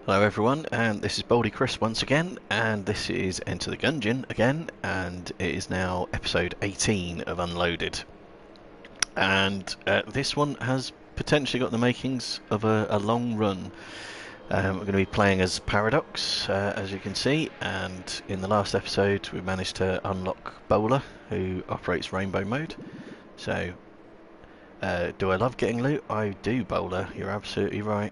Hello everyone, and this is Baldy Chris once again, and this is Enter the Gungeon again, and it is now episode 18 of Unloaded. And this one has potentially got the makings of a long run. We're going to be playing as Paradox, as you can see, and in the last episode we managed to unlock Bowler, who operates Rainbow Mode. So, do I love getting loot? I do, Bowler, you're absolutely right.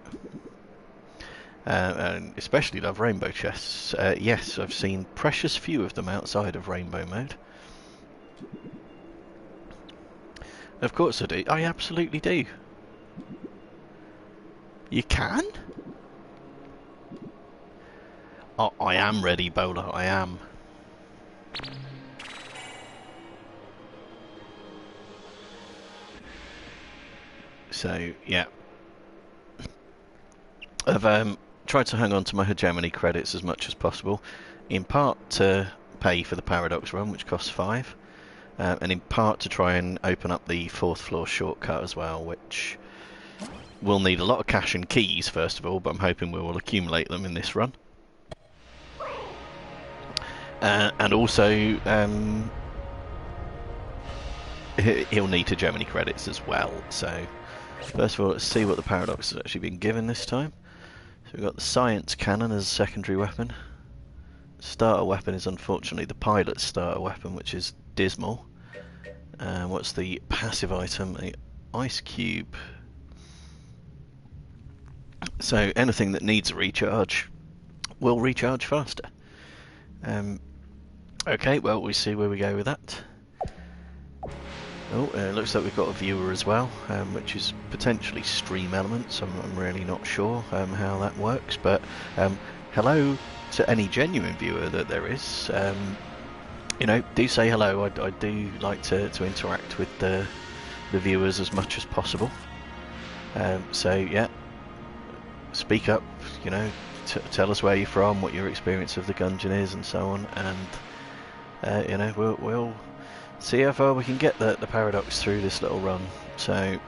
And especially love rainbow chests. Yes, I've seen precious few of them outside of rainbow mode. Of course I do. I absolutely do. You can? Oh, I am ready, Bowler. I am. So, yeah. I've tried to hang on to my hegemony credits as much as possible, in part to pay for the Paradox run, which costs 5, and in part to try and open up the 4th floor shortcut as well, which will need a lot of cash and keys first of all, but I'm hoping we will accumulate them in this run. And also, he'll need hegemony credits as well, so first of all let's see what the Paradox has actually been given this time. So we've got the science cannon as a secondary weapon. Starter weapon is unfortunately the pilot's starter weapon, which is dismal. What's the passive item? An ice cube. So anything that needs a recharge will recharge faster. Okay, well, we see where we go with that. Oh, looks like we've got a viewer as well, which is potentially stream elements. I'm really not sure how that works, but hello to any genuine viewer that there is. You know, do say hello. I do like to interact with the viewers as much as possible. So yeah, speak up. You know, tell us where you're from, what your experience of the Gungeon is, and so on. And you know, we'll see how far we can get the Paradox through this little run. So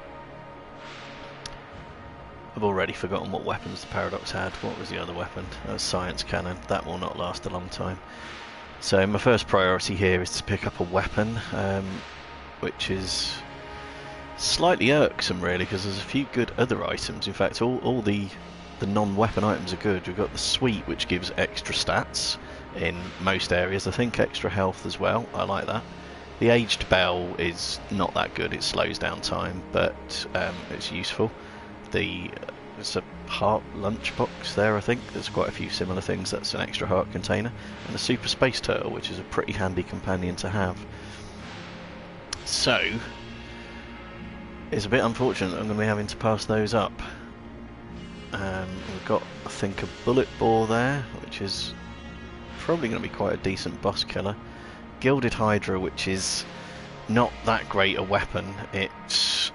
I've already forgotten what weapons the Paradox had. What was the other weapon? That was science cannon. That will not last a long time. So my first priority here is to pick up a weapon, which is slightly irksome really, because there's a few good other items. In fact, all the non-weapon items are good. We've got the suite, which gives extra stats in most areas. I think extra health as well. I like that. The aged bell is not that good, it slows down time, but it's useful. There's a heart lunchbox there, I think. There's quite a few similar things. That's an extra heart container. And a super space turtle, which is a pretty handy companion to have. So, it's a bit unfortunate that I'm going to be having to pass those up. We've got, I think, a bullet bore there, which is probably going to be quite a decent boss killer. Gilded Hydra, which is not that great a weapon. It's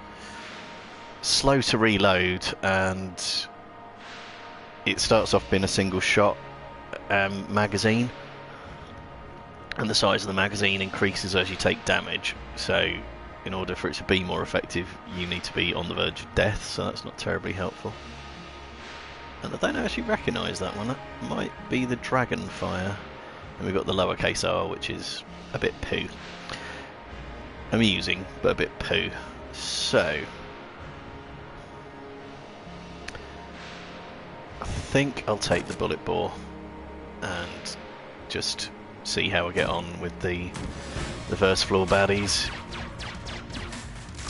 slow to reload and it starts off being a single shot magazine, and the size of the magazine increases as you take damage, so in order for it to be more effective you need to be on the verge of death, so that's not terribly helpful. And I don't actually recognise that one. That might be the dragon fire. And we've got the lowercase r, which is a bit poo. Amusing, but a bit poo. So, I think I'll take the bullet bore and just see how I get on with the first floor baddies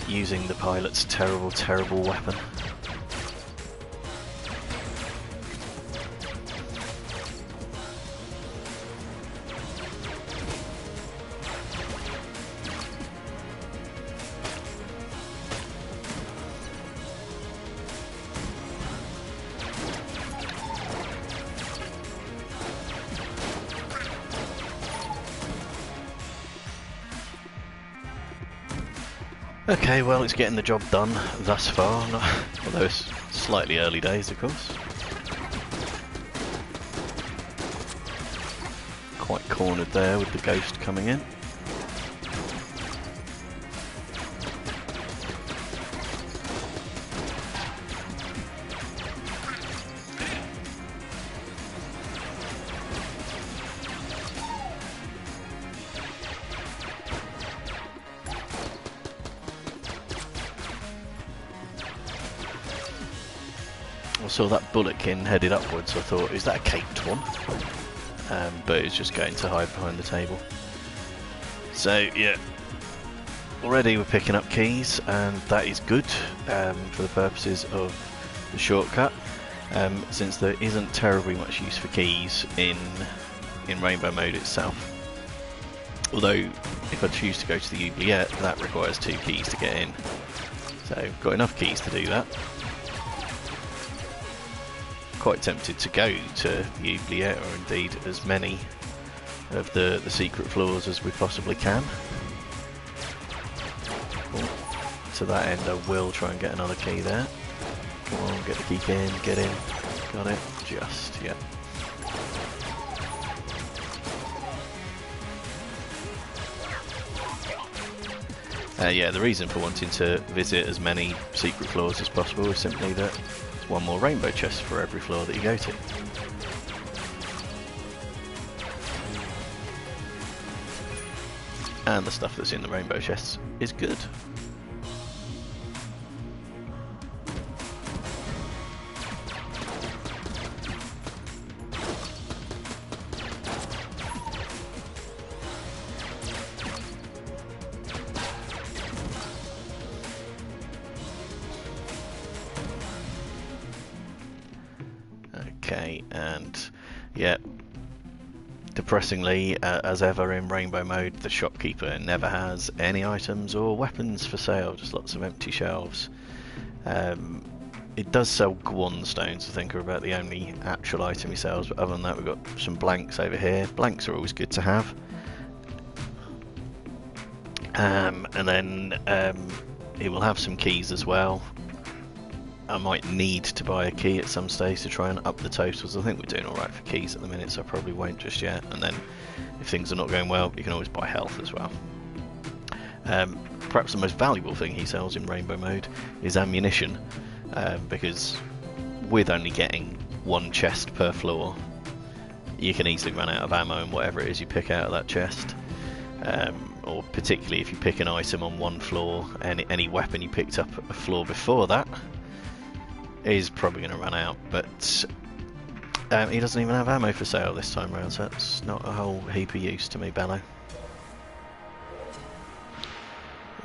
using the pilot's terrible weapon. Okay, well, it's getting the job done thus far, although it's slightly early days, of course. Quite cornered there with the ghost coming in. I saw that bulletkin headed upwards, so I thought, is that a caped one? But it's just going to hide behind the table. So yeah, already we're picking up keys, and that is good for the purposes of the shortcut, since there isn't terribly much use for keys in rainbow mode itself. Although if I choose to go to the oubliette, that requires 2 keys to get in. So I've got enough keys to do that. Quite tempted to go to the oubliette, or indeed as many of the secret floors as we possibly can. To that end, I will try and get another key there. Come on, get the key in, get in. Got it, just, yeah. Yeah, the reason for wanting to visit as many secret floors as possible is simply that it's one more rainbow chest for every floor that you go to. And the stuff that's in the rainbow chests is good. Okay, and yeah, depressingly, as ever in rainbow mode, the shopkeeper never has any items or weapons for sale, just lots of empty shelves. It does sell Gungeon stones, I think, are about the only actual item he sells, but other than that we've got some blanks over here. Blanks are always good to have. And then he will have some keys as well. I might need to buy a key at some stage to try and up the totals. I think we're doing alright for keys at the minute, so I probably won't just yet. And then if things are not going well, you can always buy health as well. Perhaps the most valuable thing he sells in rainbow mode is ammunition, because with only getting 1 chest per floor, you can easily run out of ammo and whatever it is you pick out of that chest. Or particularly if you pick an item on one floor, any weapon you picked up a floor before that is probably going to run out. But he doesn't even have ammo for sale this time around, so that's not a whole heap of use to me, Bello.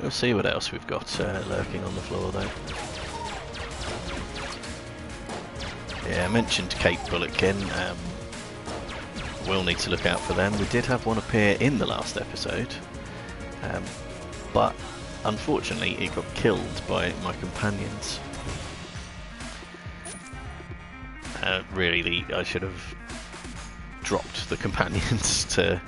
We'll see what else we've got lurking on the floor though. Yeah, I mentioned Cape Bulletkin. We'll need to look out for them. We did have one appear in the last episode, but unfortunately it got killed by my companions. Really, I should have dropped the companions to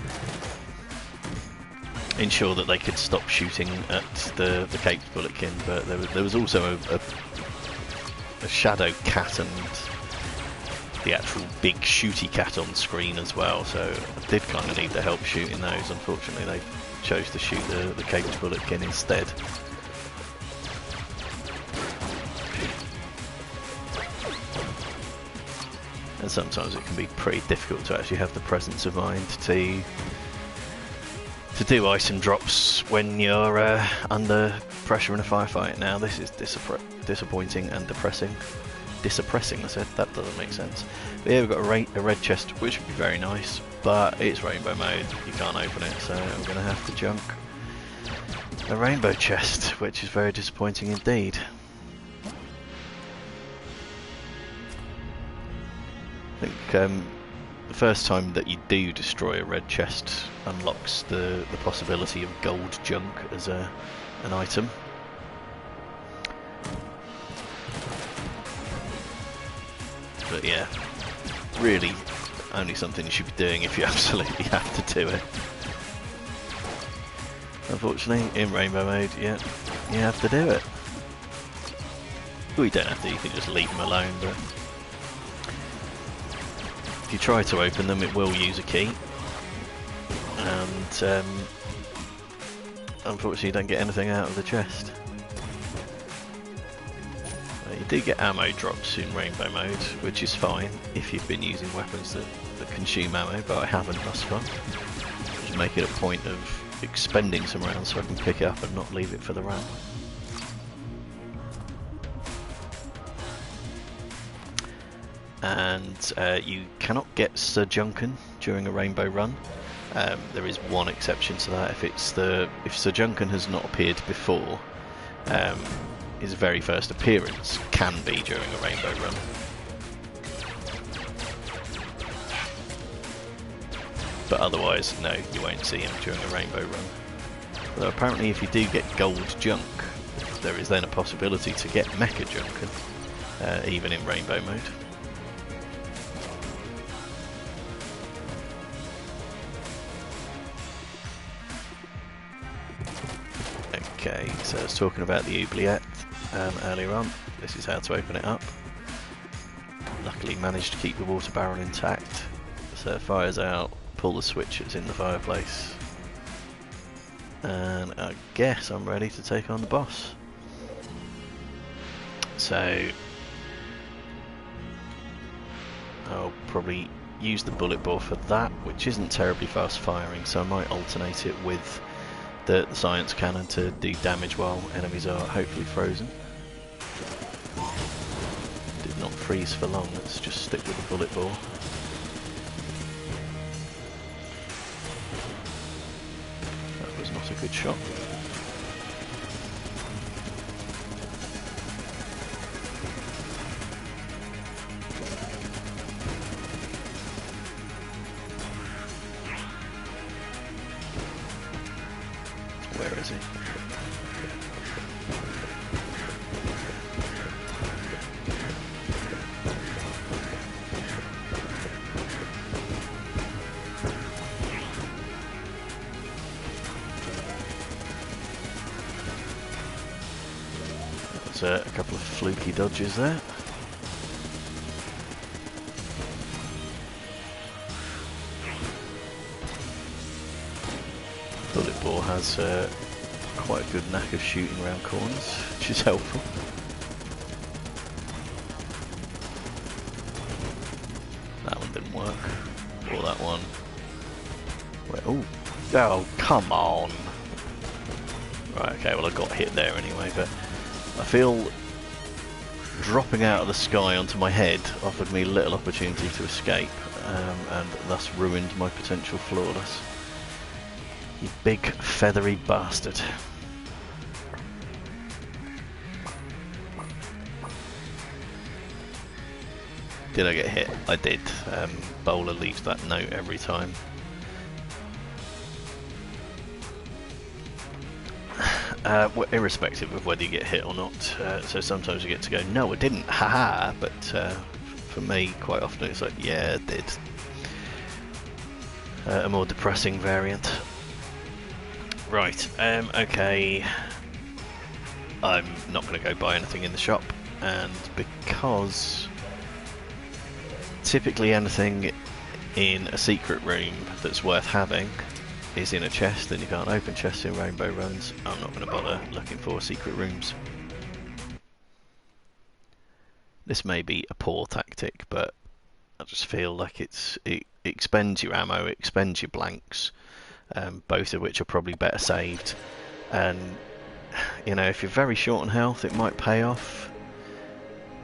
ensure that they could stop shooting at the Cape Bulletkin, but there was also a shadow cat and the actual big shooty cat on screen as well, so I did kind of need the help shooting those. Unfortunately they chose to shoot the Cape Bulletkin instead. And sometimes it can be pretty difficult to actually have the presence of mind to do item drops when you're under pressure in a firefight. Now this is disappointing and depressing. Disoppressing, I said, that doesn't make sense. But yeah, we've got a red chest, which would be very nice, but it's rainbow mode, you can't open it, so I'm going to have to junk a rainbow chest, which is very disappointing indeed. I think the first time that you do destroy a red chest unlocks the possibility of gold junk as an item. But yeah, really only something you should be doing if you absolutely have to do it. Unfortunately, in rainbow mode, yeah, you have to do it. Well, you don't have to, you can just leave them alone, but if you try to open them, it will use a key. And unfortunately, you don't get anything out of the chest. You do get ammo drops in rainbow mode, which is fine if you've been using weapons that consume ammo, but I haven't thus far. Just make it a point of expending some rounds so I can pick it up and not leave it for the ramp. and you cannot get Sir Junken during a rainbow run. There is one exception to that. If Sir Junken has not appeared before, his very first appearance can be during a rainbow run. But otherwise, no, you won't see him during a rainbow run. Although apparently if you do get gold junk, there is then a possibility to get Mecha Junken, even in rainbow mode. Okay, so I was talking about the oubliette earlier on. This is how to open it up. Luckily managed to keep the water barrel intact. So it fires out, pull the switch that's in the fireplace. And I guess I'm ready to take on the boss. So I'll probably use the bullet ball for that, which isn't terribly fast firing, so I might alternate it with the science cannon to do damage while enemies are hopefully frozen. Did not freeze for long, let's just stick with the bullet ball. That was not a good shot. Where is he? That's a couple of fluky dodges there. Bullet ball has quite a good knack of shooting around corners, which is helpful. That one didn't work. Or that one. Wait, oh, come on! Right, okay, well I got hit there anyway, but I feel dropping out of the sky onto my head offered me little opportunity to escape, and thus ruined my potential flawless. You big feathery bastard. Did I get hit? I did. Bowler leaves that note every time. Well, irrespective of whether you get hit or not. So sometimes you get to go, no I didn't, haha, but for me quite often it's like, yeah I did. A more depressing variant. Right, okay, I'm not going to go buy anything in the shop, and because typically anything in a secret room that's worth having is in a chest, and you can't open chests in rainbow runs, I'm not going to bother looking for secret rooms. This may be a poor tactic, but I just feel like it expends your ammo, it expends your blanks, both of which are probably better saved, and you know, if you're very short on health it might pay off.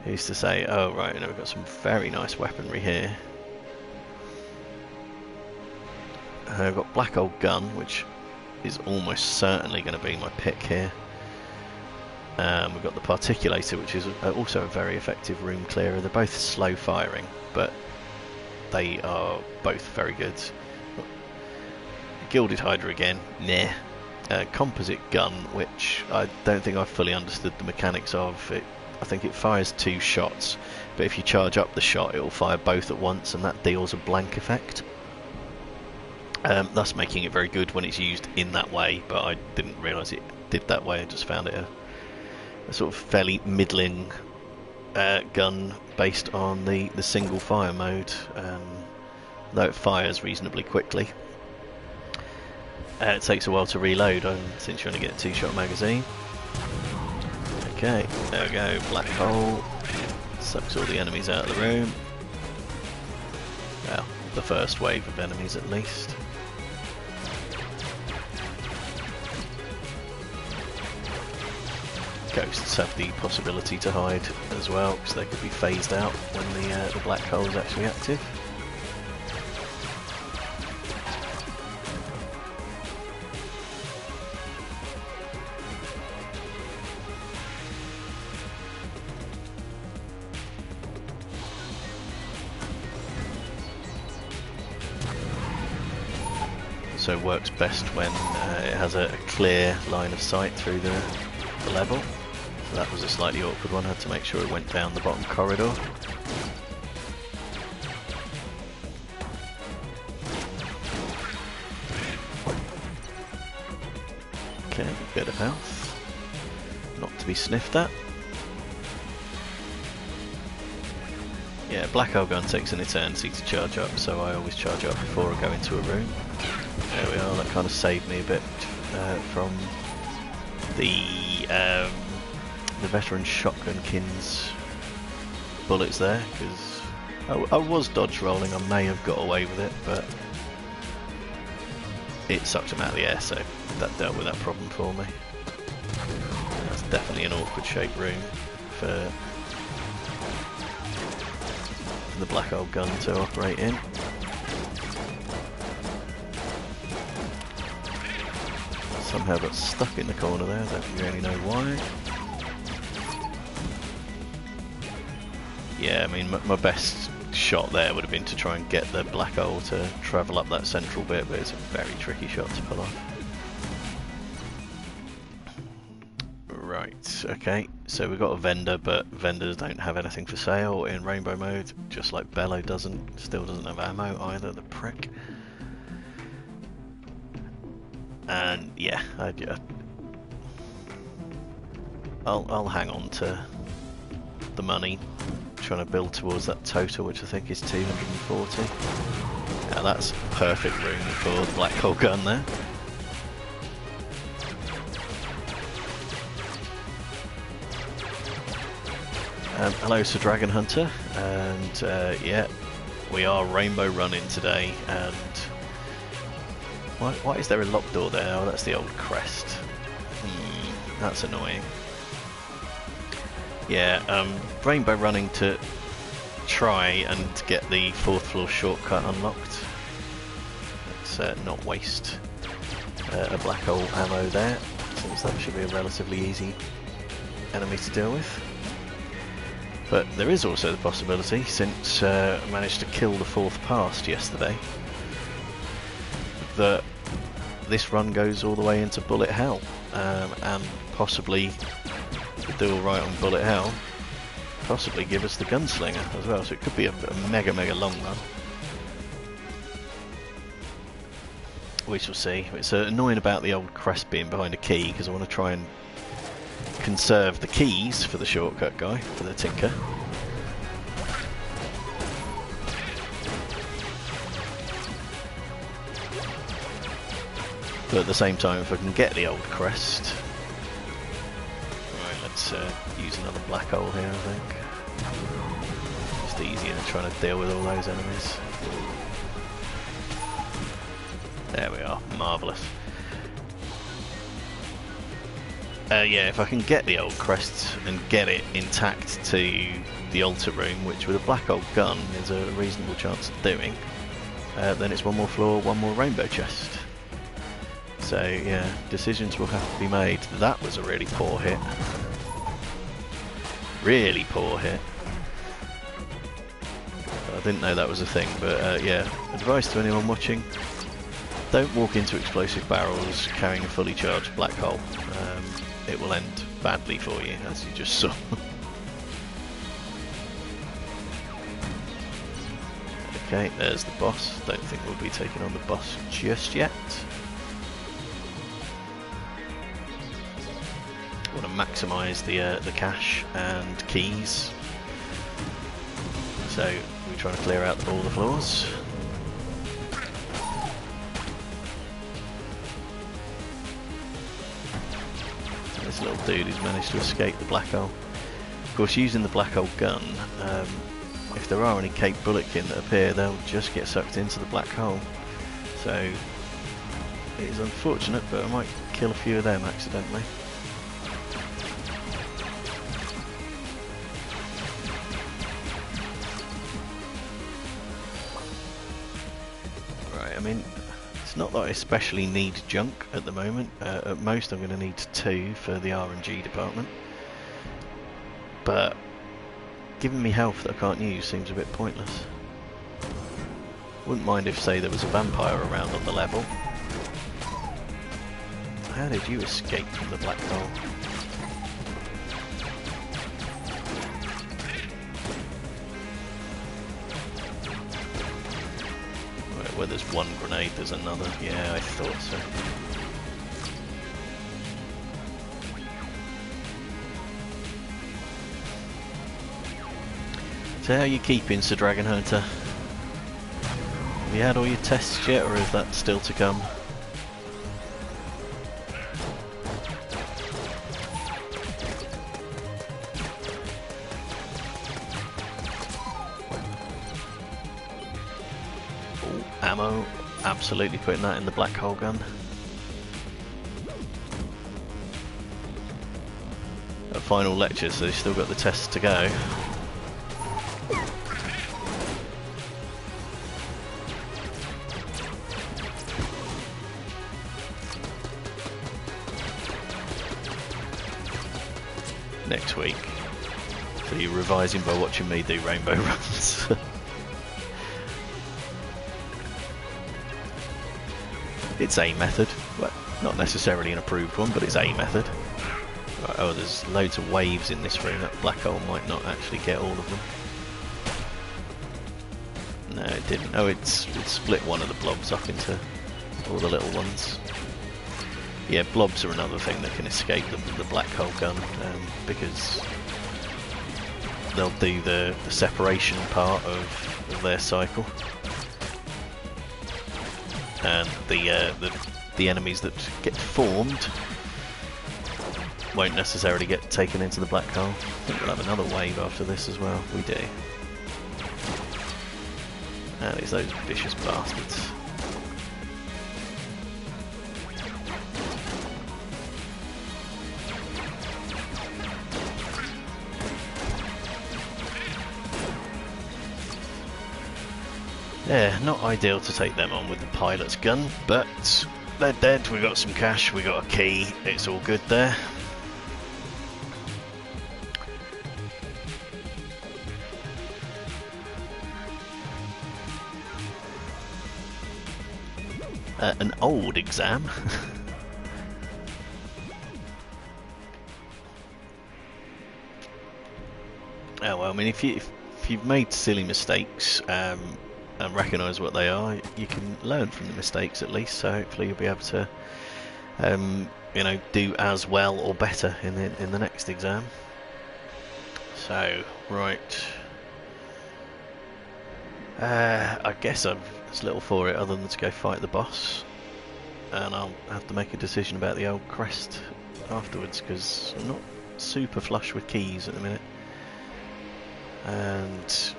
Who's to say, oh right, you know, we've got some very nice weaponry here. I've got Black Old Gun, which is almost certainly going to be my pick here. We've got the Particulator, which is also a very effective room clearer. They're both slow firing, but they are both very good. Gilded Hydra again, nah. Composite Gun, which I don't think I've fully understood the mechanics of. I think it fires 2 shots, but if you charge up the shot it will fire both at once, and that deals a blank effect. Thus making it very good when it's used in that way, but I didn't realise it did that way. I just found it a sort of fairly middling gun based on the single fire mode, though it fires reasonably quickly. It takes a while to reload since you only get a 2-shot magazine. Okay, there we go, black hole, sucks all the enemies out of the room. Well, the first wave of enemies at least. ghosts have the possibility to hide as well, because they could be phased out when the black hole is actually active. So works best when it has a clear line of sight through the level. So that was a slightly awkward one, I had to make sure it went down the bottom corridor. Okay, bit of health. Not to be sniffed at. Yeah, black hole gun takes an eternity to charge up, so I always charge up before I go into a room. There we are, that kind of saved me a bit from the veteran shotgun kins bullets there, because I was dodge rolling, I may have got away with it, but it sucked them out of the air, so that dealt with that problem for me. That's definitely an awkward shaped room for the black hole gun to operate in. Somehow got stuck in the corner there, don't really know why. Yeah, I mean, my best shot there would have been to try and get the black hole to travel up that central bit, but it's a very tricky shot to pull off. Right, okay, so we've got a vendor, but vendors don't have anything for sale in rainbow mode, just like Bello still doesn't have ammo either, the prick. And yeah, I'll hang on to the money, trying to build towards that total, which I think is 240. Now that's a perfect room for the black hole gun there. Hello, Sir Dragon Hunter, and yeah, we are rainbow running today, and why is there a locked door there? Oh, that's the old crest. That's annoying. Yeah, rainbow running to try and get the 4th floor shortcut unlocked. Let's not waste a black hole ammo there, since that should be a relatively easy enemy to deal with. But there is also the possibility, since I managed to kill the 4th past yesterday, that this run goes all the way into Bullet Hell, and possibly do alright on Bullet Hell, possibly give us the Gunslinger as well, so it could be a mega long run. We shall see. It's annoying about the old crest being behind a key, because I want to try and conserve the keys for the shortcut guy, for the Tinker. But at the same time, if I can get the old crest... Right, let's use another black hole here, I think. Just easier than trying to deal with all those enemies. There we are, marvellous. Yeah, if I can get the old crest and get it intact to the altar room, which with a black hole gun is a reasonable chance of doing, then it's one more floor, one more rainbow chest. So yeah, decisions will have to be made. That was a really poor hit. Really poor hit. I didn't know that was a thing, but yeah, advice to anyone watching: don't walk into explosive barrels carrying a fully charged black hole. It will end badly for you, as you just saw. Okay, there's the boss. Don't think we'll be taking on the boss just yet. Want to maximise the cash and keys, so we're trying to clear out all the floors. This little dude has managed to escape the black hole. Of course, using the black hole gun, if there are any Cape Bulletkin that appear, they'll just get sucked into the black hole. So it is unfortunate, but I might kill a few of them accidentally. mean, it's not that I especially need junk at the moment. At most I'm going to need 2 for the RNG department. But giving me health that I can't use seems a bit pointless. Wouldn't mind if, say, there was a vampire around on the level. How did you escape from the black hole? Right, where there's one grenade, there's another. Yeah, I thought so. So how are you keeping, Sir Dragon Hunter? Have you had all your tests yet, or is that still to come? Oh, ammo. Absolutely putting that in the black hole gun. A final lecture, so you've still got the tests to go. Next week. So you're revising by watching me do rainbow runs. It's a method. Well, not necessarily an approved one, but it's a method. Right, oh, there's loads of waves in this room. That black hole might not actually get all of them. No, it didn't. Oh, it split one of the blobs up into all the little ones. Yeah, blobs are another thing that can escape the black hole gun, because they'll do the separation part of their cycle, and the enemies that get formed won't necessarily get taken into the black hole. I think we'll have another wave after this as well. We do. And it's those vicious bastards. Yeah, not ideal to take them on with the pilot's gun, but they're dead, we got some cash, we got a key, it's all good there. An old exam. Oh well, I mean, if you've made silly mistakes, and recognise what they are, you can learn from the mistakes at least, so hopefully you'll be able to you know, do as well or better in the next exam. So right, I guess there's little for it other than to go fight the boss, and I'll have to make a decision about the old crest afterwards, because I'm not super flush with keys at the minute, and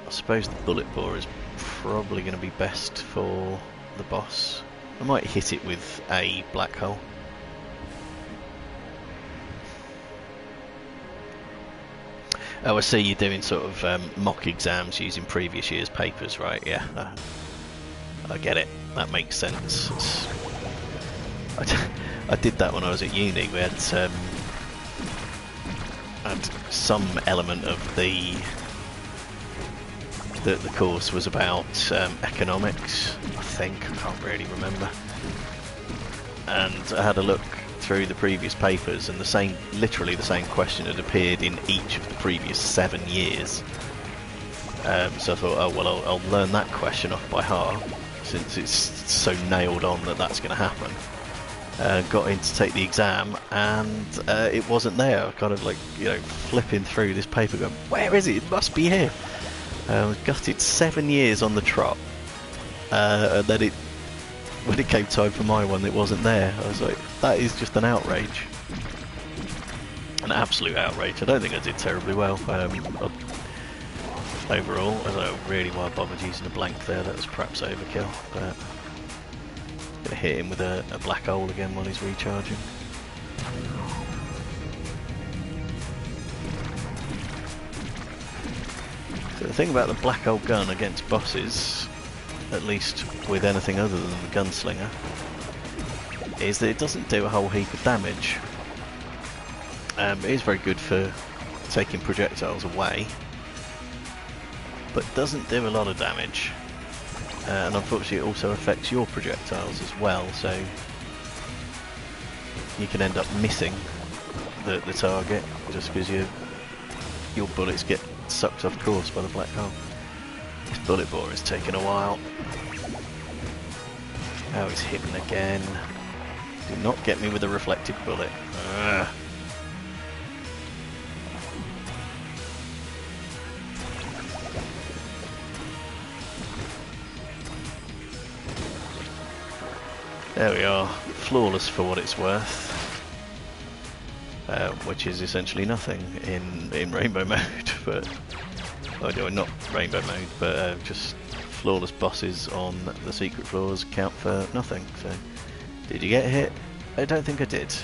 I suppose the bullet bore is probably going to be best for the boss. I might hit it with a black hole. Oh, I see you're doing sort of mock exams using previous year's papers, right? Yeah, I get it. That makes sense. I did that when I was at uni. We had some element of the course was about economics, I think. I can't really remember. And I had a look through the previous papers, and literally the same question had appeared in each of the previous 7 years. So I thought, oh well, I'll learn that question off by heart, since it's so nailed on that that's going to happen. Got in to take the exam, and it wasn't there. I kind of like, you know, flipping through this paper going, where is it? It must be here. Got it 7 years on the trot, and then when it came time for my one, it wasn't there. I was like, that is just an outrage. An absolute outrage. I don't think I did terribly well. Overall, I don't know really why I bothered using a blank there. That was perhaps overkill, but gonna hit him with a black hole again while he's recharging. So the thing about the black hole gun against bosses at least with anything other than the gunslinger, is that it doesn't do a whole heap of damage. It is very good for taking projectiles away, but doesn't do a lot of damage. And unfortunately it also affects your projectiles as well, so you can end up missing the target just because your bullets get sucked off course by the black hole. This bullet bore is taking a while. Oh, he's hidden again. Do not get me with a reflected bullet. Ugh. There we are, flawless for what it's worth, which is essentially nothing in rainbow mode, but not rainbow mode, but just flawless bosses on the secret floors count for nothing. So, did you get hit? I don't think I did.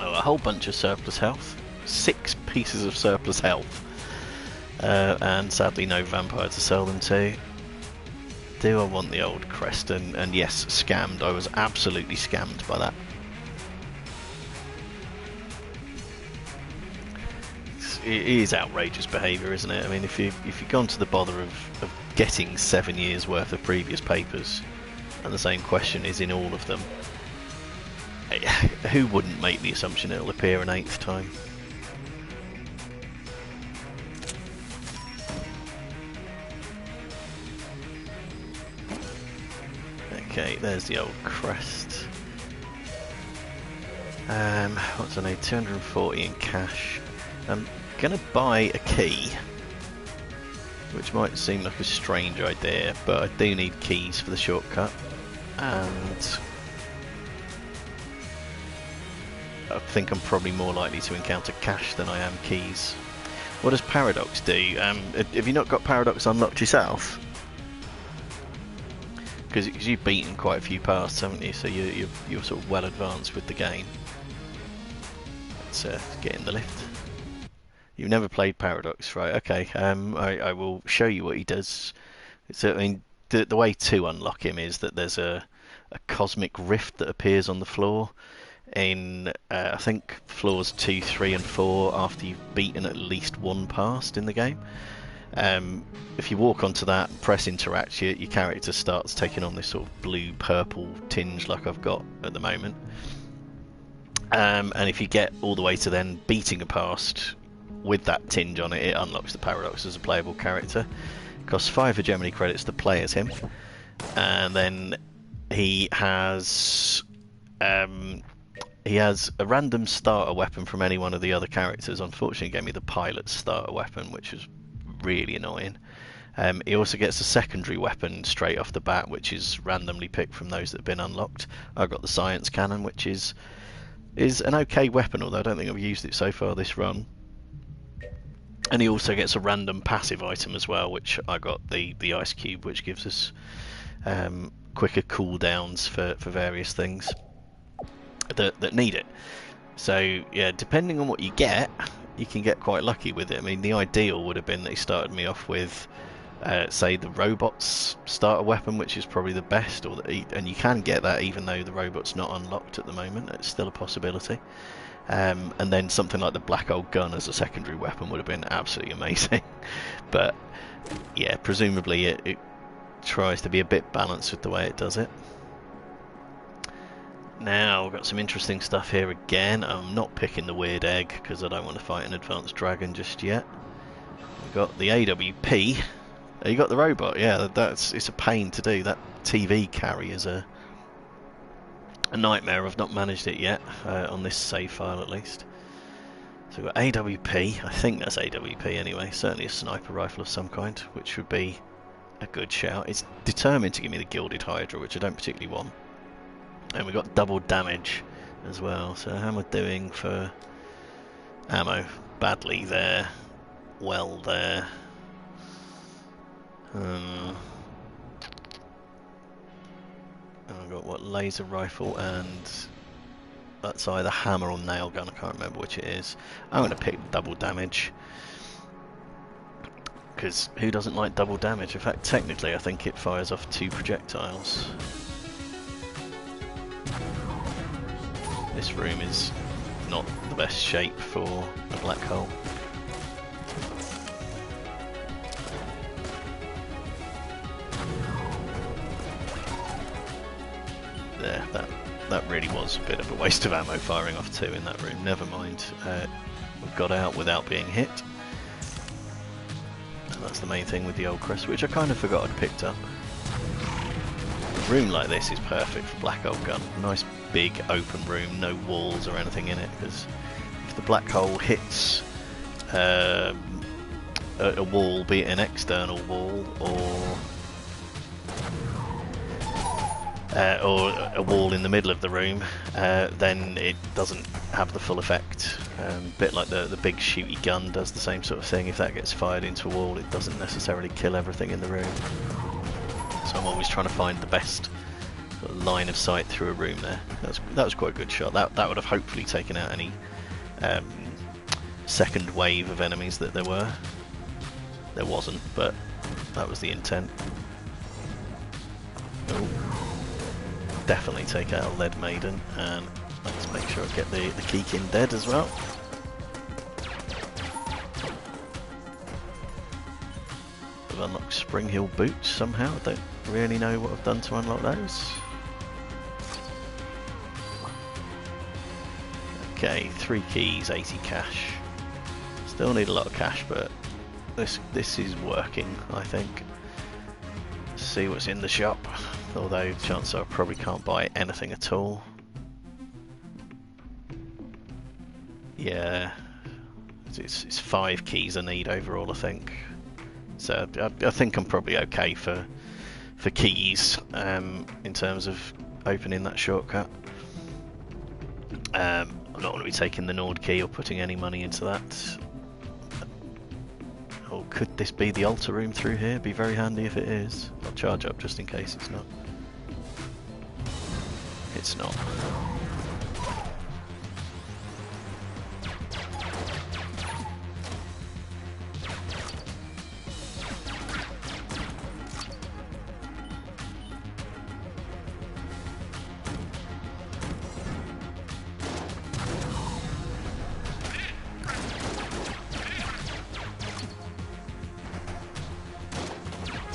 Oh, a whole bunch of surplus health, 6 pieces of surplus health, and sadly no vampire to sell them to. Do I want the old crest? And yes, scammed. I was absolutely scammed by that. It is outrageous behaviour, isn't it? I mean, if you've gone to the bother of getting 7 years worth of previous papers, and the same question is in all of them, who wouldn't make the assumption it'll appear an 8th time? Okay, there's the old crest. What's I need? 240 in cash. I'm gonna buy a key, which might seem like a strange idea, but I do need keys for the shortcut, and I think I'm probably more likely to encounter cash than I am keys. What does Paradox do? Have you not got Paradox unlocked yourself? Because you've beaten quite a few paths, haven't you? So you're sort of well advanced with the game. Let's get in the lift. You've never played Paradox, right? Okay. I will show you what he does. So I mean, the way to unlock him is that there's a cosmic rift that appears on the floor in I think floors 2, 3, and 4 after you've beaten at least one past in the game. If you walk onto that and press interact, your character starts taking on this sort of blue-purple tinge like I've got at the moment. And if you get all the way to then beating a past with that tinge on it, it unlocks the Paradox as a playable character. It costs 5 hegemony credits to play as him. And then he has a random starter weapon from any one of the other characters. Unfortunately, it gave me the pilot's starter weapon, which was really annoying. He also gets a secondary weapon straight off the bat, which is randomly picked from those that have been unlocked. I've got the science cannon, which is an okay weapon, although I don't think I've used it so far this run. And he also gets a random passive item as well, which I got the ice cube, which gives us quicker cooldowns for various things that need it. So yeah, depending on what you get, you can get quite lucky with it. I mean, the ideal would have been that he started me off with, say, the robot's starter weapon, which is probably the best, and you can get that even though the robot's not unlocked at the moment. It's still a possibility. And then something like the black old gun as a secondary weapon would have been absolutely amazing. But yeah, presumably it tries to be a bit balanced with the way it does it. Now, we've got some interesting stuff here again. I'm not picking the weird egg because I don't want to fight an advanced dragon just yet. We've got the AWP. Oh, you got the robot, yeah, it's a pain to do. That TV carry is a nightmare. I've not managed it yet, on this save file at least. So we've got AWP, I think that's AWP anyway, certainly a sniper rifle of some kind, which would be a good shout. It's determined to give me the Gilded Hydra, which I don't particularly want. And we've got double damage as well. So how am I doing for ammo? Badly there. Well there. And I've got what, laser rifle, and that's either hammer or nail gun. I can't remember which it is. I'm going to pick double damage. because who doesn't like double damage? In fact, technically I think it fires off 2 projectiles. This room is not the best shape for a black hole. There, that really was a bit of a waste of ammo firing off 2 in that room. Never mind, we've got out without being hit. And that's the main thing with the old crest, which I kind of forgot I'd picked up. A room like this is perfect for black hole gun. Nice big open room, no walls or anything in it, because if the black hole hits a wall, be it an external wall or a wall in the middle of the room, then it doesn't have the full effect. A bit like the big shooty gun does the same sort of thing. If that gets fired into a wall, it doesn't necessarily kill everything in the room. So I'm always trying to find the best sort of line of sight through a room there. That was quite a good shot. That would have hopefully taken out any second wave of enemies that there were. There wasn't, but that was the intent. Oh. Definitely take out a lead maiden, and let's make sure I get the Keekin dead as well. I've unlocked Spring Hill boots somehow. I don't really know what I've done to unlock those. Okay, 3 keys, 80 cash. Still need a lot of cash, but this is working, I think. Let's see what's in the shop. Although chances are I probably can't buy anything at all. Yeah, it's 5 keys I need overall, I think. So I think I'm probably okay for keys in terms of opening that shortcut. I'm not going to be taking the Nord key or putting any money into that. Or could this be the altar room through here? Be very handy if it is. I'll charge up just in case it's not. It's not.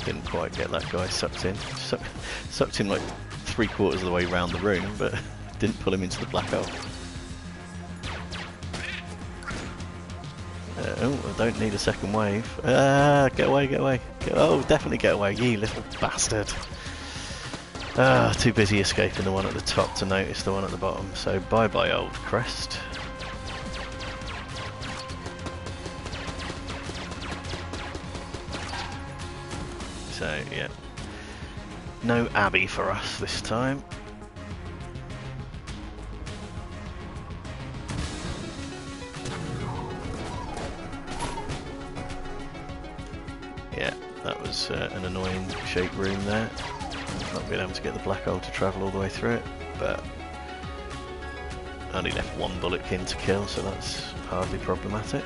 Didn't quite get that guy sucked in. Sucked in like 3/4 of the way around the room, but didn't pull him into the black hole. Oh, I don't need a second wave. Get away, get away. Oh, definitely get away, you little bastard. Too busy escaping the one at the top to notice the one at the bottom. So bye-bye, old crest. So, yeah. No Abbey for us this time. Yeah, that was an annoying shaped room there. Not being able to get the black hole to travel all the way through it, but I only left 1 bullet kin to kill, so that's hardly problematic.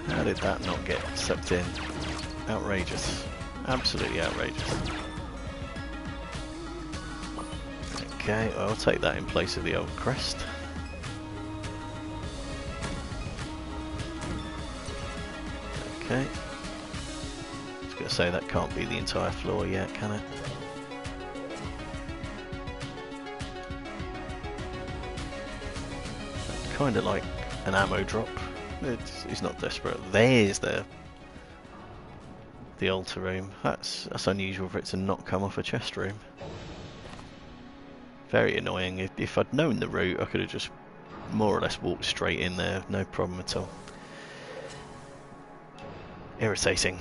How did that not get sucked in? Outrageous. Absolutely outrageous. Okay, well, I'll take that in place of the old crest. Okay. I was going to say that can't be the entire floor yet, can it? Kind of like an ammo drop. It's not desperate. There's the altar room. That's unusual for it to not come off a chest room. Very annoying. If I'd known the route, I could have just more or less walked straight in there, no problem at all. Irritating.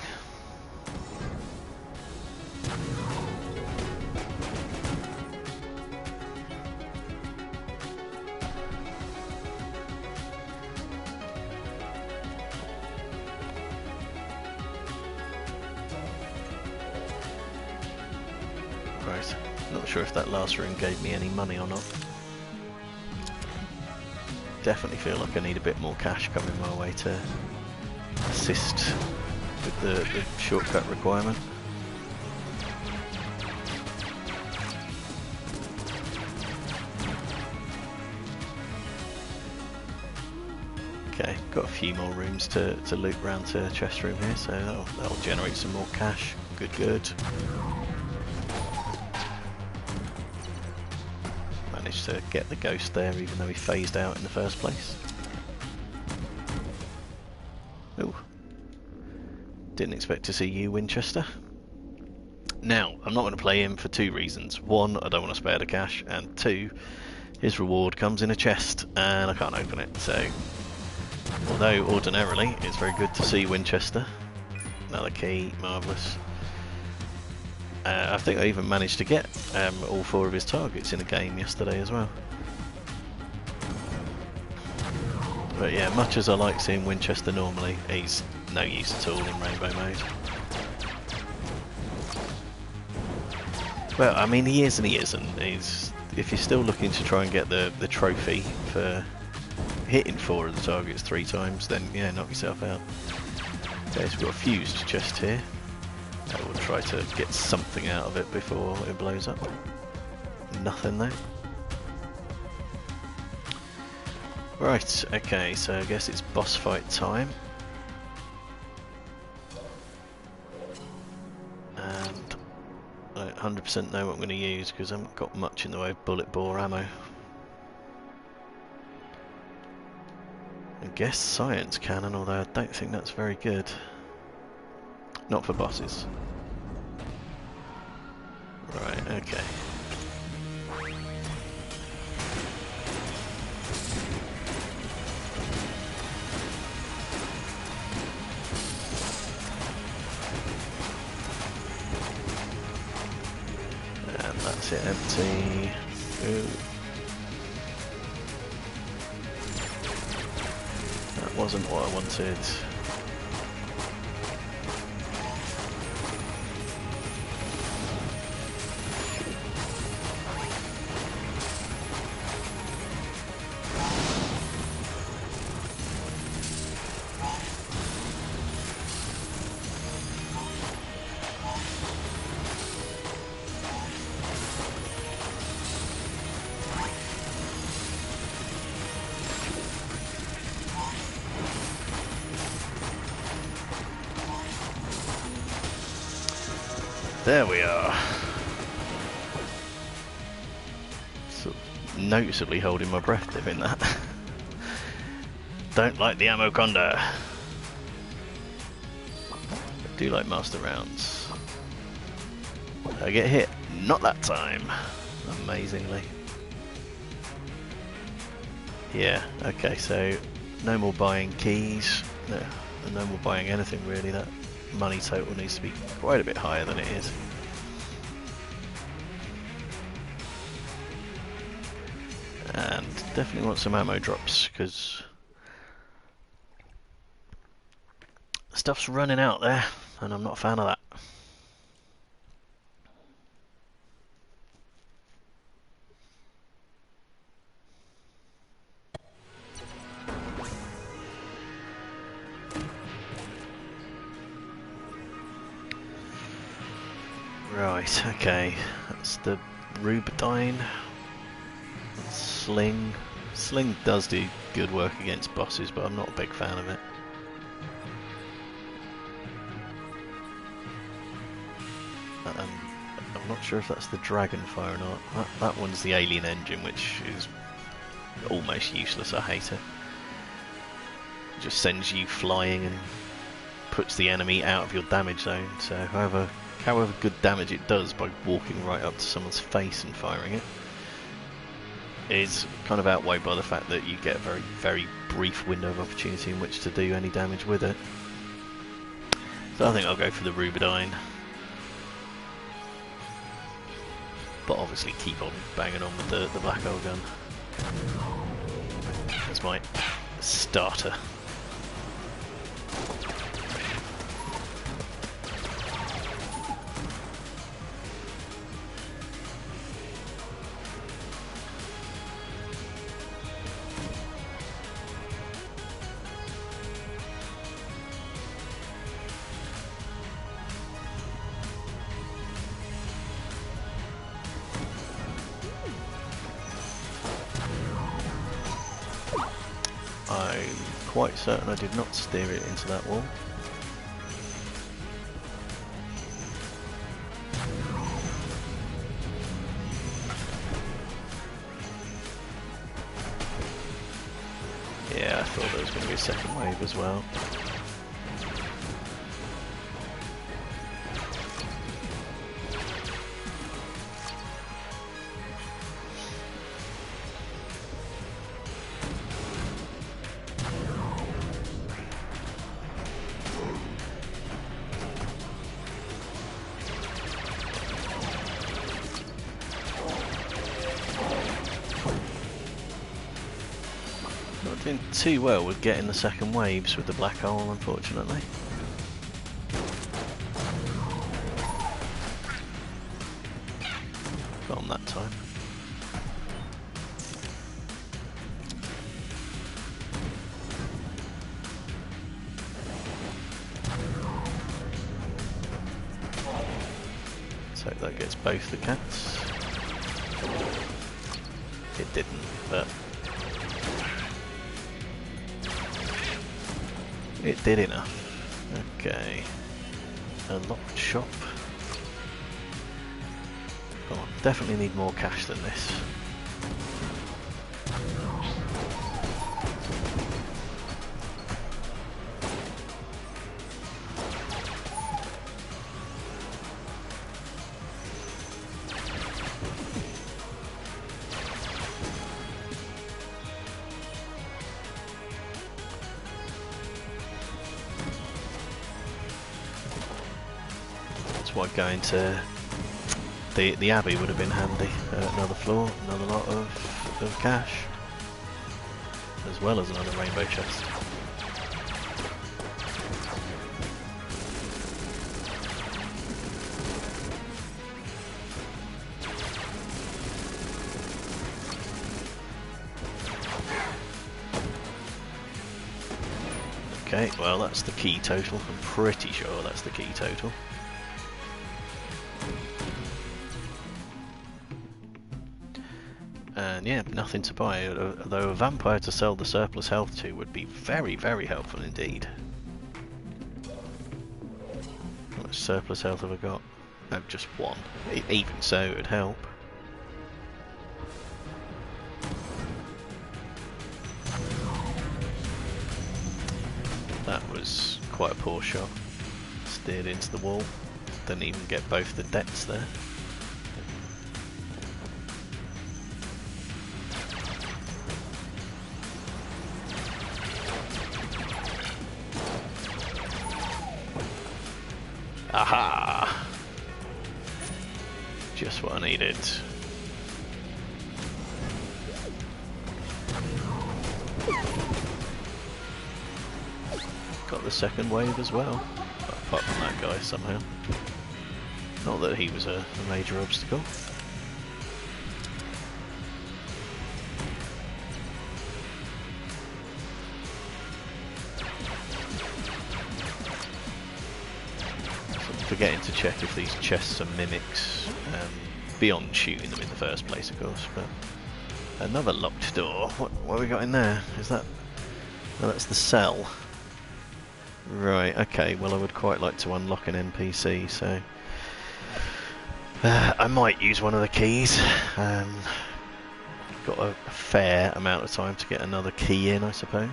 Right, not sure if that last room gave me any money or not. Definitely feel like I need a bit more cash coming my way to assist with the shortcut requirement. Okay, got a few more rooms to loop round to chest room here, so that'll generate some more cash. Good, good. Managed to get the ghost there even though he phased out in the first place. Ooh. Didn't expect to see you, Winchester. Now, I'm not going to play him for two reasons. One, I don't want to spare the cash, and two, his reward comes in a chest and I can't open it, so... Although ordinarily it's very good to see Winchester. Another key, marvellous. I think I even managed to get all 4 of his targets in a game yesterday as well. But yeah, much as I like seeing Winchester normally, he's no use at all in rainbow mode. Well, I mean, he is and he isn't. If you're still looking to try and get the trophy for hitting 4 of the targets 3 times, then yeah, knock yourself out. Okay, so we've got a fused chest here. We'll try to get something out of it before it blows up. Nothing though. Right, okay, so I guess it's boss fight time. And I don't 100% know what I'm going to use because I haven't got much in the way of bullet bore ammo. I guess science cannon, although I don't think that's very good. Not for bosses. Right, okay. And that's it, empty. Ooh. That wasn't what I wanted. There we are. Sort of noticeably holding my breath doing that. Don't like the ammo conda. I do like master rounds. I get hit. Not that time. Amazingly. Yeah, okay, so no more buying keys. No more buying anything really. That money total needs to be quite a bit higher than it is. And definitely want some ammo drops because stuff's running out there and I'm not a fan of that. Right, okay, that's the Rubidine. Sling. Sling does do good work against bosses, but I'm not a big fan of it. I'm not sure if that's the Dragonfire or not. That one's the Alien Engine, which is almost useless. I hate it. It just sends you flying and puts the enemy out of your damage zone. So however good damage it does by walking right up to someone's face and firing it is kind of outweighed by the fact that you get a very, very brief window of opportunity in which to do any damage with it. So I think I'll go for the Rubidine. But obviously keep on banging on with the black hole gun. That's my starter. I'm quite certain I did not steer it into that wall. Yeah, I thought there was going to be a second wave as well. Doing too well with getting the second waves with the black hole, unfortunately. Got on that time. So that gets both the cats. It didn't, but it did enough. Okay. A locked shop. Oh, definitely need more cash than this. Why going to the Abbey would have been handy. Another floor, another lot of cash, as well as another rainbow chest. Okay, well that's the key total. I'm pretty sure that's the key total. And yeah, nothing to buy, although a vampire to sell the surplus health to would be very, very helpful indeed. How much surplus health have I got? Oh, just one. Even so, it would help. That was quite a poor shot. Steered into the wall. Didn't even get both the debts there. Aha! Just what I needed. Got the second wave as well, apart from that guy somehow. Not that he was a major obstacle. Forgetting to check if these chests are mimics, beyond shooting them in the first place, of course. But another locked door. What have we got in there? Is that? Oh, that's the cell. Right. Okay. Well, I would quite like to unlock an NPC, so I might use one of the keys. Got a fair amount of time to get another key in, I suppose.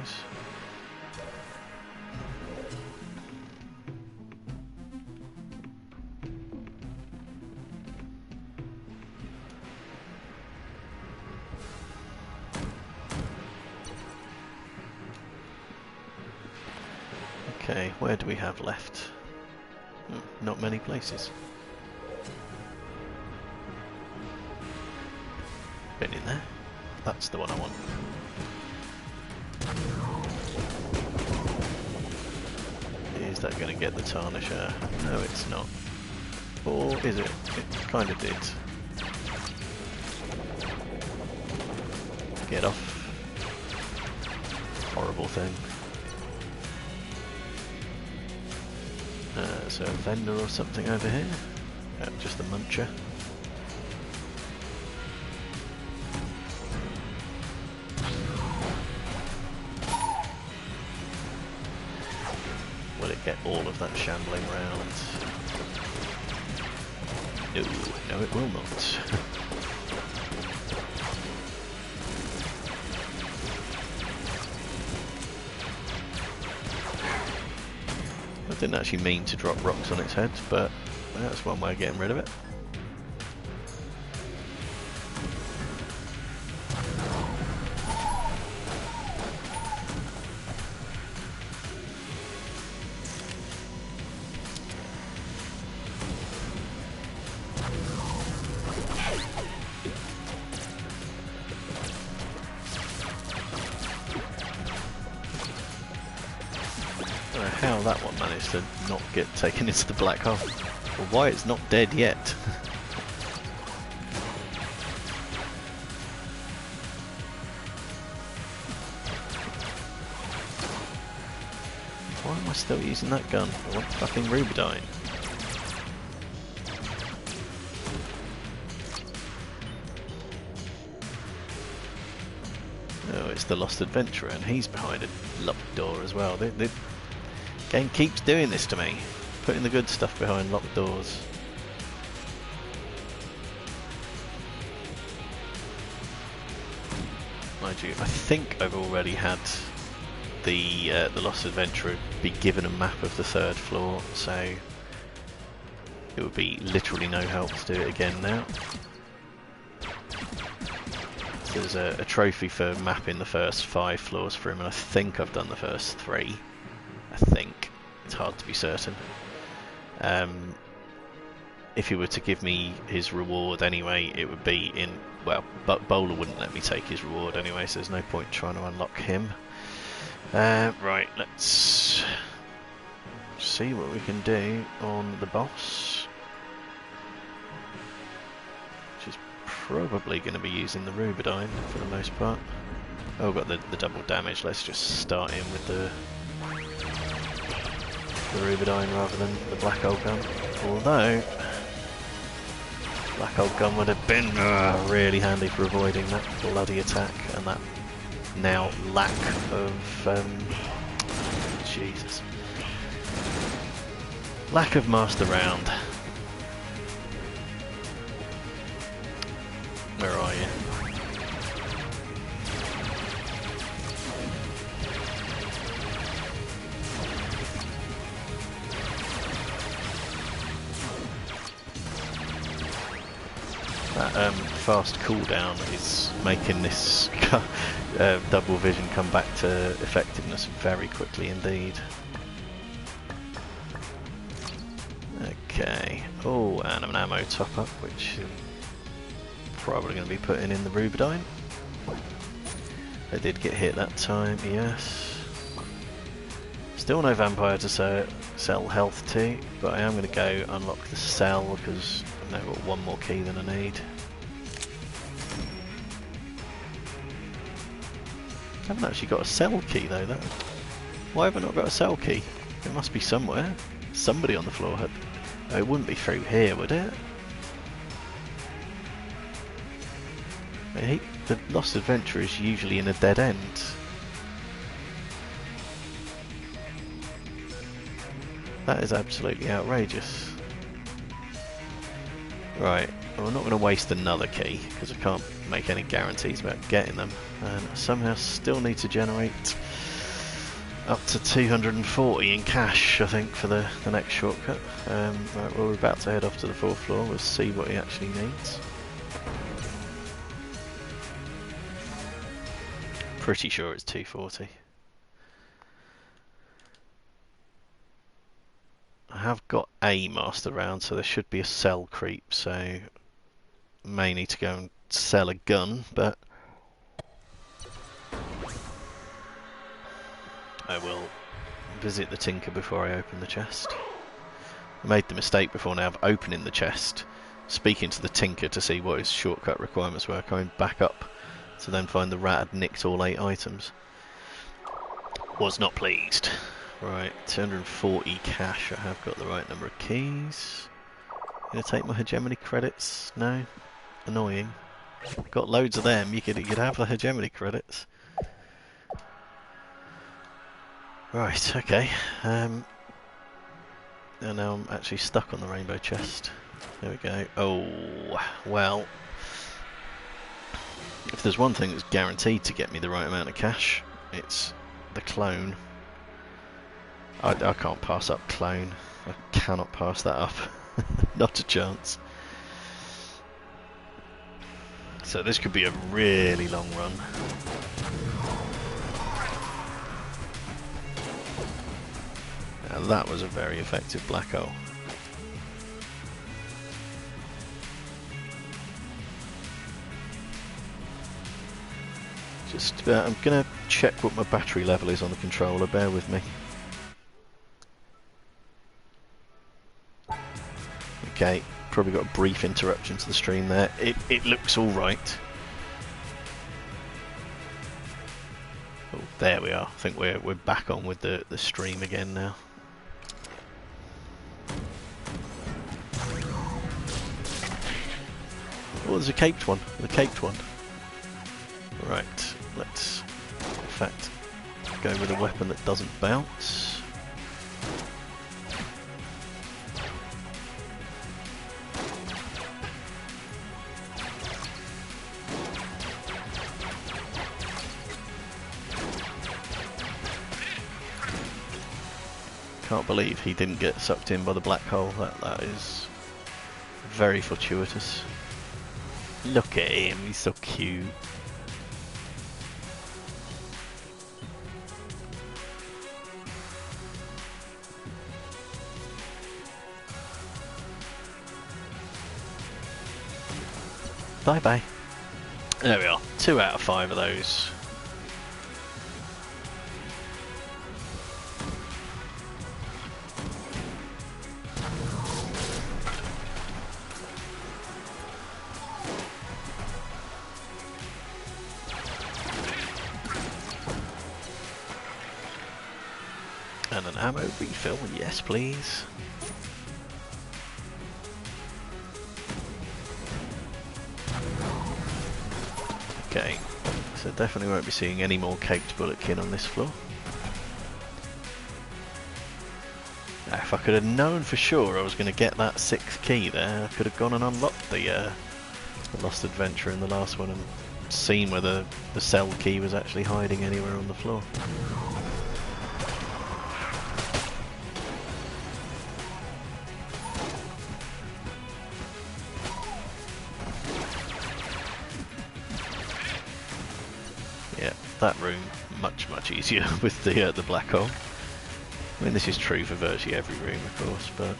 Okay, where do we have left? Not many places. Been in there. That's the one I want. Is that going to get the tarnisher? No, it's not. Or is it? It kind of did. Get off. Horrible thing. So a vendor or something over here? Just a muncher. get all of that shambling round. No, it will not. I didn't actually mean to drop rocks on its head, but that's one way of getting rid of it. How that one managed to not get taken into the black hole, or why it's not dead yet. Why am I still using that gun? I want fucking Rubidine. Oh, it's the Lost Adventurer, and he's behind a locked door as well. The game keeps doing this to me, putting the good stuff behind locked doors. Mind you, I think I've already had the Lost Adventurer be given a map of the 3rd floor, so it would be literally no help to do it again now. So there's a trophy for mapping the first 5 floors for him, and I think I've done the first 3. I think. It's hard to be certain. If he were to give me his reward anyway, it would be in... well, but Bowler wouldn't let me take his reward anyway, so there's no point trying to unlock him. Right, let's see what we can do on the boss. Which is probably going to be using the Rubidine for the most part. Oh, we've got the double damage. Let's just start in with the Rubidine rather than the Black Hole Gun. Although, Black Hole Gun would have been really handy for avoiding that bloody attack and that now lack of... Jesus. Lack of Master Round. Where are you? That fast cooldown is making this double vision come back to effectiveness very quickly indeed. Okay. Oh, and an ammo top up, which I'm probably going to be putting in the Rubidine. I did get hit that time, yes. Still no vampire to sell health to, but I am going to go unlock the cell because I've now got one more key than I need. I haven't actually got a cell key though. Why have I not got a cell key? It must be somewhere. Somebody on the floor had... Oh, it wouldn't be through here, would it? The Lost Adventure is usually in a dead end. That is absolutely outrageous. Right, well, I'm not going to waste another key because I can't make any guarantees about getting them, and I somehow still need to generate up to 240 in cash, I think, for the next shortcut. Right, well, we're about to head off to the 4th floor. We'll see what he actually needs. Pretty sure it's 240. I have got a master round, so there should be a cell creep, so may need to go and sell a gun, but I will visit the Tinker before I open the chest. I made the mistake before now of opening the chest, speaking to the Tinker to see what his shortcut requirements were, coming back up to then find the rat had nicked all 8 items. Was not pleased. Right, 240 cash. I have got the right number of keys. Gonna take my hegemony credits? No? Annoying. Got loads of them. You could have the hegemony credits. Right, okay. And now I'm actually stuck on the rainbow chest. There we go. Oh, well. If there's one thing that's guaranteed to get me the right amount of cash, it's the clone. I can't pass up clone. I cannot pass that up. Not a chance. So this could be a really long run. Now that was a very effective black hole. Just, I'm going to check what my battery level is on the controller, bear with me. Okay, probably got a brief interruption to the stream there. It looks alright. Oh, there we are. I think we're back on with the stream again now. Oh, there's a caped one. The caped one. Right, let's in fact go with a weapon that doesn't bounce. Can't believe he didn't get sucked in by the black hole. That is very fortuitous. Look at him, he's so cute. Bye bye. There we are. 2 out of 5 of those. And an ammo refill, yes please. Okay, so definitely won't be seeing any more caked bulletkin on this floor. Now, if I could have known for sure I was going to get that 6th key there, I could have gone and unlocked the Lost Adventure in the last one and seen whether the cell key was actually hiding anywhere on the floor. That room much easier with the black hole. I mean, this is true for virtually every room, of course, but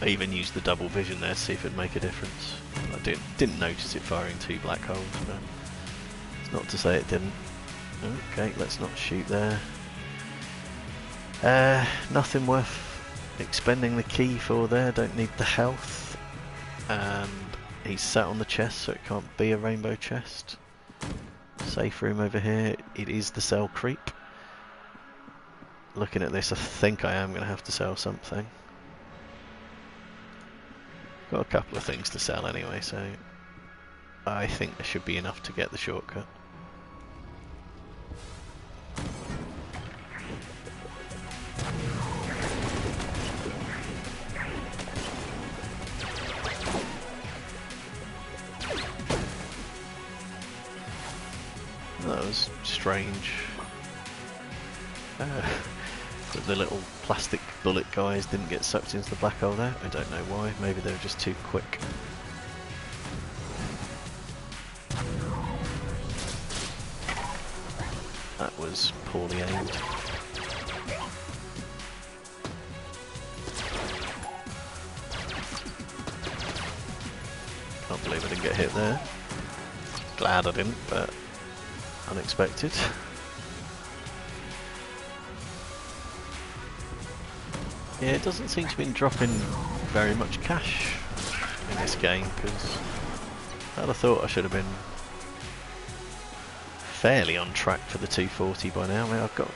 I even used the double vision there to see if it'd make a difference. I didn't notice it firing 2 black holes, but it's not to say it didn't. Okay, let's not shoot there. Nothing worth expending the key for there, don't need the health, and he's sat on the chest so it can't be a rainbow chest. Safe room over here, it is the cell creep. Looking at this, I think I am going to have to sell something. Got a couple of things to sell anyway, so I think there should be enough to get the shortcut. That was strange. The little plastic bullet guys didn't get sucked into the black hole there. I don't know why. Maybe they were just too quick. That was poorly aimed. Can't believe I didn't get hit there. Glad I didn't, but unexpected. Yeah, it doesn't seem to be dropping very much cash in this game, because I'd have thought I should have been fairly on track for the 240 by now. I mean, I've got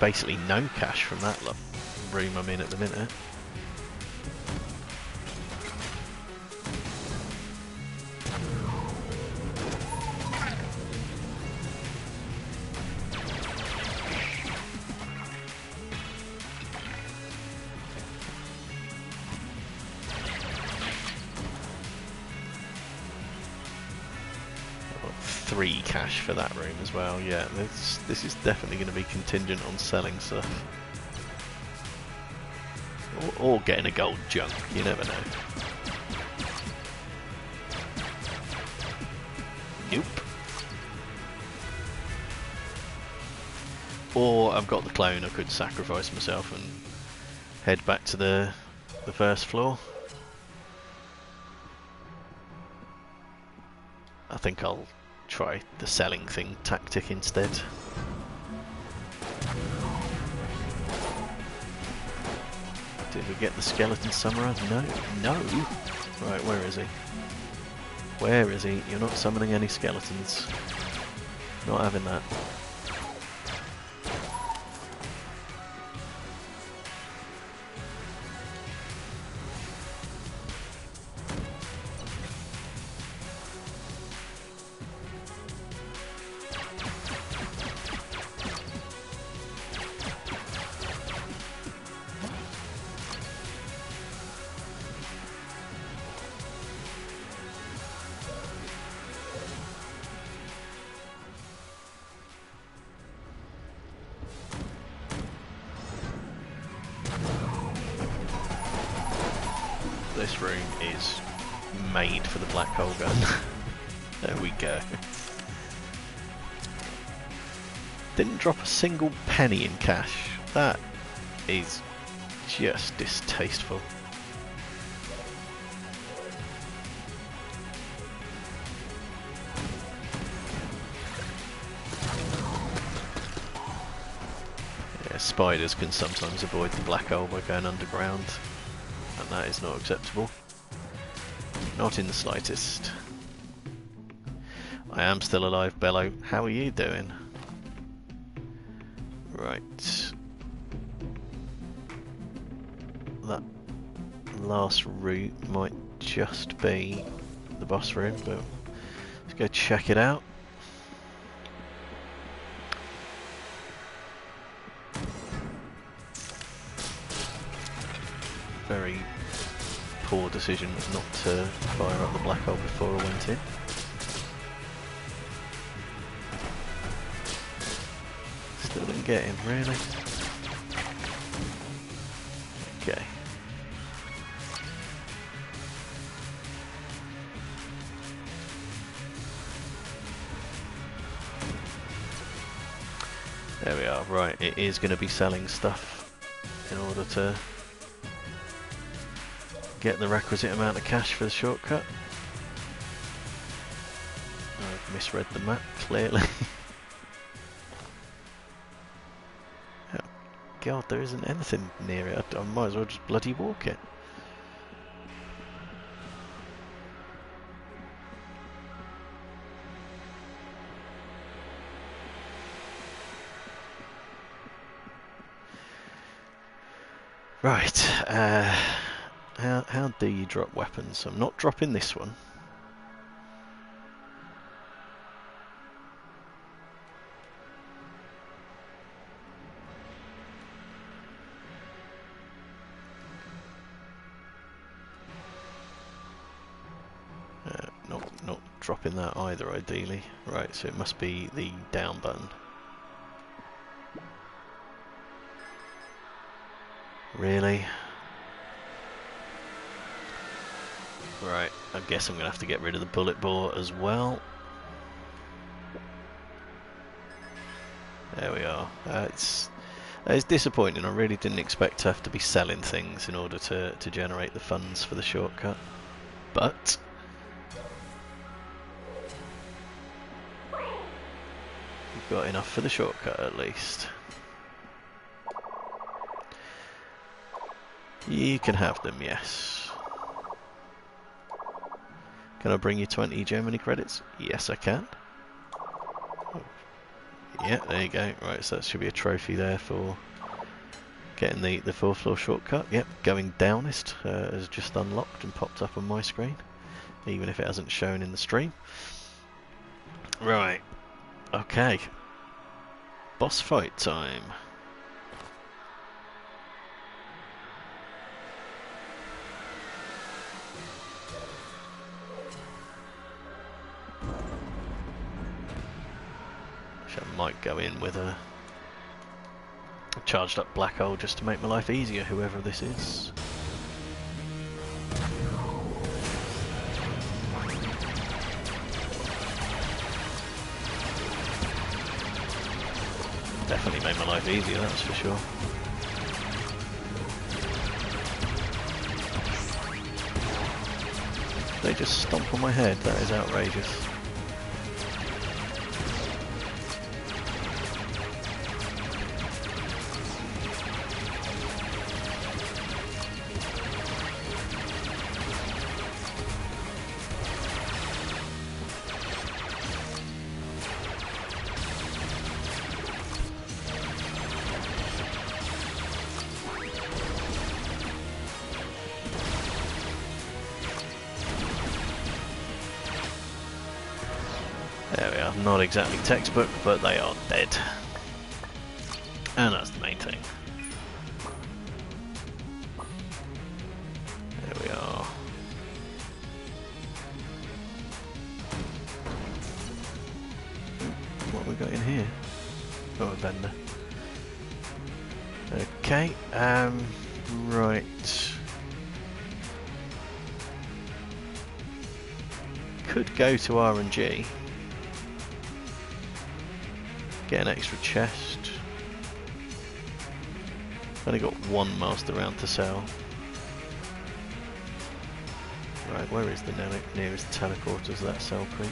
basically no cash from that room I'm in at the minute. 3 cash for that room as well. Yeah, this is definitely going to be contingent on selling stuff. Or getting a gold junk, you never know. Nope. Or I've got the clone, I could sacrifice myself and head back to the first floor. I think I'll try the selling thing tactic instead. Did we get the skeleton samurai? No. No! Right, where is he? Where is he? You're not summoning any skeletons. Not having that. This room is made for the black hole gun. There we go. Didn't drop a single penny in cash. That is just distasteful. Yeah, spiders can sometimes avoid the black hole by going underground. And that is not acceptable. Not in the slightest. I am still alive, Bello. How are you doing? Right. That last route might just be the boss room, but let's go check it out. Very poor decision not to fire up the black hole before I went in. Still didn't get him, really? Okay. There we are, right, it is going to be selling stuff in order to get the requisite amount of cash for the shortcut. I've misread the map, clearly. Oh, God, there isn't anything near it. I might as well just bloody walk it. Right, how do you drop weapons? I'm not dropping this one. Not dropping that either, ideally. Right, so it must be the down button. Really? Right, I guess I'm going to have to get rid of the bullet bore as well. There we are. It's disappointing. I really didn't expect to have to be selling things in order to generate the funds for the shortcut. But we've got enough for the shortcut at least. You can have them, yes. Can I bring you 20 Germany credits? Yes, I can. Oh. Yeah, there you go. Right, so that should be a trophy there for getting the 4th floor shortcut. Yep, going downest has just unlocked and popped up on my screen, even if it hasn't shown in the stream. Right, okay. Boss fight time. So I might go in with a charged up black hole just to make my life easier, whoever this is. Definitely made my life easier, that's for sure. They just stomp on my head, that is outrageous. There we are, not exactly textbook, but they are dead. And that's the main thing. There we are. What have we got in here? Oh, a vendor. Okay, right. Could go to RNG. Get an extra chest. Only got one master round to sell. Right, where is the nearest teleporter to that cell creep?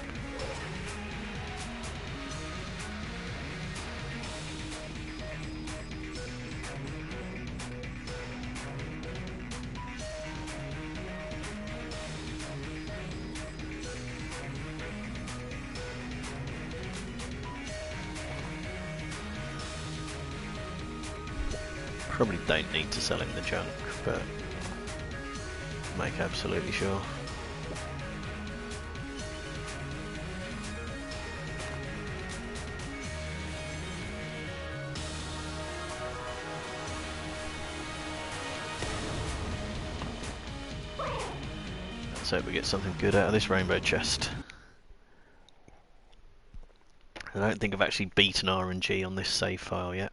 Probably don't need to sell him the junk, but make absolutely sure. Let's hope we get something good out of this rainbow chest. I don't think I've actually beaten RNG on this save file yet.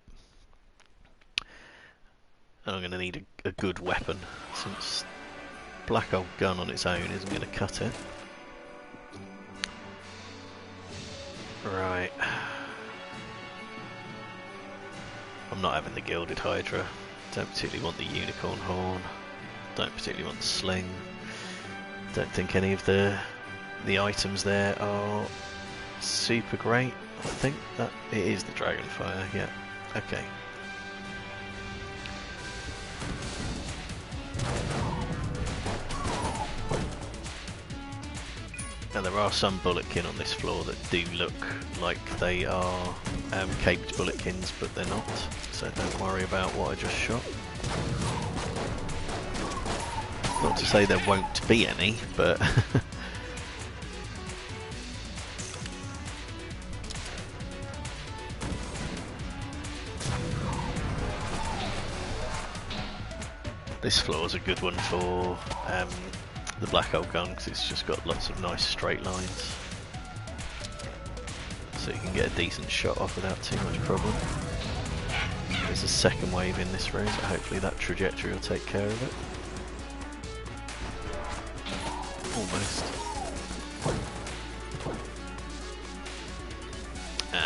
And I'm going to need a good weapon, since black hole gun on its own isn't going to cut it. Right. I'm not having the Gilded Hydra. Don't particularly want the unicorn horn. Don't particularly want the sling. Don't think any of the items there are super great. I think that it is the Dragonfire, yeah. Okay. Now there are some bulletkin on this floor that do look like they are caped bulletkins, but they're not, so don't worry about what I just shot. Not to say there won't be any, but this floor is a good one for the black hole gun, because it's just got lots of nice straight lines, so you can get a decent shot off without too much problem. There's a second wave in this room, so hopefully that trajectory will take care of it. Almost.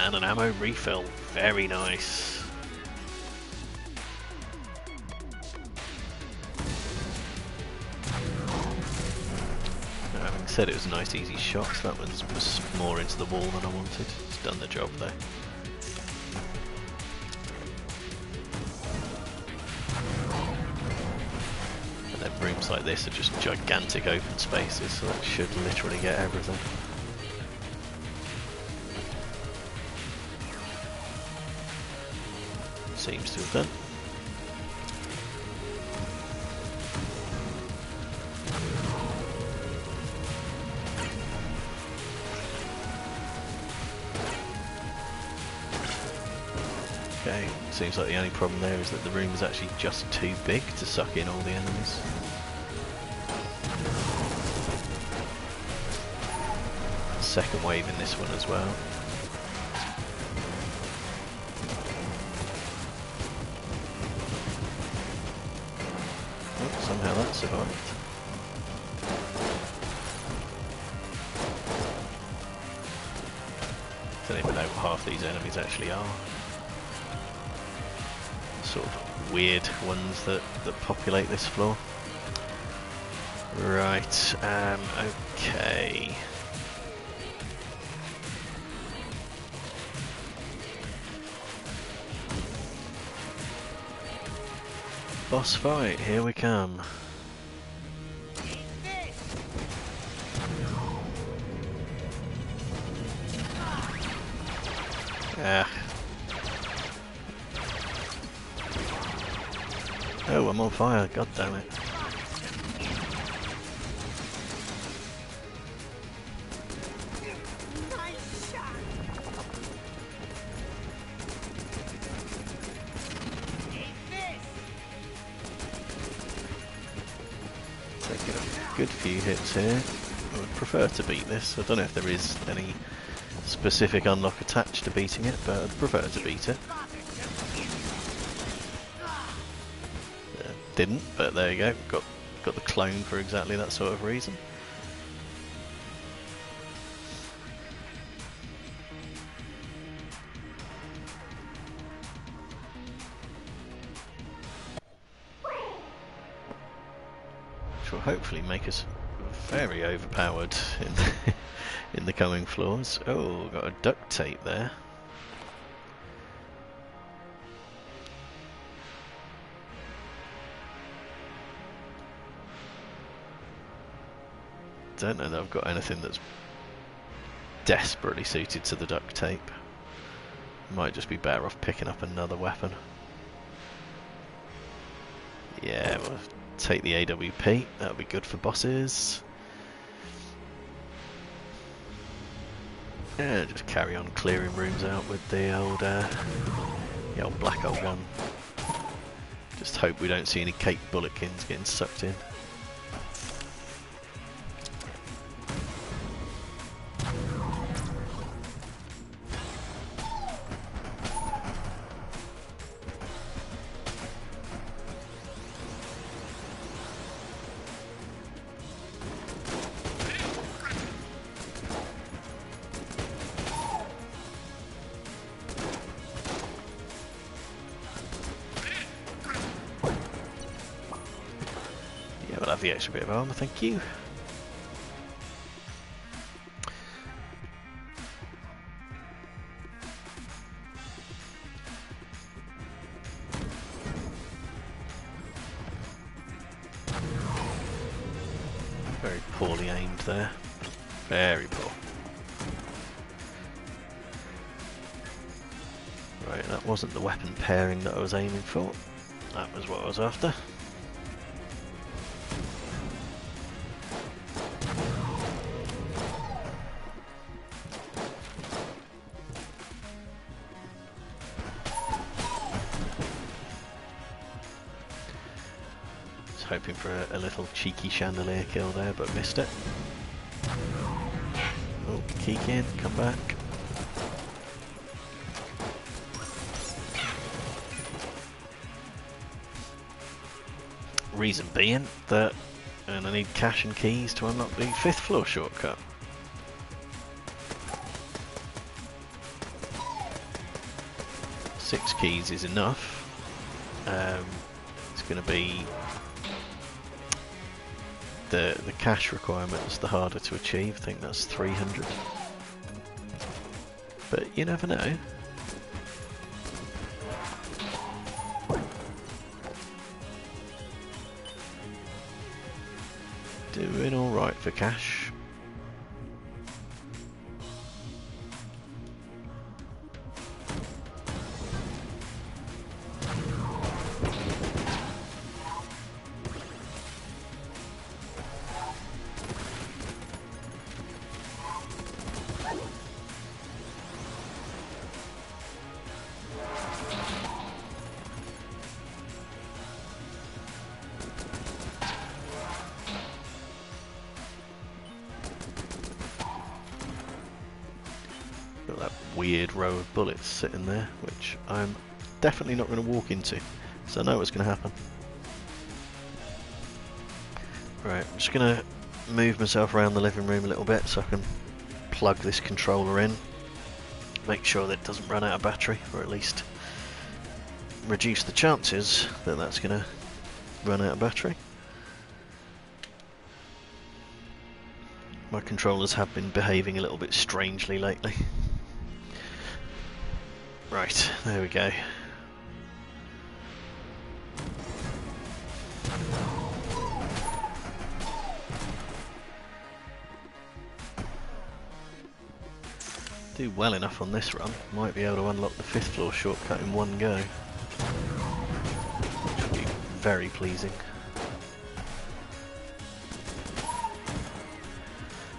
And an ammo refill, very nice. Said it was a nice easy shot, so that one was more into the wall than I wanted. It's done the job though. And then rooms like this are just gigantic open spaces, so that should literally get everything. Seems to have done. Okay, seems like the only problem there is that the room is actually just too big to suck in all the enemies. Second wave in this one as well. survived. Don't even know what half these enemies actually are. Sort of weird ones that populate this floor. Right, okay. Boss fight, here we come. Ah. Oh, I'm on fire, god damn it. Taking a good few hits here. I would prefer to beat this. I don't know if there is any specific unlock attached to beating it, but I'd prefer to beat it. Didn't, but there you go. Got the clone for exactly that sort of reason. Which will hopefully make us very overpowered in the coming floors. Oh, got a duct tape there. Don't know that I've got anything that's desperately suited to the duct tape. Might just be better off picking up another weapon. Yeah, we'll take the AWP, that'll be good for bosses. Yeah, just carry on clearing rooms out with the old black hole gun. Just hope we don't see any cake bulletkins getting sucked in. I'll have the extra bit of armour, thank you. Very poorly aimed there. Very poor. Right, that wasn't the weapon pairing that I was aiming for. That was what I was after. Hoping for a little cheeky chandelier kill there, but missed it. Oh, Keekin, come back. Reason being that I need cash and keys to unlock the 5th floor shortcut. Six keys is enough. It's going to be the cash requirement's the harder to achieve. I think that's 300. But you never know. Doing alright for cash. Got that weird row of bullets sitting there, which I'm definitely not going to walk into, so I know what's going to happen. Right, I'm just going to move myself around the living room a little bit so I can plug this controller in. Make sure that it doesn't run out of battery, or at least reduce the chances that that's going to run out of battery. My controllers have been behaving a little bit strangely lately. Right, there we go. Do well enough on this run, might be able to unlock the 5th floor shortcut in one go. Which would be very pleasing.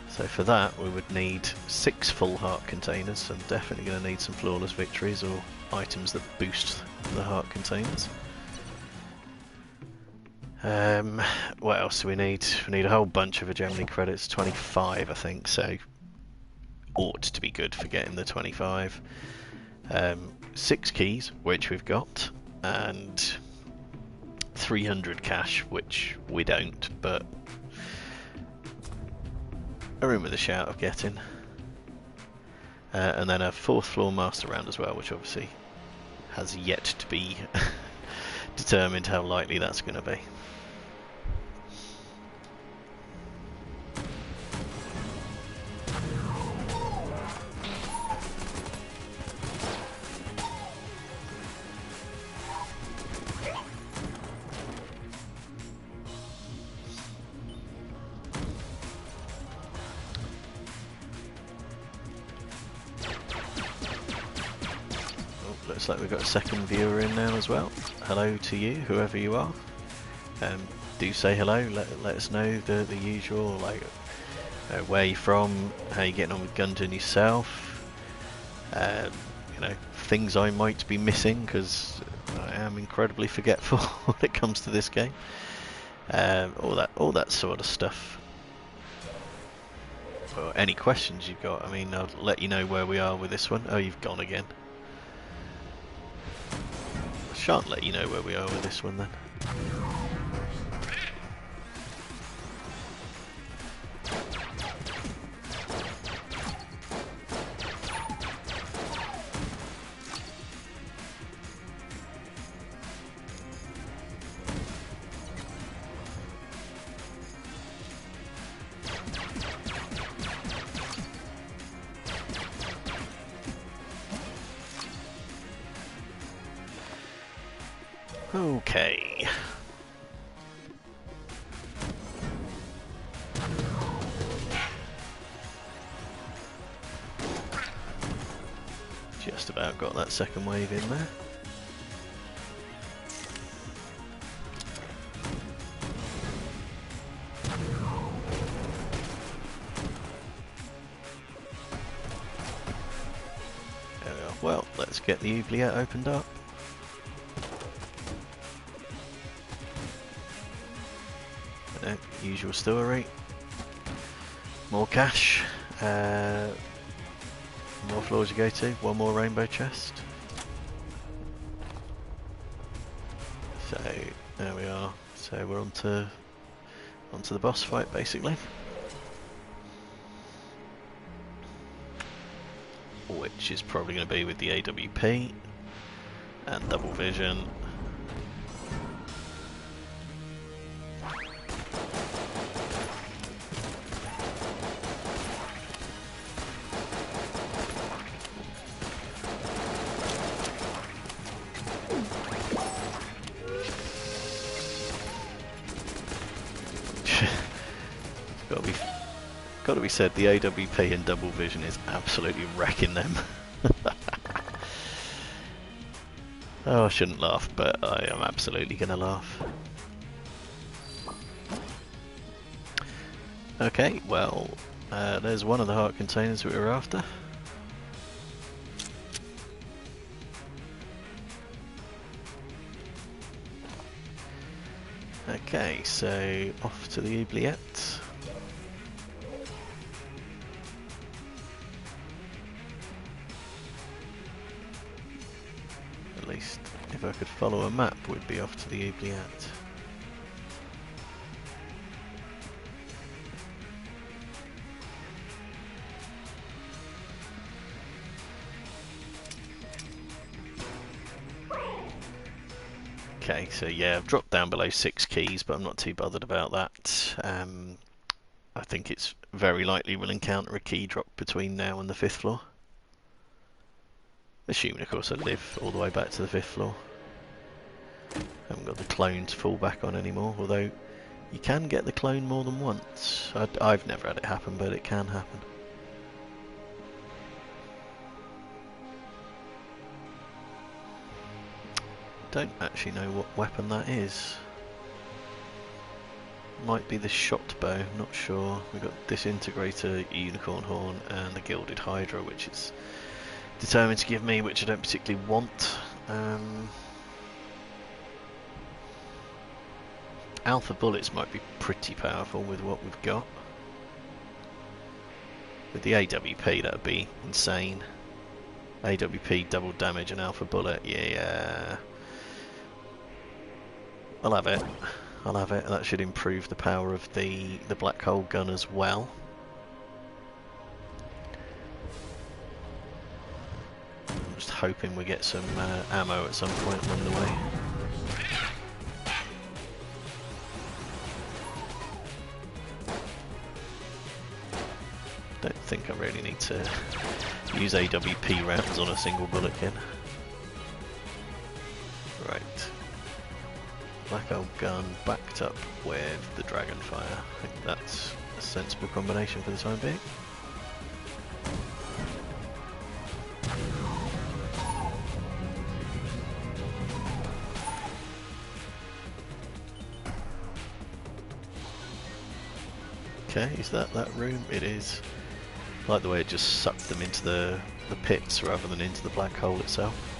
So for that we would need 6 full heart containers, so I'm definitely going to need some flawless victories or items that boost the heart containers. What else do we need? We need a whole bunch of Hegemony credits, 25 I think, so ought to be good for getting the 25. 6 keys, which we've got, and 300 cash, which we don't, but a room with a shout of getting. And then a 4th floor master round as well, which obviously has yet to be determined how likely that's going to be. Looks like we've got a second viewer in now as well. Hello to you, whoever you are. Do say hello, let us know the usual, like where you're from, how you're getting on with Gungeon yourself, you know, things I might be missing, because I am incredibly forgetful when it comes to this game. All that sort of stuff. Or any questions you've got, I mean, I'll let you know where we are with this one. Oh, you've gone again. Shan't let you know where we are with this one then. Okay. Just about got that second wave in there. There we are. Well, let's get the oubliette opened up. Usual story. More cash. More floors you go to. One more rainbow chest. So there we are. So we're onto the boss fight basically. Which is probably going to be with the AWP and double vision. Got to be said, the AWP and double vision is absolutely wrecking them. Oh, I shouldn't laugh, but I am absolutely going to laugh. Okay, well, there's one of the heart containers we were after. Okay, so off to the oubliette. At least, if I could follow a map, we'd be off to the oubliette. Okay, so yeah, I've dropped down below 6 keys, but I'm not too bothered about that. I think it's very likely we'll encounter a key drop between now and the 5th floor. Assuming, of course, I live all the way back to the 5th floor. Haven't got the clone to fall back on anymore, although you can get the clone more than once. I've never had it happen, but it can happen. Don't actually know what weapon that is. Might be the shot bow, not sure. We've got Disintegrator, Unicorn Horn, and the Gilded Hydra, which it's determined to give me, which I don't particularly want. Alpha bullets might be pretty powerful with what we've got. With the AWP, that would be insane. AWP, double damage, and alpha bullet, yeah. I'll have it. I'll have it. That should improve the power of the black hole gun as well. I'm just hoping we get some ammo at some point along the way. Don't think I really need to use AWP rounds on a single bullet kin. Right. Black hole gun backed up with the Dragonfire. I think that's a sensible combination for the time being. Okay, is that room? It is. I like the way it just sucked them into the pits rather than into the black hole itself.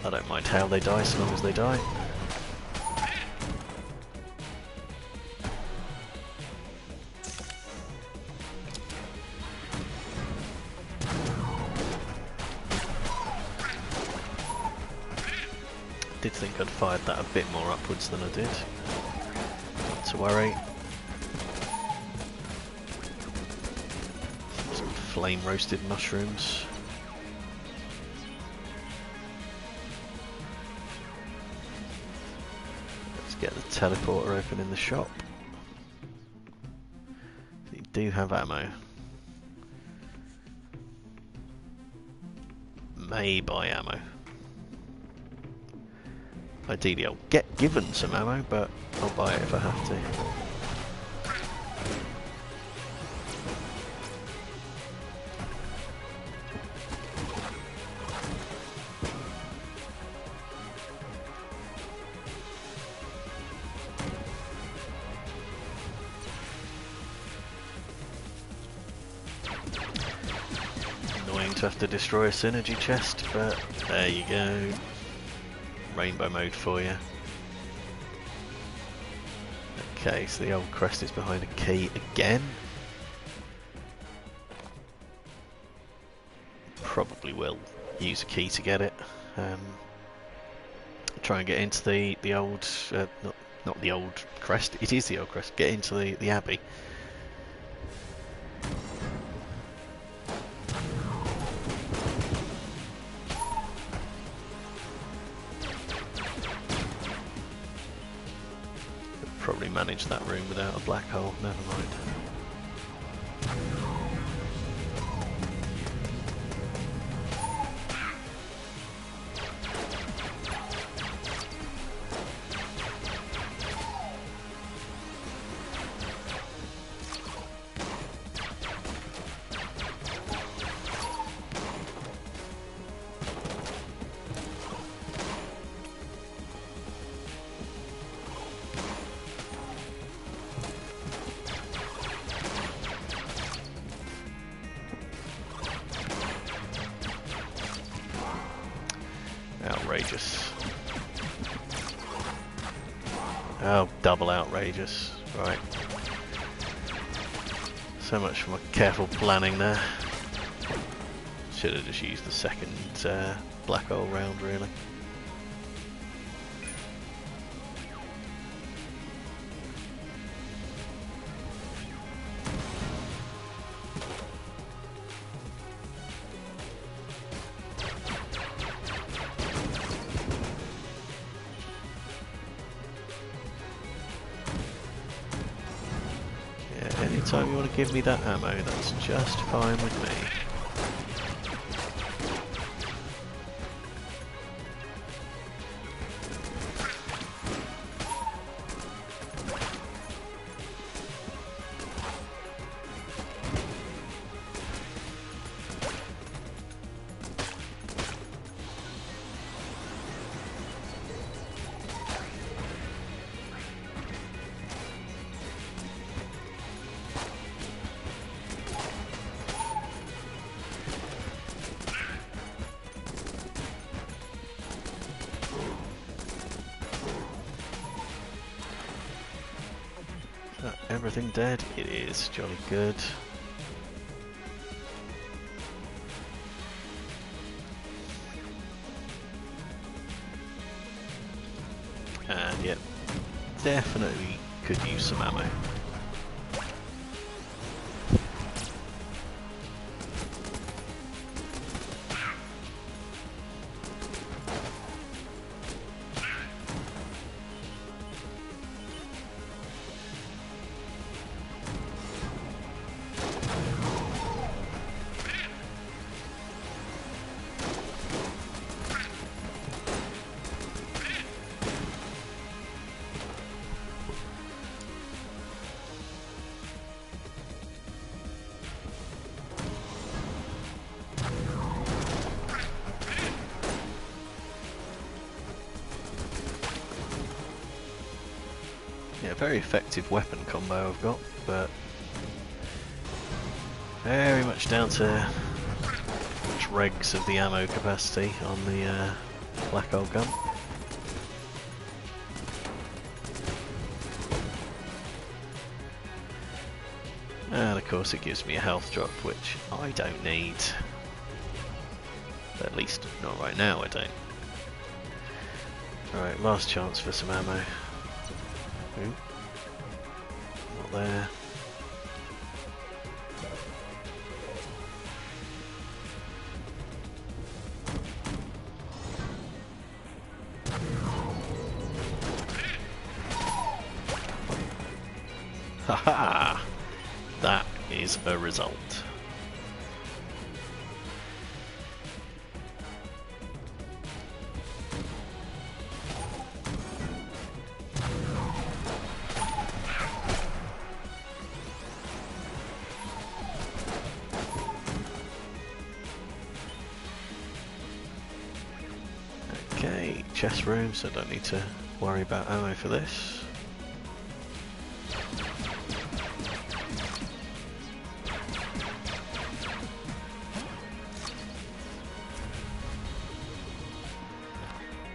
I don't mind how they die, so long as they die. Did think I'd fired that a bit more upwards than I did. Not to worry. Some flame roasted mushrooms. Get the teleporter open in the shop. You do have ammo. May buy ammo. Ideally I'll get given some ammo, but I'll buy it if I have to. To have to destroy a synergy chest, but there you go. Rainbow mode for you. Okay, so the old crest is behind a key again. Probably will use a key to get it. Try and get into the old, not the old crest. It is the old crest. Get into the abbey. Probably manage that room without a black hole, never mind. Outrageous. Oh, double outrageous. Right. So much for my careful planning there. Should have just used the second black hole round, really. anytime you want to give me that ammo, that's just fine with me. Everything dead? It is. Jolly good. And yep, definitely could use some ammo. Yeah, very effective weapon combo I've got, but very much down to dregs of the ammo capacity on the black old gun. And of course it gives me a health drop, which I don't need. At least not right now, I don't. Alright, last chance for some ammo. Ooh. Not there. Haha! That is a result. Okay, chest room, so I don't need to worry about ammo for this.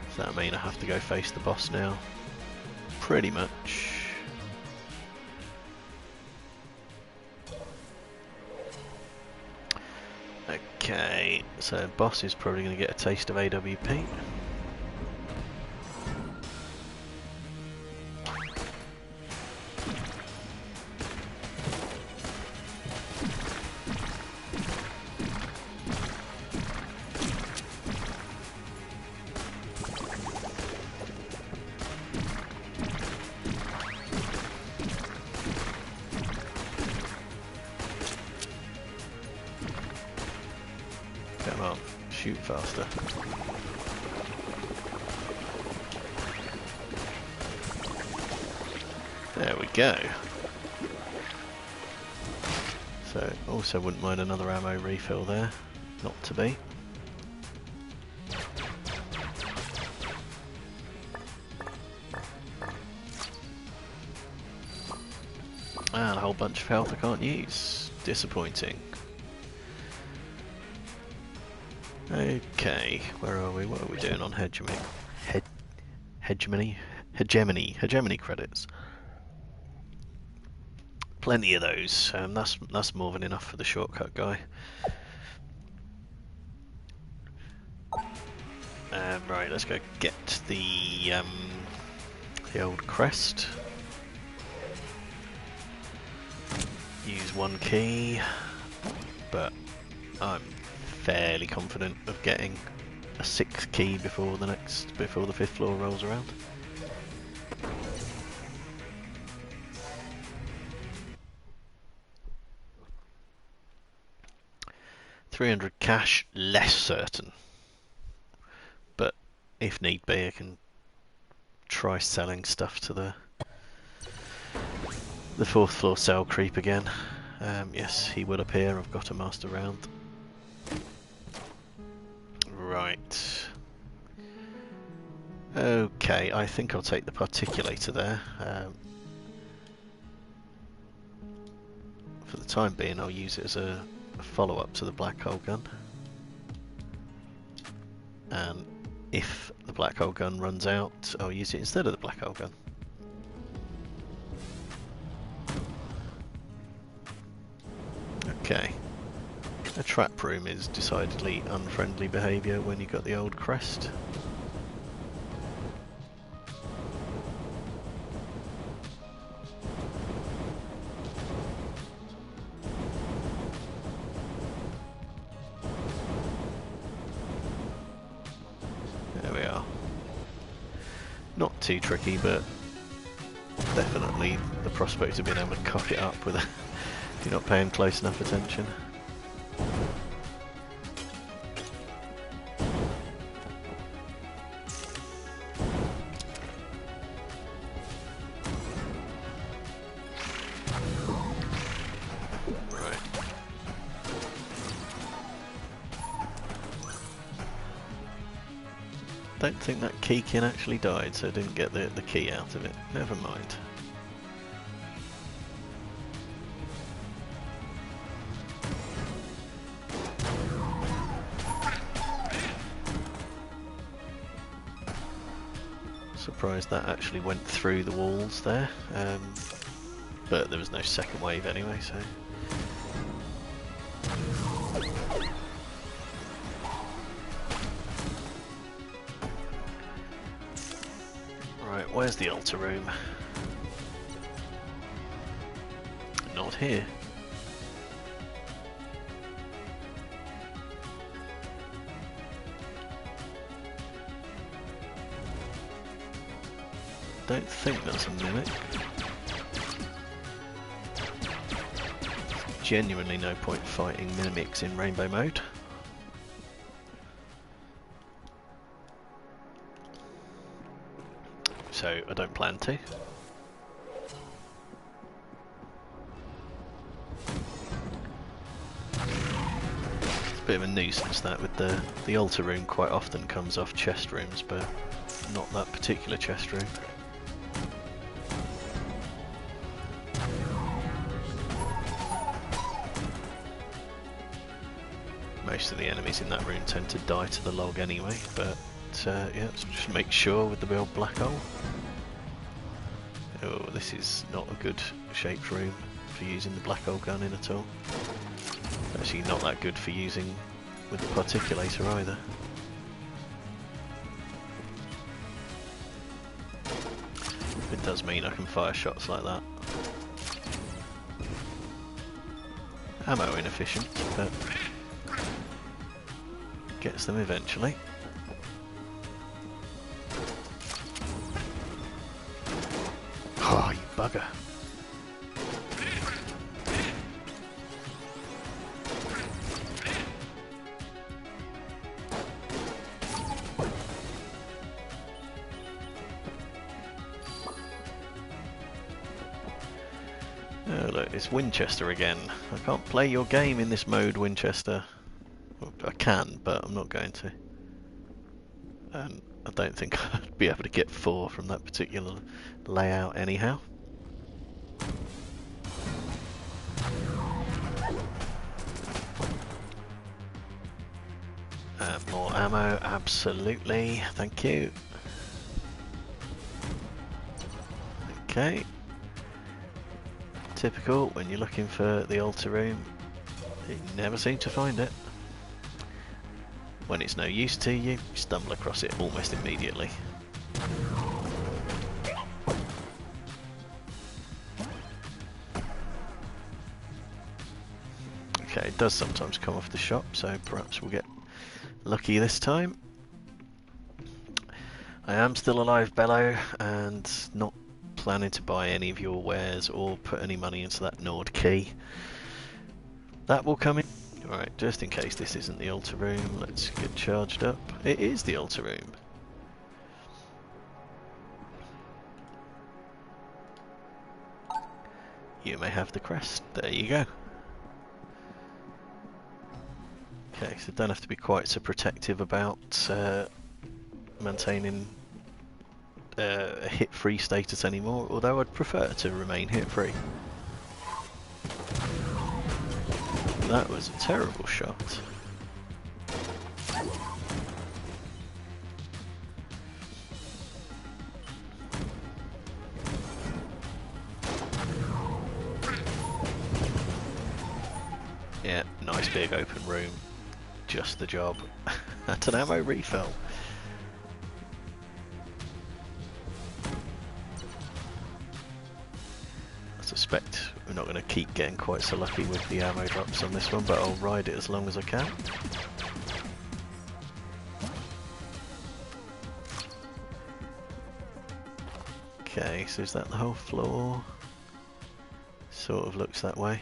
Does that mean I have to go face the boss now? Pretty much. Okay, so boss is probably going to get a taste of AWP. Come on, shoot faster. There we go. So, also wouldn't mind another ammo refill there. Not to be. And a whole bunch of health I can't use. Disappointing. Okay, where are we? What are we doing on hegemony? Hegemony credits. Plenty of those. That's more than enough for the shortcut guy. Right, let's go get the old crest. Use one key, but I'm fairly confident of getting a sixth key before the fifth floor rolls around. 300 cash, less certain. But if need be, I can try selling stuff to the 4th floor cell creep again. Yes, he will appear. I've got a master round. Right. Okay, I think I'll take the particulator there. For the time being, I'll use it as a follow-up to the black hole gun. And if the black hole gun runs out, I'll use it instead of the black hole gun. Okay. A trap room is decidedly unfriendly behaviour when you've got the old crest. There we are. Not too tricky, but definitely the prospect of being able to cock it up with if you're not paying close enough attention. Don't think that keykin actually died, so I didn't get the key out of it. Never mind. Surprised that actually went through the walls there, but there was no second wave anyway, so... Right, where's the altar room? Not here. Don't think that's a mimic. Genuinely no point fighting mimics in rainbow mode. So I don't plan to. It's a bit of a nuisance that with the altar room quite often comes off chest rooms, but not that particular chest room. Most of the enemies in that room tend to die to the log anyway, but yeah, just make sure with the old black hole. Oh, this is not a good shaped room for using the black hole gun in at all. Actually not that good for using with the particulator either. It does mean I can fire shots like that. Ammo inefficient, but gets them eventually. Oh, you bugger. Oh look, it's Winchester again. I can't play your game in this mode, Winchester. Well, I can, but I'm not going to. And I don't think I'd be able to get 4 from that particular layout anyhow. More ammo, absolutely, thank you. Okay. Typical, when you're looking for the altar room, you never seem to find it. When it's no use to you, you stumble across it almost immediately. Okay, it does sometimes come off the shop, so perhaps we'll get lucky this time. I am still alive, Bello, and not planning to buy any of your wares or put any money into that Nord key. That will come in. Alright, just in case this isn't the altar room, let's get charged up. It is the altar room. You may have the crest. There you go. Okay, so don't have to be quite so protective about maintaining a hit-free status anymore, although I'd prefer to remain hit-free. That was a terrible shot. Yeah, nice big open room. Just the job. At an ammo refill. I suspect we're not going to keep getting quite so lucky with the ammo drops on this one, but I'll ride it as long as I can. Okay, so is that the whole floor? Sort of looks that way.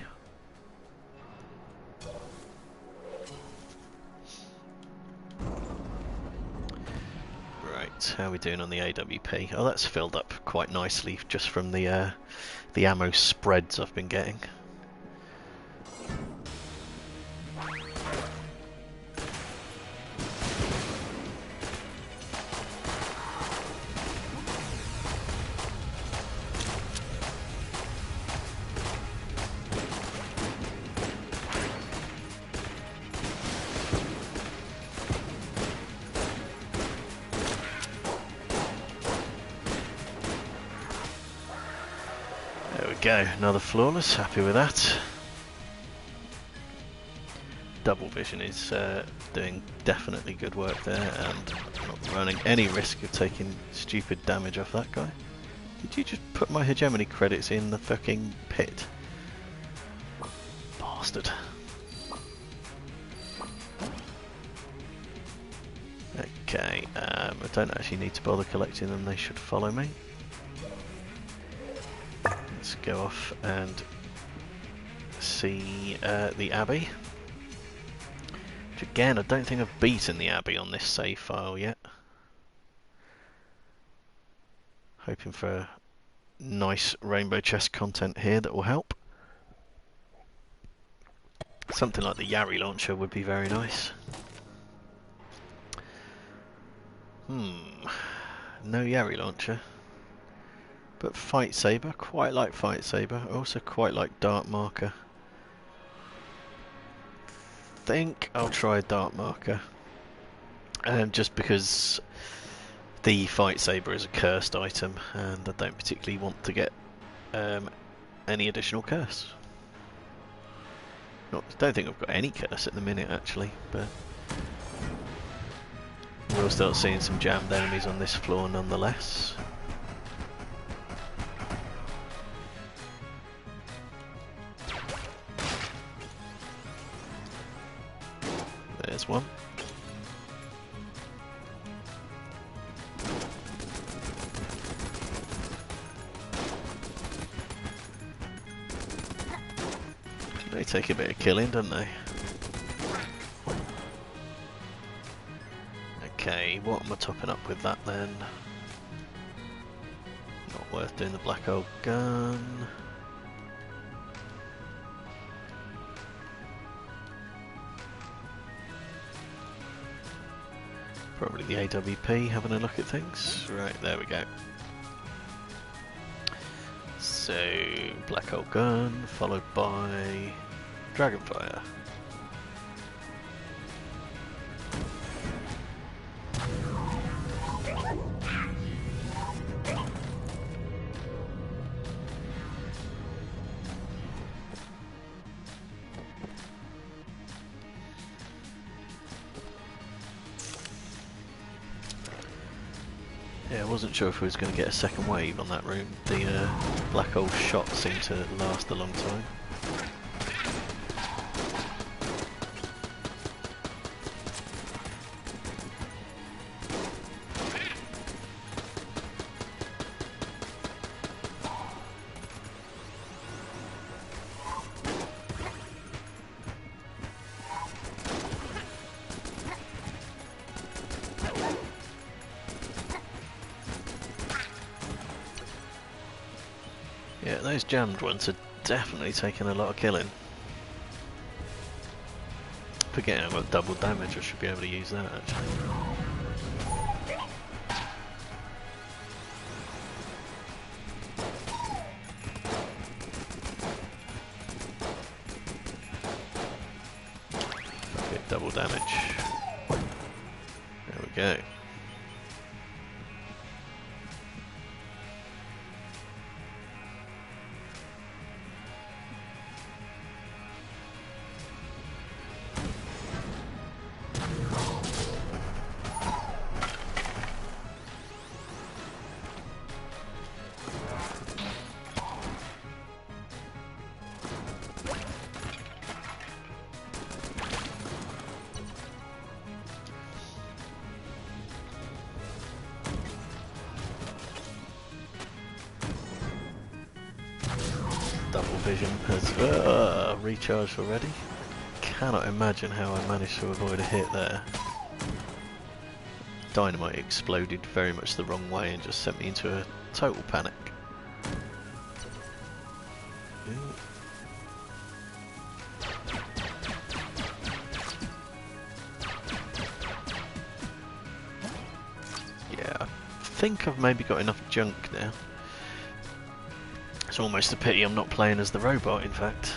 Right, how are we doing on the AWP? Oh, that's filled up quite nicely just from the ammo spreads I've been getting. Go, another flawless, happy with that. Double vision is doing definitely good work there, and not running any risk of taking stupid damage off that guy. Did you just put my hegemony credits in the fucking pit? Bastard. Okay, I don't actually need to bother collecting them, they should follow me. Let's go off and see the Abbey. Which again, I don't think I've beaten the Abbey on this save file yet. Hoping for nice rainbow chest content here that will help. Something like the Yari launcher would be very nice. No Yari launcher. But Fight Saber, quite like Fight Saber. I also quite like Dart Marker. Think I'll try Dart Marker. Just because the Fight Saber is a cursed item and I don't particularly want to get any additional curse. I don't think I've got any curse at the minute actually, but we'll start seeing some jammed enemies on this floor nonetheless. There's one. They take a bit of killing, don't they? Okay, what am I topping up with that then? Not worth doing the black hole gun. Probably the AWP, having a look at things. Right, there we go. So, black hole gun, followed by Dragonfire. Yeah, I wasn't sure if we was going to get a second wave on that room. The black hole shot seemed to last a long time. Yeah, those jammed ones are definitely taking a lot of killing. Forgetting I've got double damage, I should be able to use that actually. Okay, double damage. There we go. Double vision has recharged already. Cannot imagine how I managed to avoid a hit there. Dynamite exploded very much the wrong way and just sent me into a total panic. Yeah, I think I've maybe got enough junk now. It's almost a pity I'm not playing as the robot, in fact.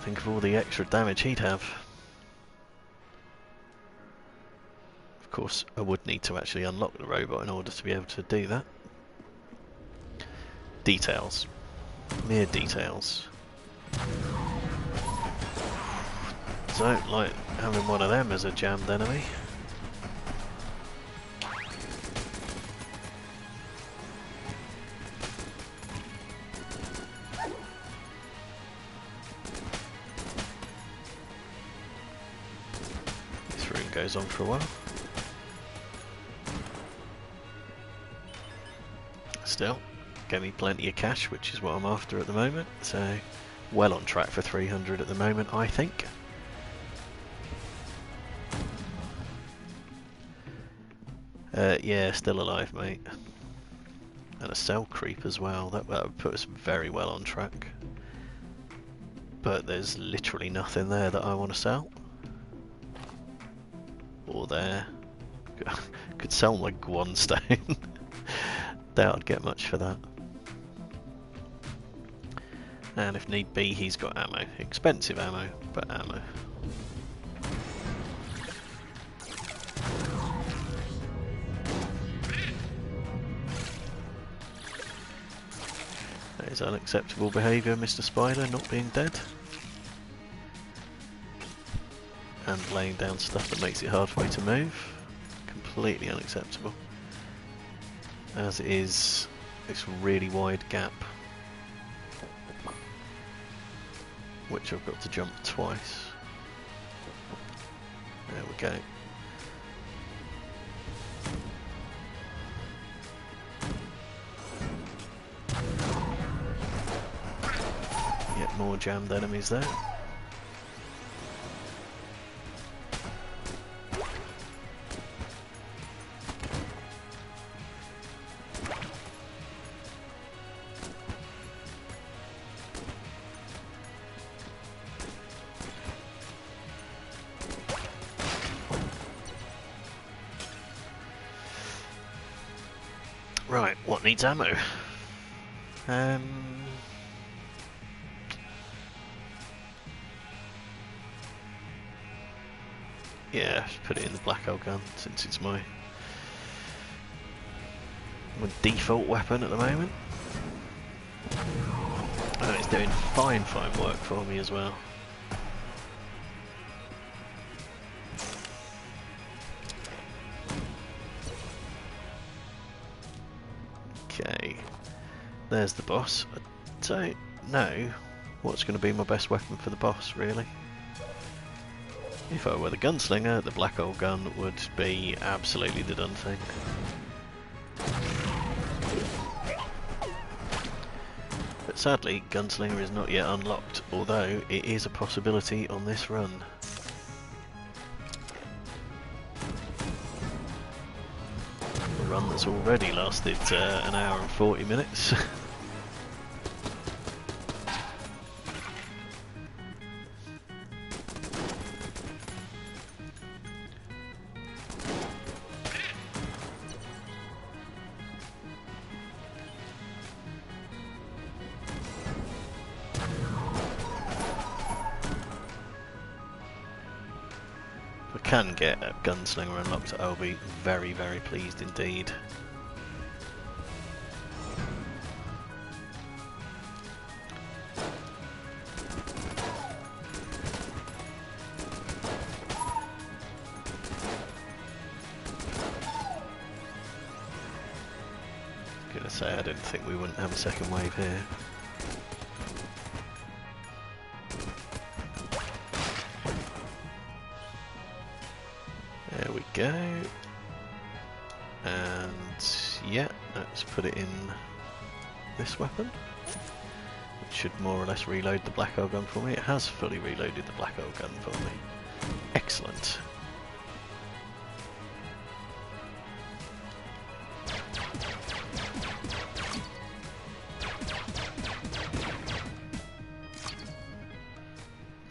Think of all the extra damage he'd have. Of course, I would need to actually unlock the robot in order to be able to do that. Details. Mere details. Don't like having one of them as a jammed enemy. Goes on for a while. Still, gave me plenty of cash, which is what I'm after at the moment. So, well on track for 300 at the moment, I think. Yeah, still alive, mate. And a cell creep as well. That would put us very well on track. But there's literally nothing there that I want to sell. Or there. Could sell my Guan stone. Doubt I'd get much for that. And if need be, he's got ammo. Expensive ammo, but ammo. That is unacceptable behaviour, Mr. Spider, not being dead. And laying down stuff that makes it hard for me to move. Completely unacceptable. As is this really wide gap, which I've got to jump twice. There we go. Yet more jammed enemies there. Right, what needs ammo? Yeah, just put it in the black hole gun since it's my default weapon at the moment. And it's doing fine work for me as well. Okay, there's the boss. I don't know what's going to be my best weapon for the boss, really. If I were the gunslinger, the black hole gun would be absolutely the done thing. But sadly, gunslinger is not yet unlocked, although it is a possibility on this run. A run that's already lasted an hour and 40 minutes. can get a gunslinger unlocked, I'll be very, very pleased indeed. Gonna say I didn't think we wouldn't have a second wave here. There we go. And yeah, let's put it in this weapon, which should more or less reload the black hole gun for me. It has fully reloaded the black hole gun for me. Excellent.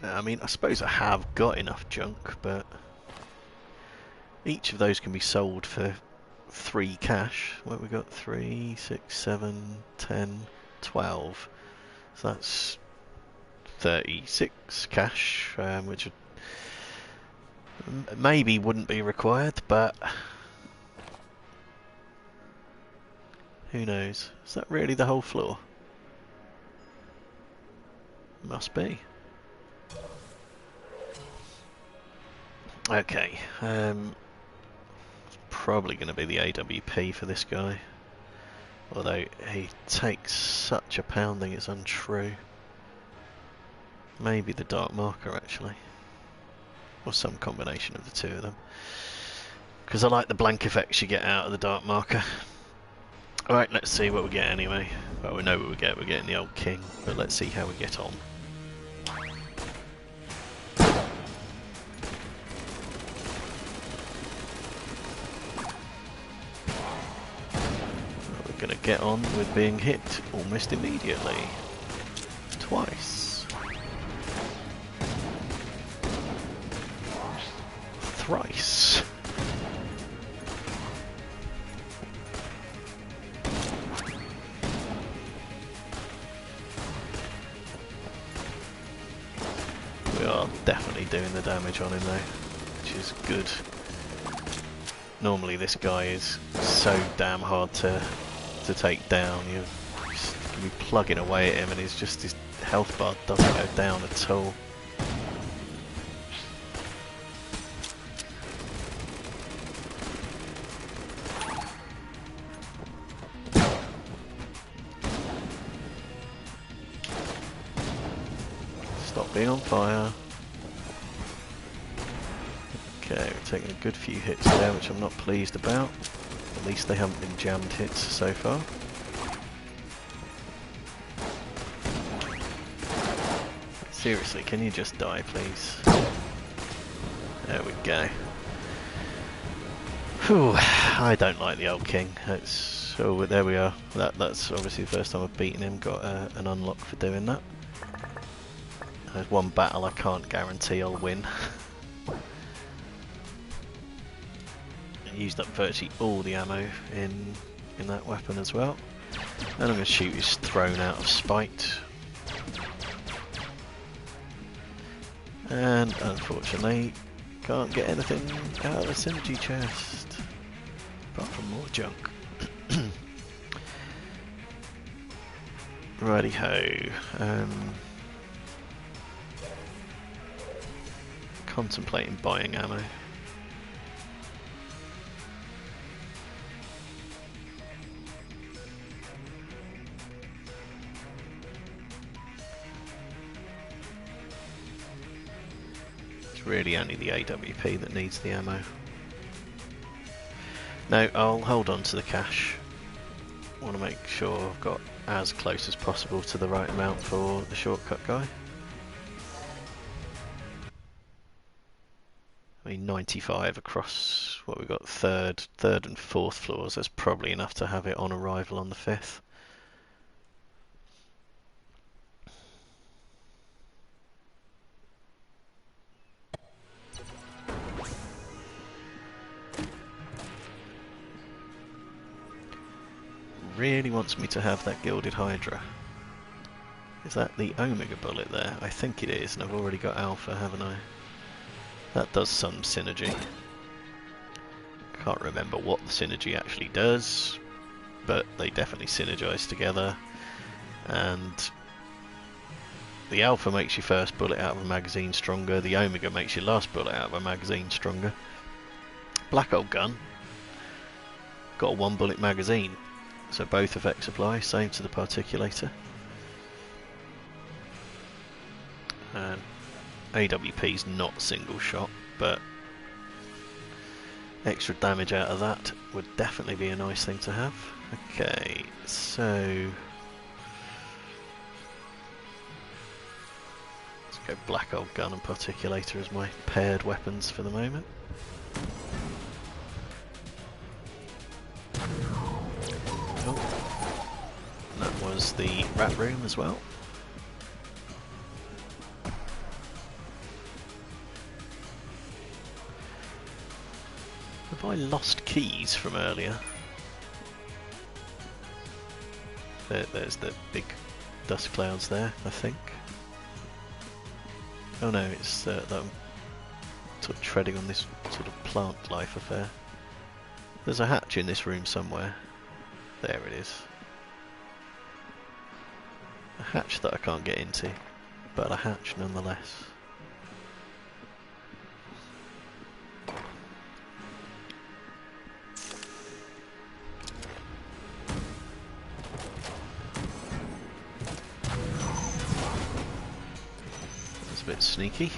I mean, I suppose I have got enough junk, but each of those can be sold for 3 cash. What have we got? 3, 6, 7, 10, 12. So that's 36 cash, which maybe wouldn't be required, but who knows? Is that really the whole floor? Must be. Okay, probably going to be the AWP for this guy, although he takes such a pounding it's untrue. Maybe the dark marker actually, or some combination of the two of them, because I like the blank effects you get out of the dark marker. Alright, let's see what we get anyway. Well, we know what we get, we're getting the old king, but let's see how we get on. Gonna get on with being hit almost immediately. Twice. Thrice. We are definitely doing the damage on him though, which is good. Normally this guy is so damn hard to take down. You can be plugging away at him and his health bar doesn't go down at all. Stop being on fire. Okay, we're taking a good few hits there, which I'm not pleased about. At least they haven't been jammed hits so far. Seriously, can you just die, please? There we go. Whew, I don't like the old king. Oh, there we are. That's obviously the first time I've beaten him. Got an unlock for doing that. There's one battle I can't guarantee I'll win. Used up virtually all the ammo in that weapon as well, and I'm going to shoot his throne out of spite, and unfortunately can't get anything out of the synergy chest apart from more junk. Righty ho. Contemplating buying ammo. Really only the AWP that needs the ammo. No, I'll hold on to the cash. I want to make sure I've got as close as possible to the right amount for the shortcut guy. I mean 95 across what we've got third and fourth floors, that's probably enough to have it on arrival on the 5th. Really wants me to have that Gilded Hydra. Is that the Omega bullet there? I think it is, and I've already got Alpha, haven't I? That does some synergy. Can't remember what the synergy actually does, but they definitely synergize together. And the Alpha makes your first bullet out of a magazine stronger, the Omega makes your last bullet out of a magazine stronger. Black Hole Gun got a 1 bullet magazine, so both effects apply, same to the Particulator. And AWP's not single shot, but extra damage out of that would definitely be a nice thing to have. Okay, so let's go Black Hole Gun and Particulator as my paired weapons for the moment. Oh, that was the Rat Room as well. Have I lost keys from earlier? There's the big dust clouds there, I think. Oh no, it's that I'm sort of treading on this sort of plant life affair. There's a hatch in this room somewhere. There it is. A hatch that I can't get into, but a hatch nonetheless. That's a bit sneaky.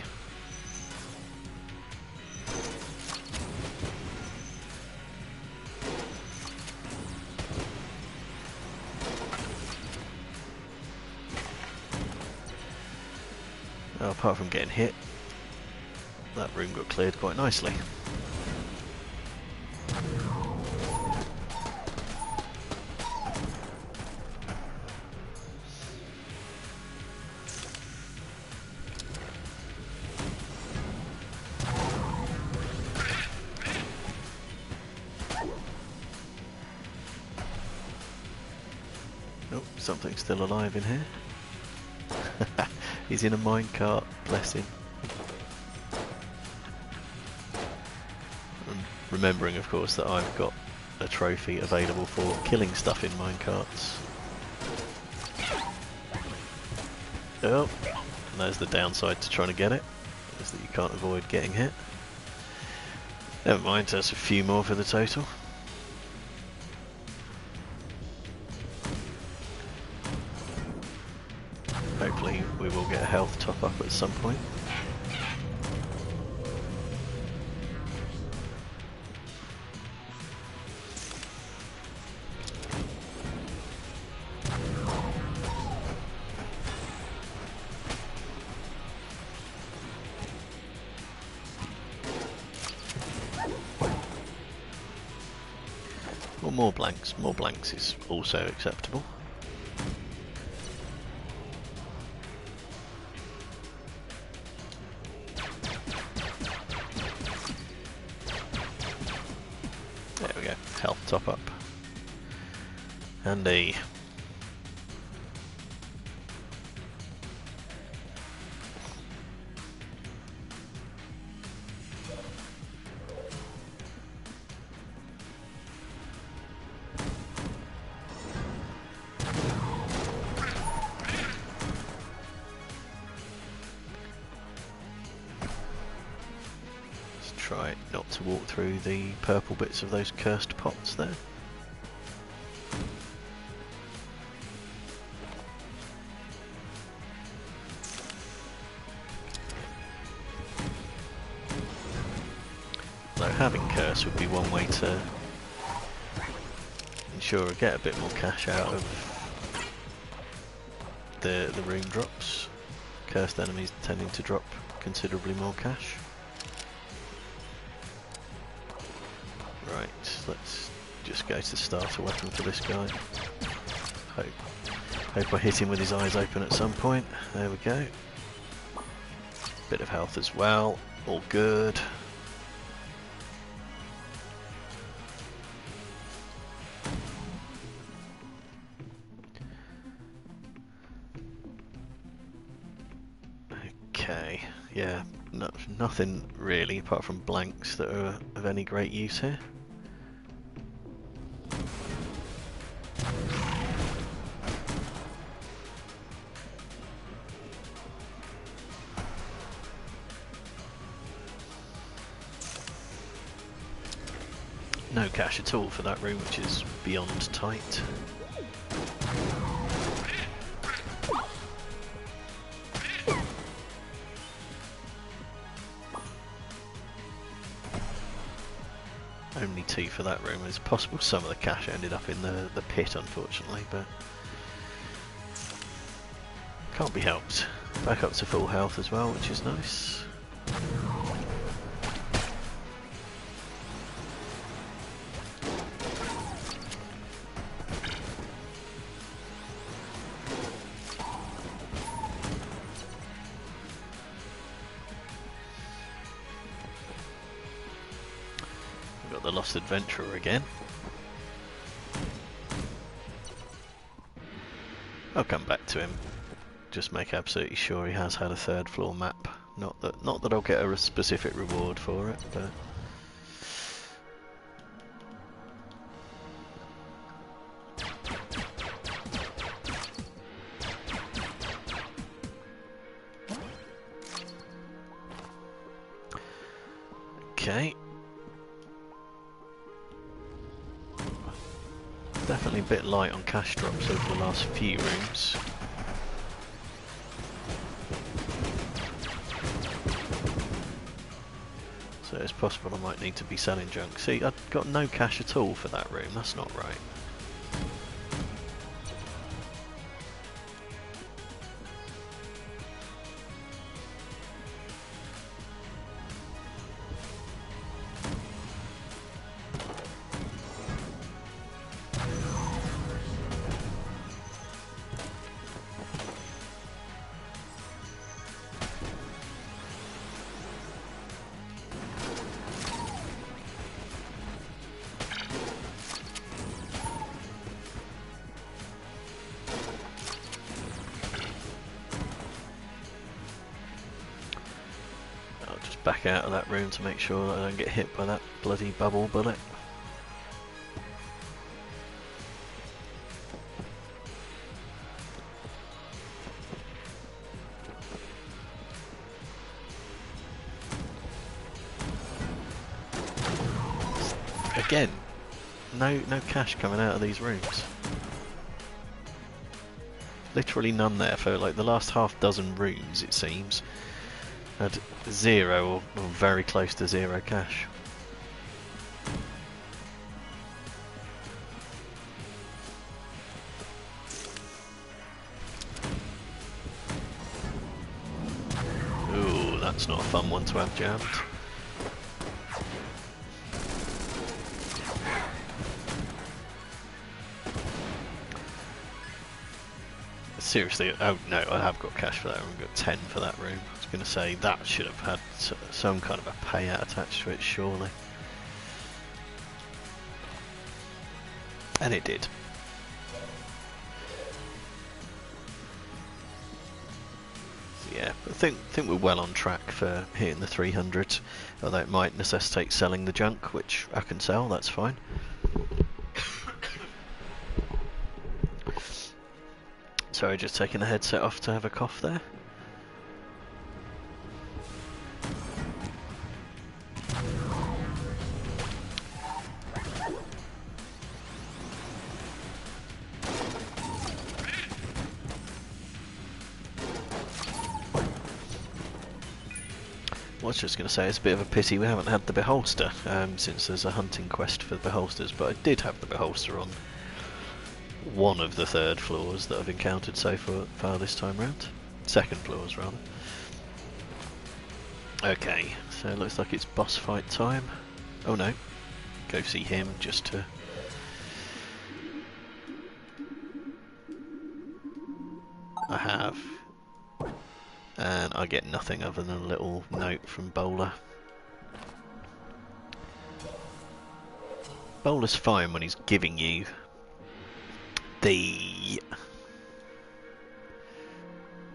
Oh, apart from getting hit, that room got cleared quite nicely. Oh, something's still alive in here. He's in a minecart, bless him. And remembering, of course, that I've got a trophy available for killing stuff in minecarts. Oh, and there's the downside to trying to get it, is that you can't avoid getting hit. Never mind, there's a few more for the total. Hopefully we will get a health top up at some point. Or more blanks. More blanks is also acceptable. There we go, health top up. And a try not to walk through the purple bits of those cursed pots there. Though having curse would be one way to ensure I get a bit more cash out of the room drops. Cursed enemies tending to drop considerably more cash. Right, let's just go to the starter weapon for this guy. Hope I hit him with his eyes open at some point. There we go. Bit of health as well, all good. Okay. Okay, yeah, nothing really apart from blanks that are of any great use here. No cash at all for that room, which is beyond tight. Only 2 for that room. It's possible some of the cash ended up in the pit, unfortunately, but can't be helped. Back up to full health as well, which is nice. Got the Lost Adventurer again. I'll come back to him. Just make absolutely sure he has had a 3rd floor map. Not that I'll get a specific reward for it, but okay. Definitely a bit light on cash drops over the last few rooms. So it's possible I might need to be selling junk. See, I've got no cash at all for that room, that's not right. Back out of that room to make sure that I don't get hit by that bloody bubble bullet. Again, no cash coming out of these rooms. Literally none there for like the last half dozen rooms, it seems. Had 0 or very close to 0 cash. Ooh, that's not a fun one to have jammed. Seriously, oh no, I have got cash for that room. I've got 10 for that room. I was going to say that should have had some kind of a payout attached to it, surely. And it did. So yeah, I think we're well on track for hitting the 300, although it might necessitate selling the junk, which I can sell, that's fine. Sorry, just taking the headset off to have a cough there. I was just going to say it's a bit of a pity we haven't had the Beholster since there's a hunting quest for the Beholsters, but I did have the Beholster on one of the 3rd floors that I've encountered so far this time round. 2nd floors, rather. Okay, so it looks like it's boss fight time. Oh no, go see him just to... I have. And I get nothing other than a little note from Bowler. Bowler's fine when he's giving you the...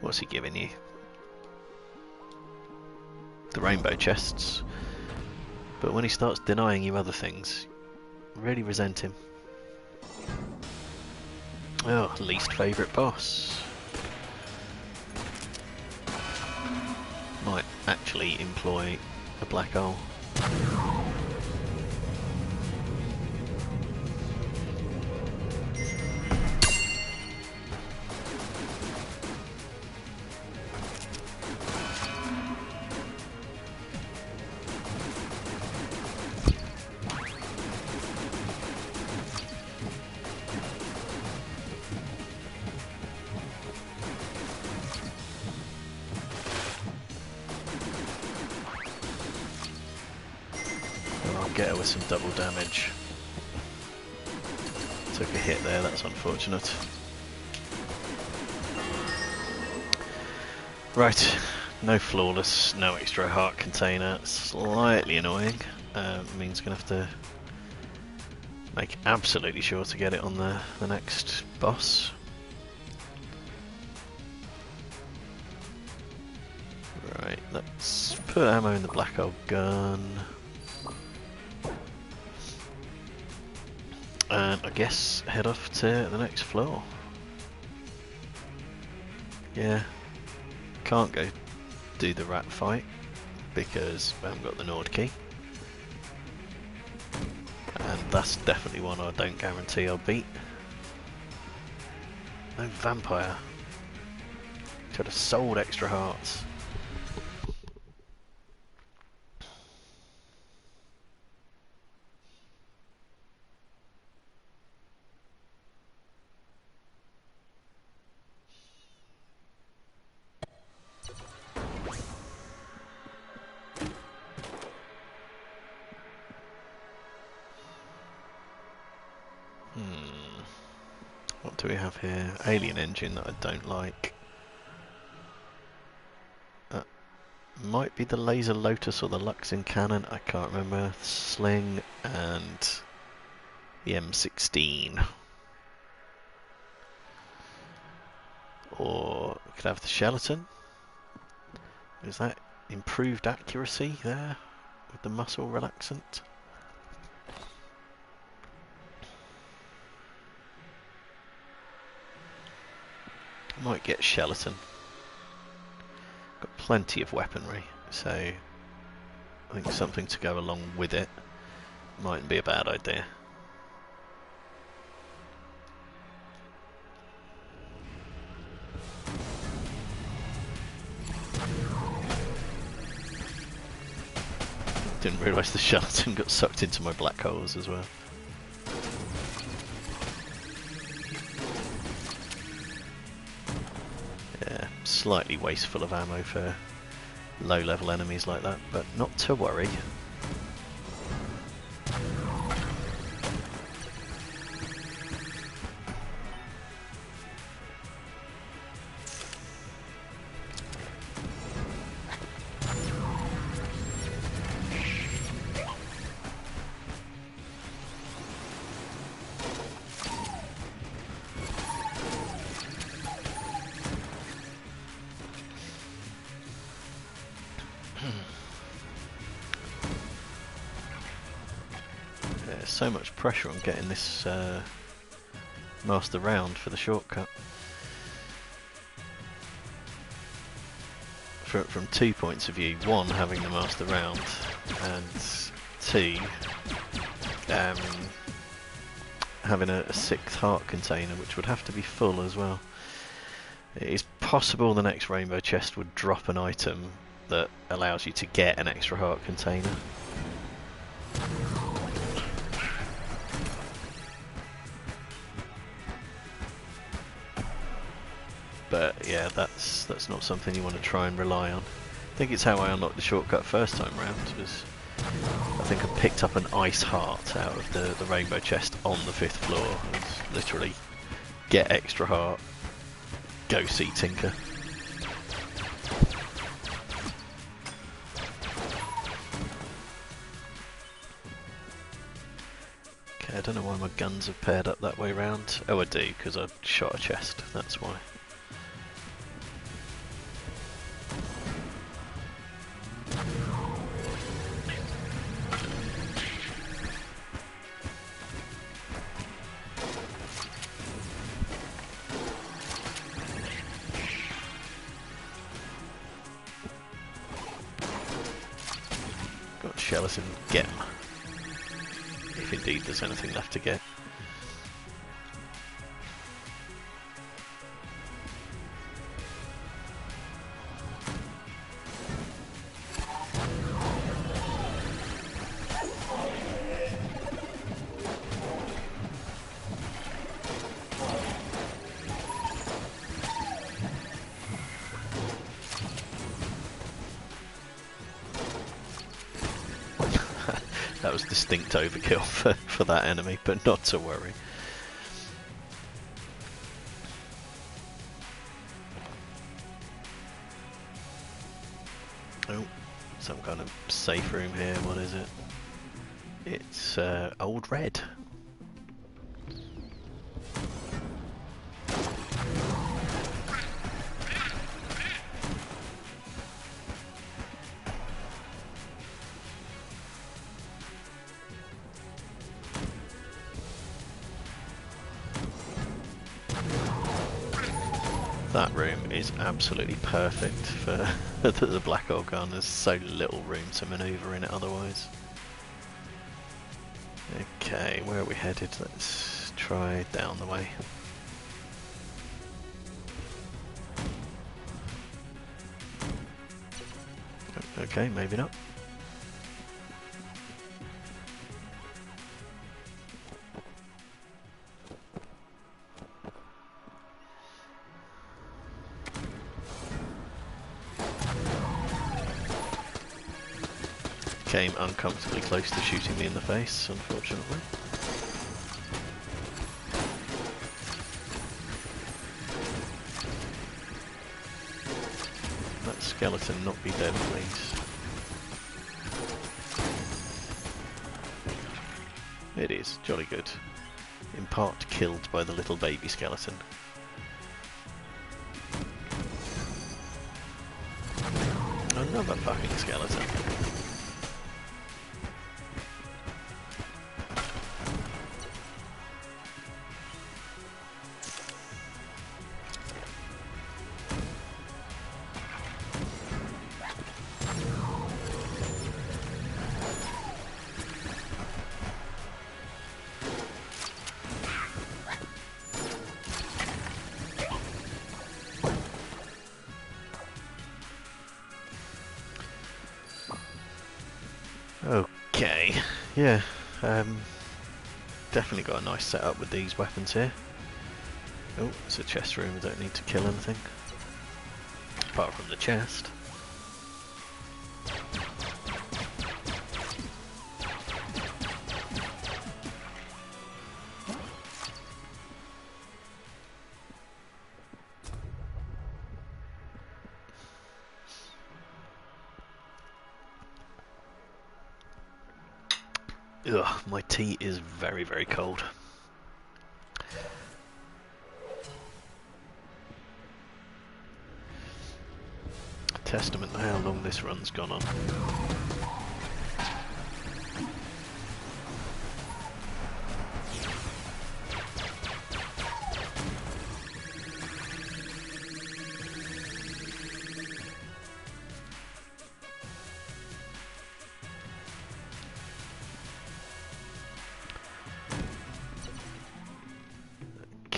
What's he giving you? the rainbow chests, but when he starts denying you other things, really resent him. Oh, least favourite boss. Might actually employ a black hole. Get her with some double damage. Took a hit there, that's unfortunate. Right, no flawless, no extra heart container. Slightly annoying. Means gonna have to make absolutely sure to get it on the next boss. Right, let's put ammo in the black hole gun. And I guess head off to the next floor. Yeah, can't go do the rat fight because I haven't got the Nord key. And that's definitely one I don't guarantee I'll beat. No vampire. Could have sold extra hearts. What do we have here? Alien engine that I don't like. Might be the Laser Lotus or the Luxon cannon, I can't remember. Sling and the M16. Or we could have the Skeleton. Is that improved accuracy there with the muscle relaxant? I might get Skeleton. Got plenty of weaponry, so I think something to go along with it mightn't be a bad idea. Didn't realise the Skeleton got sucked into my black holes as well. Yeah, slightly wasteful of ammo for low level enemies like that, but not to worry. So much pressure on getting this master round for the shortcut. From 2 points of view: one, having the master round, and two, having a 6th heart container, which would have to be full as well. It is possible the next rainbow chest would drop an item that allows you to get an extra heart container. But yeah, that's not something you want to try and rely on. I think it's how I unlocked the shortcut first time round. Was I think I picked up an ice heart out of the rainbow chest on the 5th floor. It was literally get extra heart, go see Tinker. Okay, I don't know why my guns have paired up that way round. Oh, I do, because I shot a chest. That's why. skeleton gem. If indeed there's anything left to get. That was distinct overkill for that enemy, but not to worry. Oh, some kind of safe room here. What is it? It's Old Red. That room is absolutely perfect for the Black Organ. There's so little room to manoeuvre in it otherwise. Okay, where are we headed? Let's try down the way. Okay, maybe not. Came uncomfortably close to shooting me in the face, unfortunately. That skeleton not be dead, please. It is, jolly good. In part killed by the little baby skeleton. Another fucking skeleton. Okay, yeah, definitely got a nice setup with these weapons here. Oh, it's a chest room, I don't need to kill anything. Apart from the chest. Ugh, my tea is very, very cold. Testament to how long this run's gone on.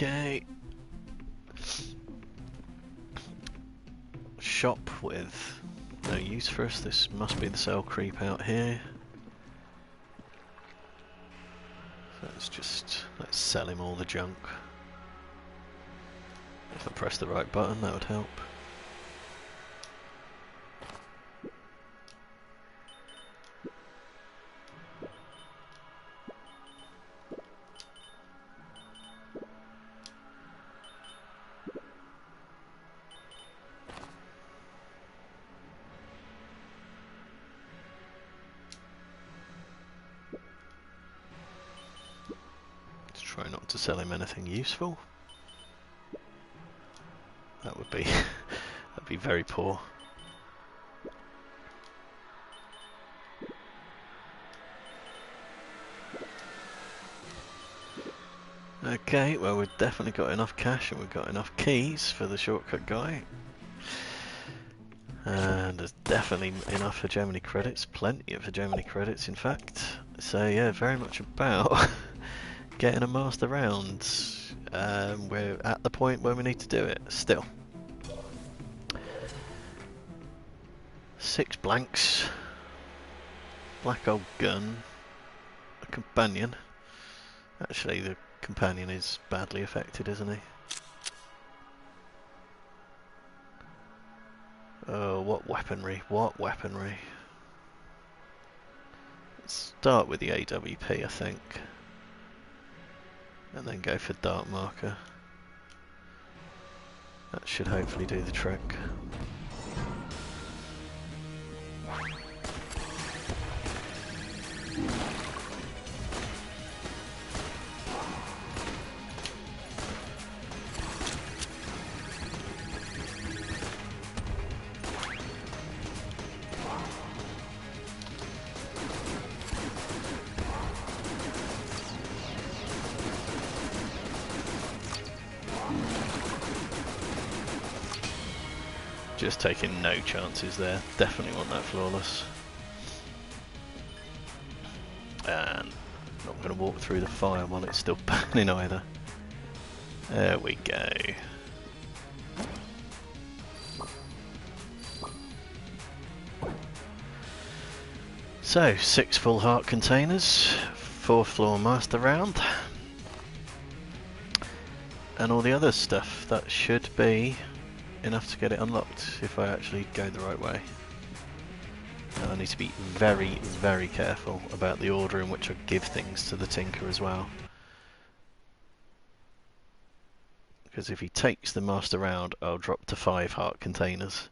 Okay. Shop with no use for us. This must be the cell creep out here. So let's sell him all the junk. If I press the right button, that would help. Try not to sell him anything useful. That would be that'd be very poor. Okay, well we've definitely got enough cash and we've got enough keys for the shortcut guy. And there's definitely enough for Germany credits, plenty of Germany credits in fact. So yeah, very much about getting a master round. We're at the point where we need to do it still. 6 blanks, black old gun, a companion. Actually the companion is badly affected, isn't he? Oh, what weaponry, what weaponry. Let's start with the AWP, I think. And then go for Dark Marker. That should hopefully do the trick. Just taking no chances there. Definitely want that flawless. And not going to walk through the fire while it's still burning either. There we go. So, 6 full heart containers, 4th floor master round. And all the other stuff. That should be enough to get it unlocked if I actually go the right way. And I need to be very, very careful about the order in which I give things to the Tinker as well. Because if he takes the master round, I'll drop to 5 heart containers.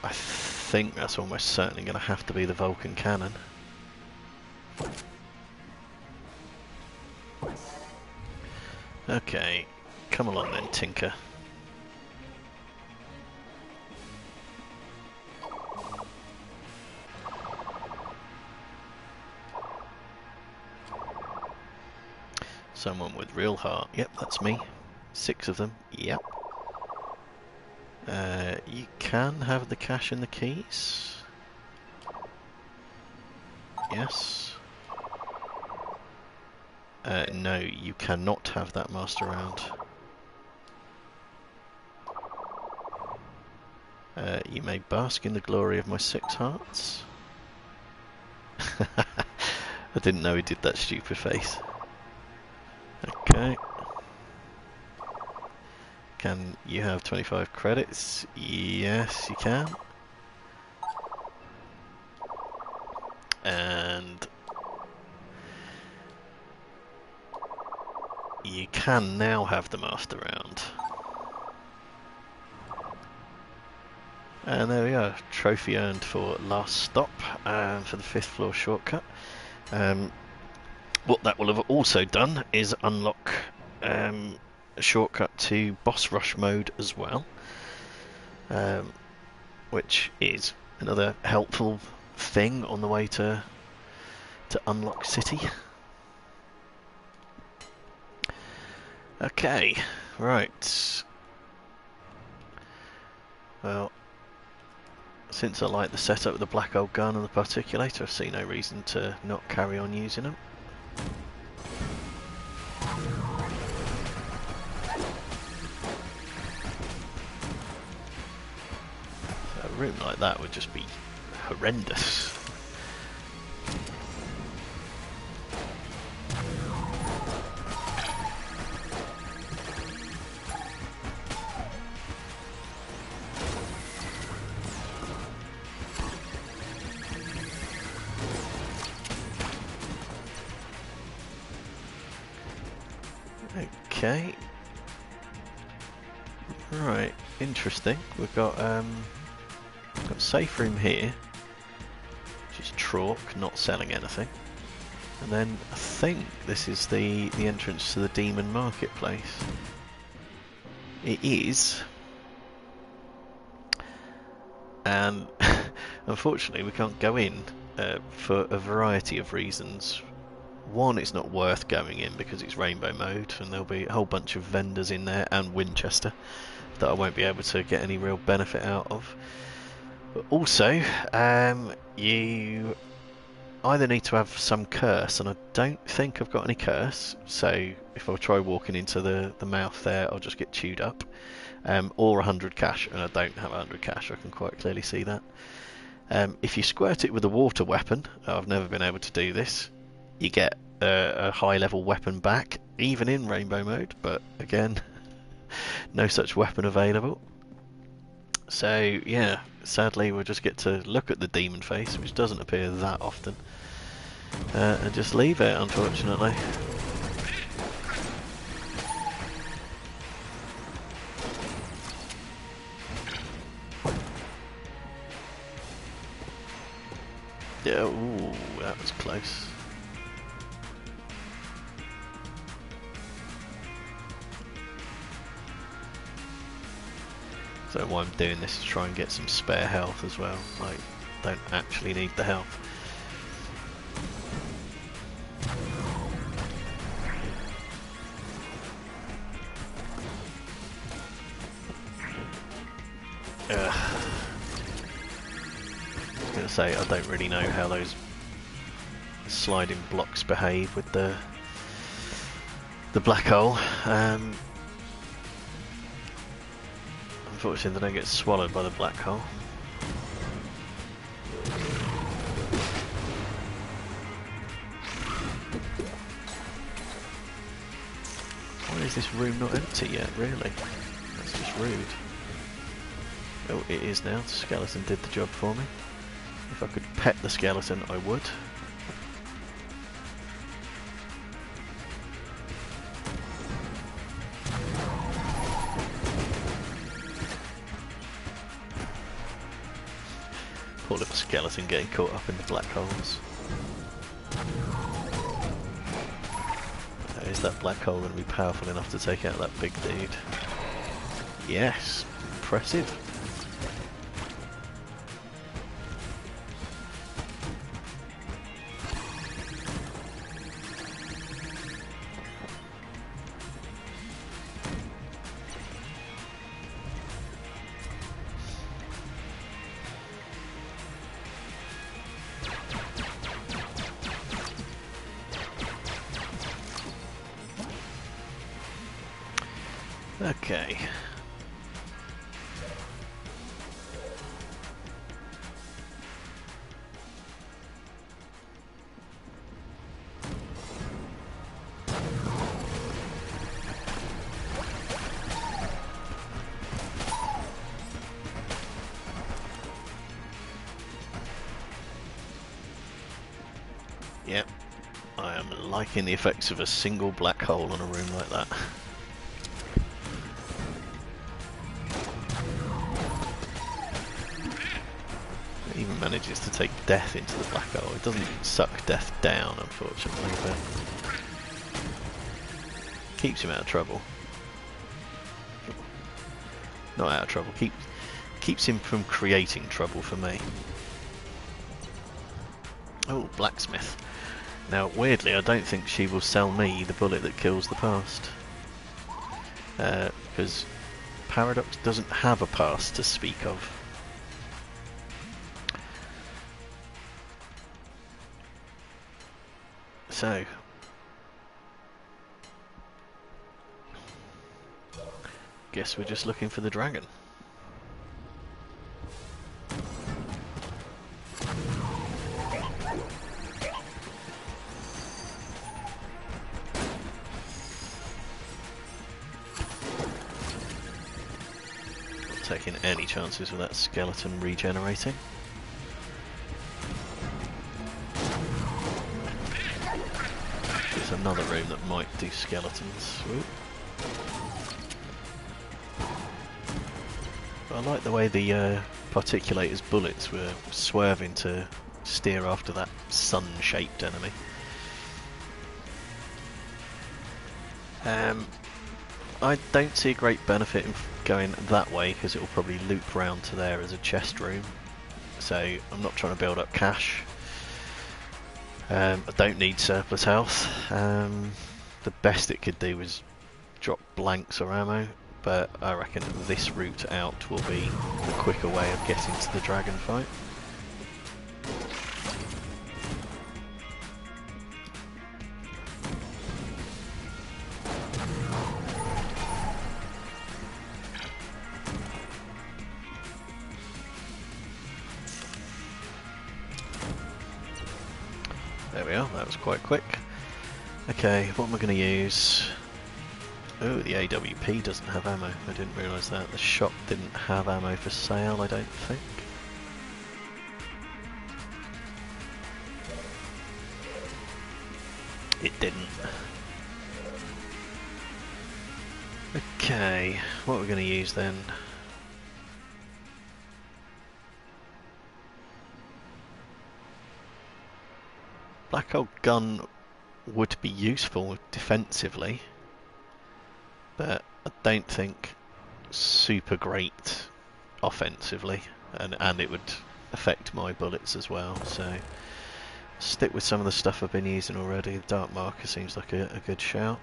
I think that's almost certainly going to have to be the Vulcan cannon. Okay, come along then, Tinker. Someone with real heart. Yep, that's me. 6 of them. Yep. You can have the cash and the keys. Yes. No, you cannot have that master round. You may bask in the glory of my 6 hearts. I didn't know he did that stupid face. Okay. Can you have 25 credits? Yes, you can. And you can now have the master round. And there we are, trophy earned for last stop for the 5th floor shortcut. What that will have also done is unlock a shortcut to boss rush mode as well, which is another helpful thing on the way to unlock city. Okay, right. Well, since I like the setup with the black old gun and the particulator, I see no reason to not carry on using them. So a room like that would just be horrendous. Okay. Right, interesting. We've got safe room here, which is Trork, not selling anything. And then I think this is the entrance to the Demon Marketplace. It is. And unfortunately we can't go in for a variety of reasons. One, it's not worth going in because it's rainbow mode and there'll be a whole bunch of vendors in there and Winchester that I won't be able to get any real benefit out of. But also, you either need to have some curse, and I don't think I've got any curse, so if I try walking into the mouth there I'll just get chewed up, or 100 cash, and I don't have 100 cash, I can quite clearly see that. If you squirt it with a water weapon, I've never been able to do this, you get a high level weapon back, even in rainbow mode, but again, no such weapon available. So yeah, sadly we'll just get to look at the demon face, which doesn't appear that often, and just leave it, unfortunately. Yeah, ooh, that was close. So why I'm doing this is try and get some spare health as well. Like, don't actually need the health. I was going to say, I don't really know how those sliding blocks behave with the black hole. Unfortunately, they don't get swallowed by the black hole. Why is this room not empty yet, really? That's just rude. Oh, it is now. The skeleton did the job for me. If I could pet the skeleton, I would. Poor little skeleton getting caught up in the black holes. Is that black hole going to be powerful enough to take out that big dude? Yes, impressive. Okay. Yep, I am liking the effects of a single black hole in a room like that. Even manages to take death into the black hole. It doesn't suck death down, unfortunately, but keeps him out of trouble. Not out of trouble, keeps him from creating trouble for me. Oh, blacksmith. Now, weirdly, I don't think she will sell me the bullet that kills the past. Because Paradox doesn't have a past to speak of. So, guess we're just looking for the dragon. Not taking any chances with that skeleton regenerating. Another room that might do skeletons. Ooh. I like the way the particulator's bullets were swerving to steer after that sun-shaped enemy. I don't see a great benefit in going that way because it will probably loop round to there as a chest room. So I'm not trying to build up cash. I don't need surplus health. The best it could do was drop blanks or ammo, but I reckon this route out will be the quicker way of getting to the dragon fight. There we are, that was quite quick. Okay, what am I going to use? Oh, the AWP doesn't have ammo. I didn't realise that. The shop didn't have ammo for sale, I don't think. It didn't. Okay, what are we going to use then? Black Hole Gun would be useful defensively, but I don't think super great offensively, and it would affect my bullets as well, so stick with some of the stuff I've been using already. The Dark Marker seems like a good shout.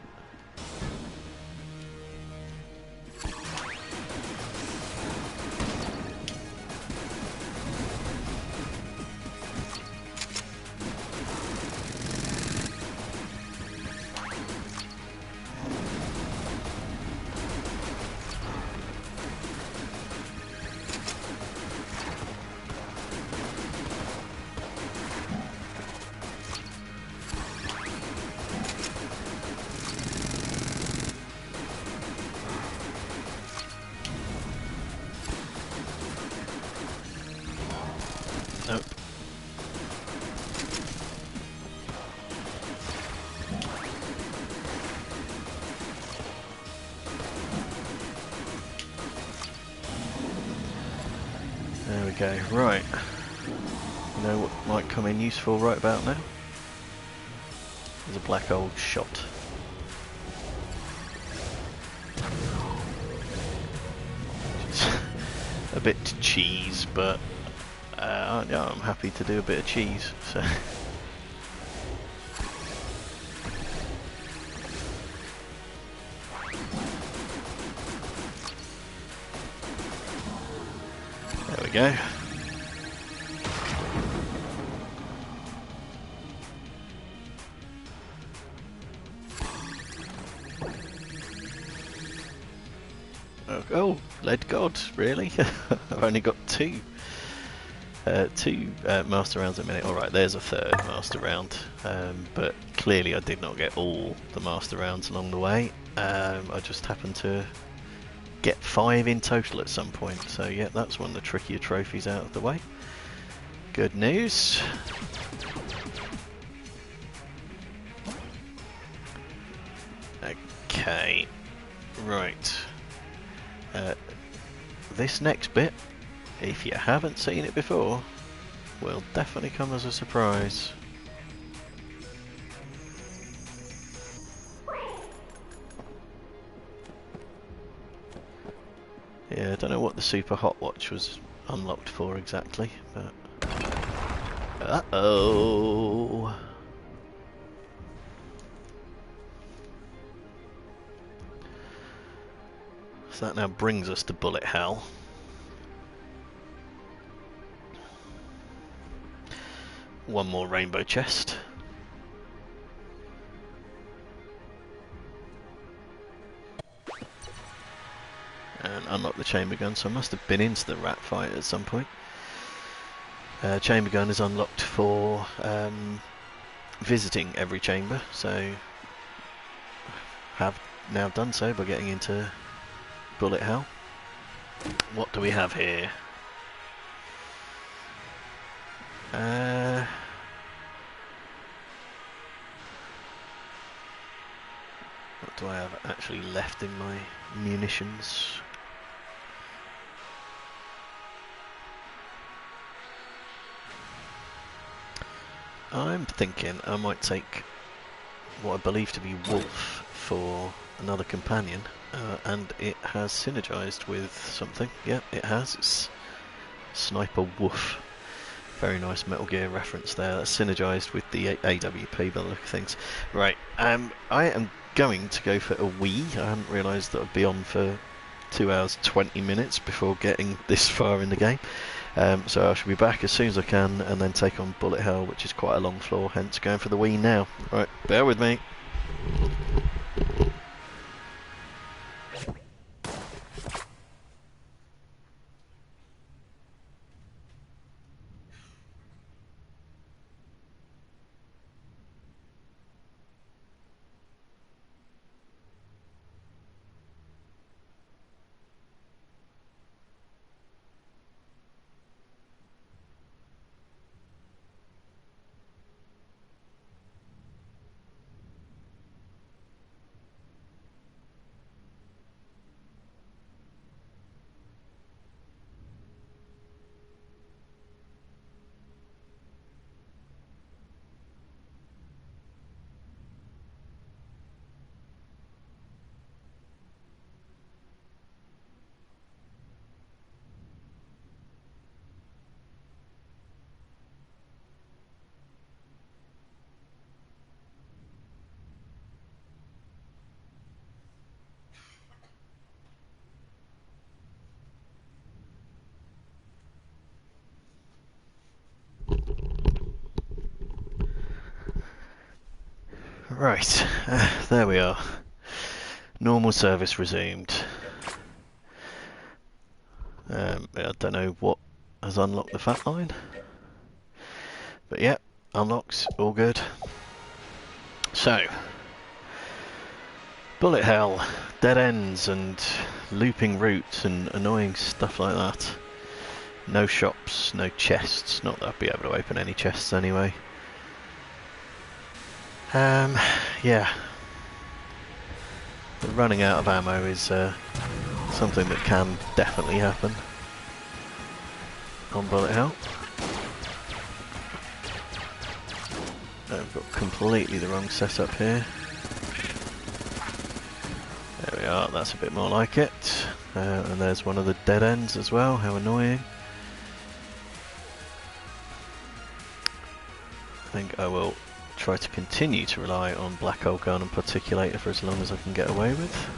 Nope. There we go. Right. You know what might come in useful right about now? There's a black old shot. A bit cheese, but yeah, I'm happy to do a bit of cheese. So. There we go. Oh, lead god, really? I've only got two master rounds a minute. Alright, there's a third master round, but clearly I did not get all the master rounds along the way. I just happened to get 5 in total at some point, so yeah, that's one of the trickier trophies out of the way. Good news. Okay, right. This next bit, if you haven't seen it before, will definitely come as a surprise. Yeah, I don't know what the Super Hot Watch was unlocked for exactly, but... Uh-oh! So that now brings us to Bullet Hell. One more rainbow chest. And unlock the chamber gun, so I must have been into the rat fight at some point. Chamber gun is unlocked for visiting every chamber, so have now done so by getting into Bullet Hell. What do we have here? What do I have actually left in my munitions? I'm thinking I might take what I believe to be Wolf for another companion, and it has synergized with something. Yep, it has. It's Sniper Woof. Very nice Metal Gear reference there. That's synergized with the AWP by the look of things. Right, I am going to go for a wee. I hadn't realised that I'd be on for 2 hours 20 minutes before getting this far in the game. So I shall be back as soon as I can, and then take on Bullet Hell, which is quite a long floor, hence going for the wee now. Right, bear with me. Right, there we are. Normal service resumed. I don't know what has unlocked the fat line, but yeah, unlocks, all good. So, bullet hell, dead ends and looping routes and annoying stuff like that. No shops, no chests, not that I'd be able to open any chests anyway. Yeah. Running out of ammo is something that can definitely happen on bullet hell. I've got completely the wrong setup here. There we are, that's a bit more like it. And there's one of the dead ends as well, how annoying. I think I will try to continue to rely on Black Hole Gun and Particulator for as long as I can get away with.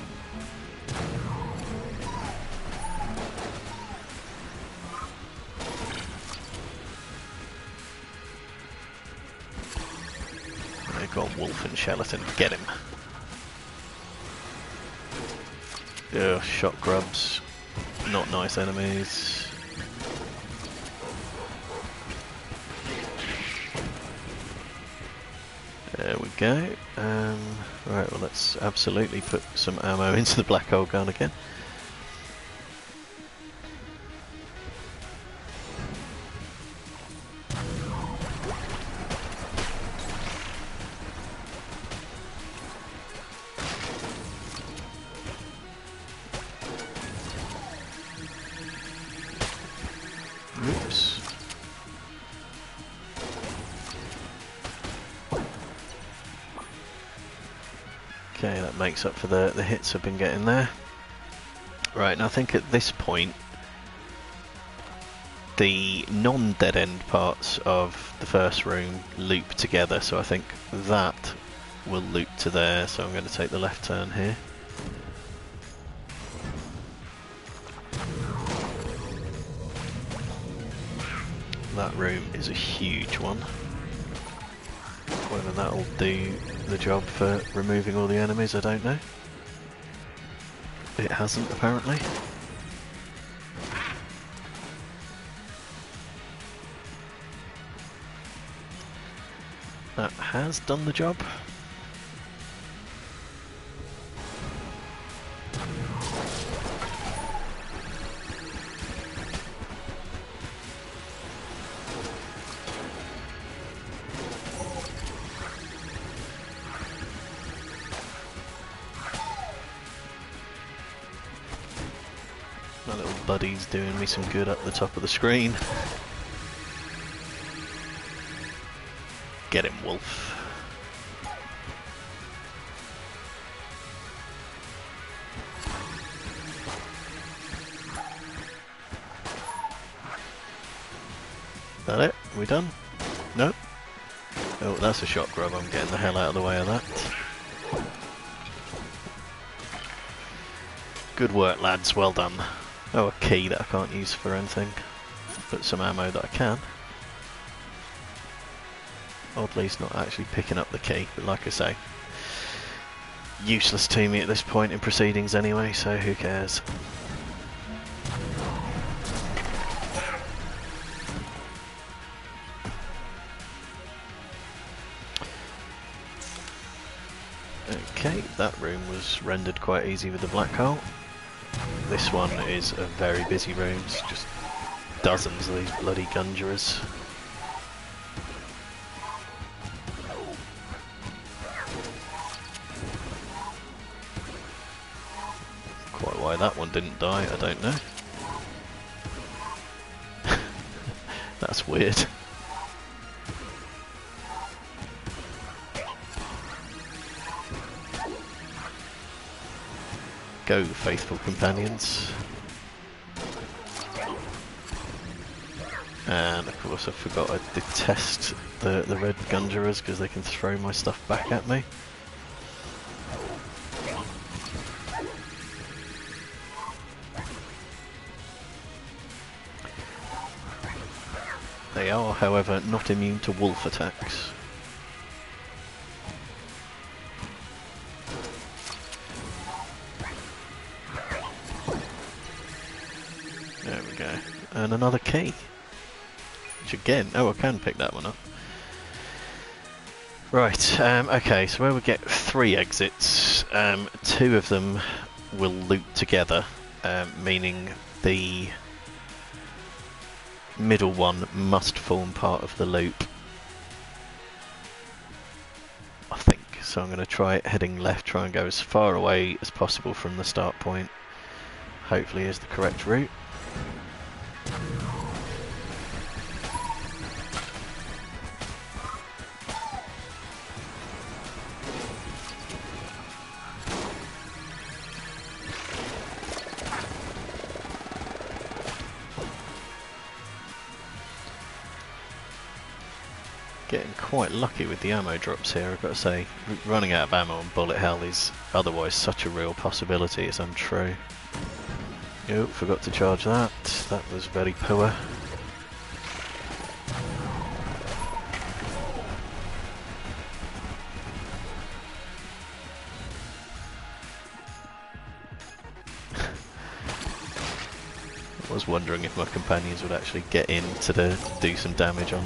I've got Wolf and Skeleton, get him. Ugh, shot grubs, not nice enemies. There we go. Right, well let's absolutely put some ammo into the Black Hole Gun again. Oops. Okay, that makes up for the hits I've been getting there. Right, and I think at this point the non-dead end parts of the first room loop together, so I think that will loop to there, so I'm going to take the left turn here. That room is a huge one. Whether that'll do the job for removing all the enemies, I don't know. It hasn't, apparently. That has done the job. My little buddy's doing me some good up the top of the screen. Get him, Wolf. that it? Are we done? No? Oh, that's a shock grub. I'm getting the hell out of the way of that. Good work, lads. Well done. Oh, a key that I can't use for anything. But some ammo that I can. Oddly, it's not actually picking up the key, but like I say, useless to me at this point in proceedings anyway, so who cares? Okay, that room was rendered quite easy with the black hole. This one is a very busy room, it's just dozens of these bloody Gungerers. Quite why that one didn't die, I don't know. That's weird. Go, faithful companions. And of course I forgot I detest the red Gungerers because they can throw my stuff back at me. They are, however, not immune to wolf attacks. There we go. And another key. Which again, oh, I can pick that one up. Right, okay, so where we get 3 exits, 2 of them will loop together, meaning the middle one must form part of the loop. I think. So I'm going to try it heading left, try and go as far away as possible from the start point. Hopefully is the correct route. Getting quite lucky with the ammo drops here, I've got to say. Running out of ammo on bullet hell is otherwise such a real possibility, it's untrue. Oh, forgot to charge that. That was very poor. I was wondering if my companions would actually get in to do some damage on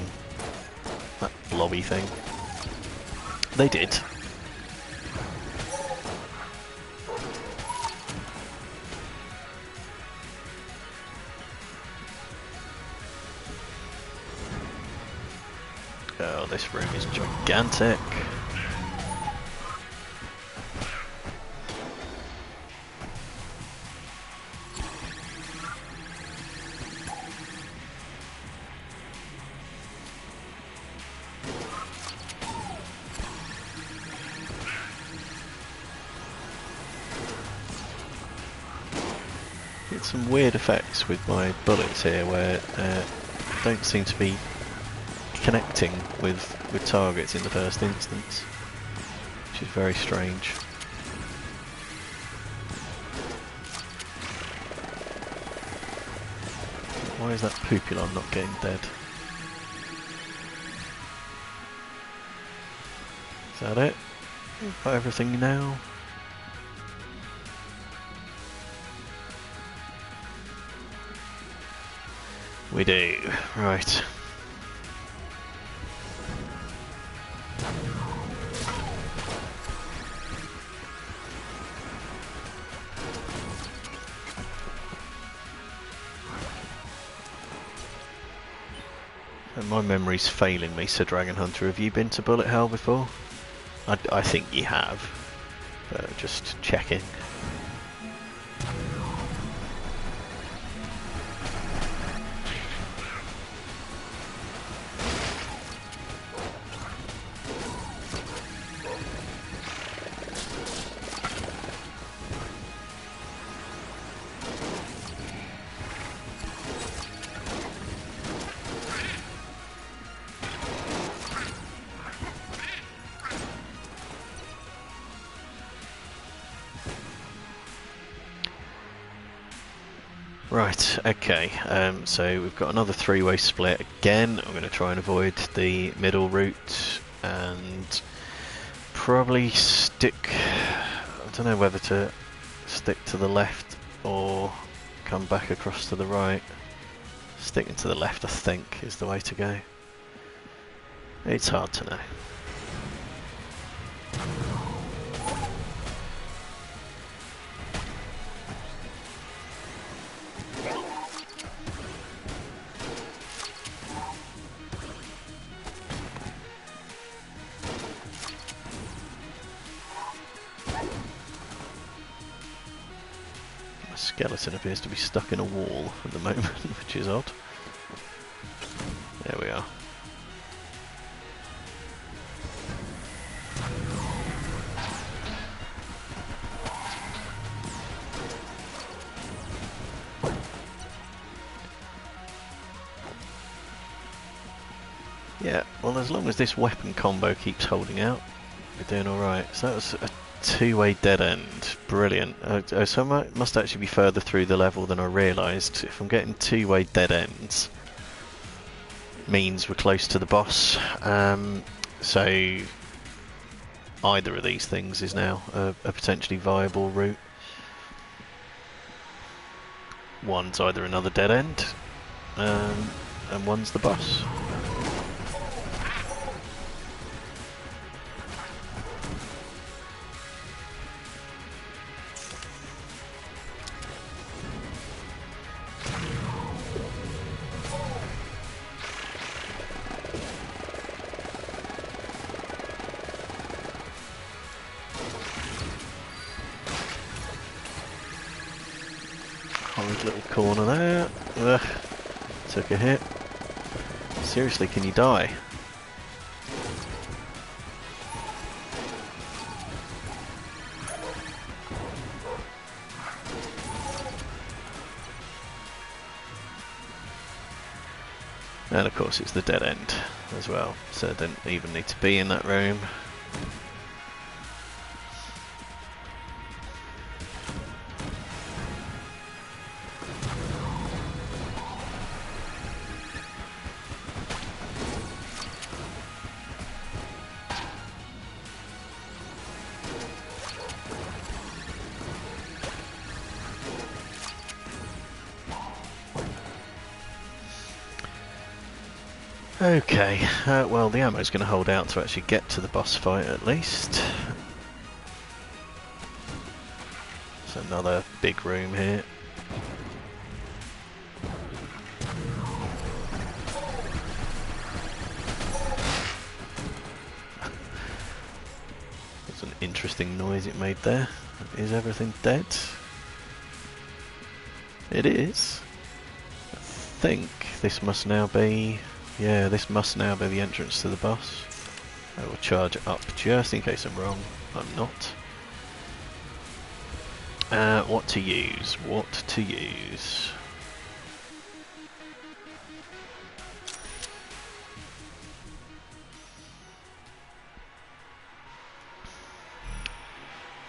that blobby thing. They did. Oh, this room is gigantic. Get some weird effects with my bullets here where don't seem to be connecting with targets in the first instance, which is very strange. Why is that Pupilon not getting dead? Is that it? Got everything now? We do. Right. My memory's failing me, Sir Dragon Hunter. Have you been to Bullet Hell before? I think you have. But just checking. Right, okay, so we've got another three-way split again. I'm going to try and avoid the middle route and probably stick... I don't know whether to stick to the left or come back across to the right. Sticking to the left, I think, is the way to go. It's hard to know. Skeleton appears to be stuck in a wall at the moment, which is odd. There we are. Yeah, well, as long as this weapon combo keeps holding out, we're doing alright. So that was a two-way dead end. Brilliant. So I must actually be further through the level than I realised. If I'm getting two-way dead ends, means we're close to the boss. So either of these things is now a potentially viable route. One's either another dead end, and one's the boss. Horrid little corner there. Ugh. Took a hit. Seriously, can you die? And of course it's the dead end as well, so I didn't even need to be in that room. Okay, well the ammo's going to hold out to actually get to the boss fight at least. It's another big room here. That's an interesting noise it made there. Is everything dead? It is. I think this must now be... yeah, this must now be the entrance to the boss. I will charge it up just in case I'm wrong. I'm not. What to use? What to use?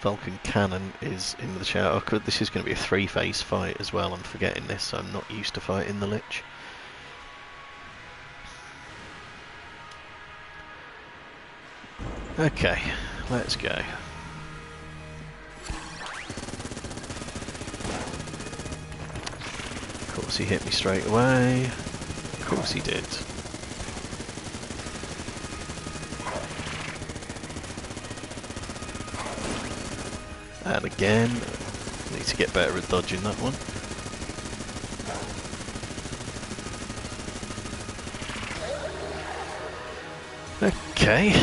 Vulcan Cannon is in the chat. Oh, this is going to be a three-phase fight as well. I'm forgetting this. I'm not used to fighting the Lich. Okay, let's go. Of course he hit me straight away. Of course he did. And again, need to get better at dodging that one. Okay.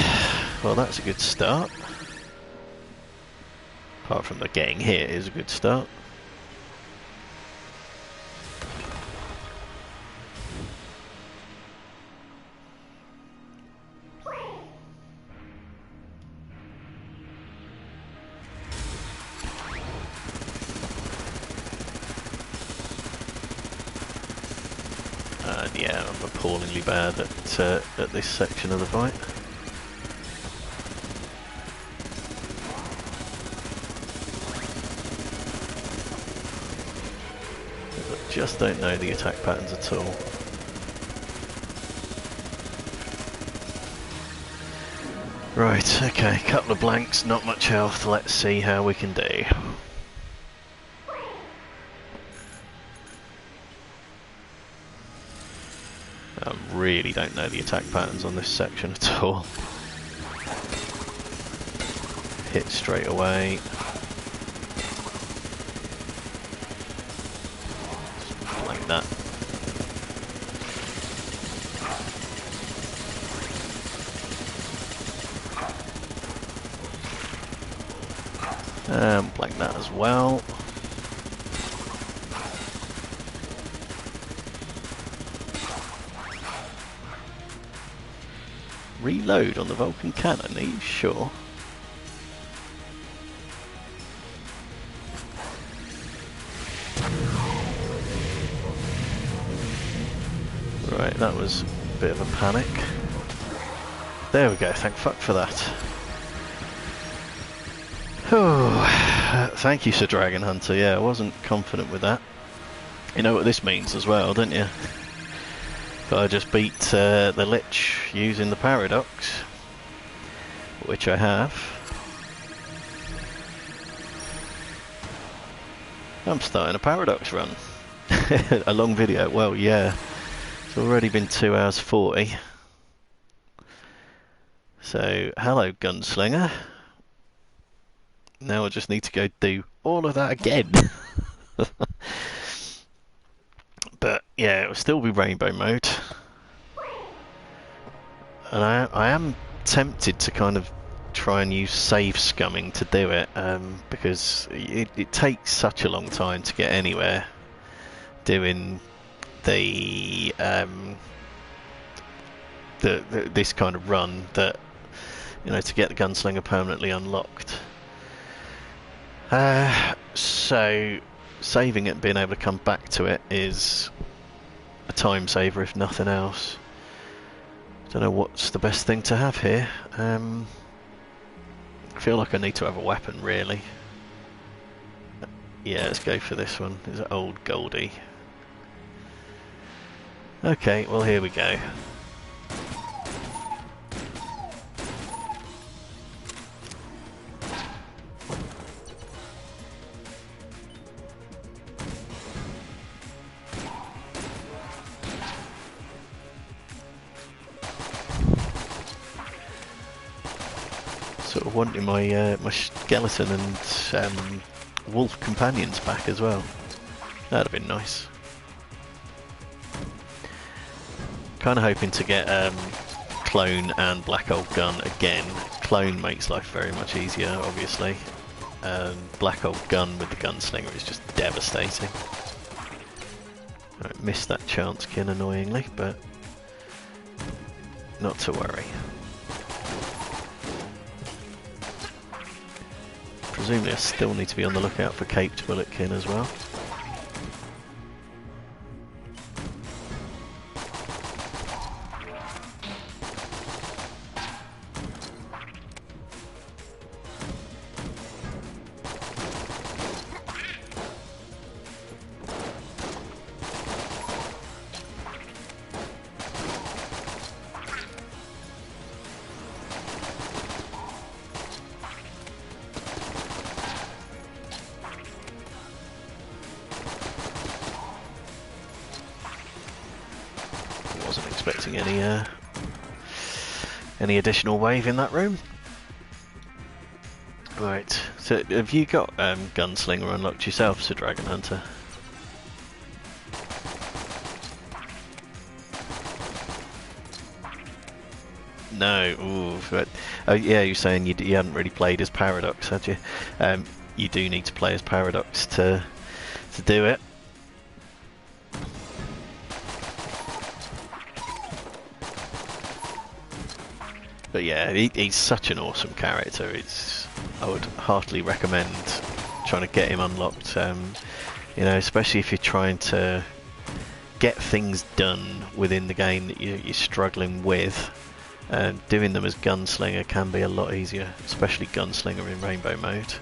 Well, that's a good start. Apart from the getting hit is a good start. And yeah, I'm appallingly bad at this section of the fight. just don't know the attack patterns at all. Right, okay, couple of blanks, not much health, let's see how we can do. I really don't know the attack patterns on this section at all. Hit straight away. Like that. Like that as well. Reload on the Vulcan cannon, are you sure? Right, that was a bit of a panic. There we go, thank fuck for that. Oh, thank you, Sir Dragon Hunter. Yeah, I wasn't confident with that. You know what this means as well, don't you? I just beat the Lich using the Paradox, which I have. I'm starting a Paradox run. A long video, well yeah, it's already been 2 hours 40. So, hello Gunslinger. Now I just need to go do all of that again. But yeah, it will still be rainbow mode. And I am tempted to kind of try and use save scumming to do it, because it takes such a long time to get anywhere doing the this kind of run, that, you know, to get the Gunslinger permanently unlocked. So saving it and being able to come back to it is a time saver if nothing else. Don't know what's the best thing to have here. I feel like I need to have a weapon, really. Yeah, let's go for this one. It's an old Goldie. Okay, well here we go. Sort of wanting my my skeleton and wolf companions back as well. That'd have been nice. Kind of hoping to get clone and black old gun again. Clone makes life very much easier, obviously. Black old gun with the gunslinger is just devastating. Right, missed that chance kin annoyingly, but not to worry. Presumably I still need to be on the lookout for caped bulletkin as well. Wasn't expecting any additional wave in that room. Right, so have you got Gunslinger unlocked yourself, Sir Dragon Hunter? No, ooh, but, oh yeah, you're saying you hadn't really played as Paradox, had you? You do need to play as Paradox to do it. But yeah, he's such an awesome character. I would heartily recommend trying to get him unlocked. You know, especially if you're trying to get things done within the game that you're struggling with. Doing them as Gunslinger can be a lot easier, especially Gunslinger in Rainbow mode.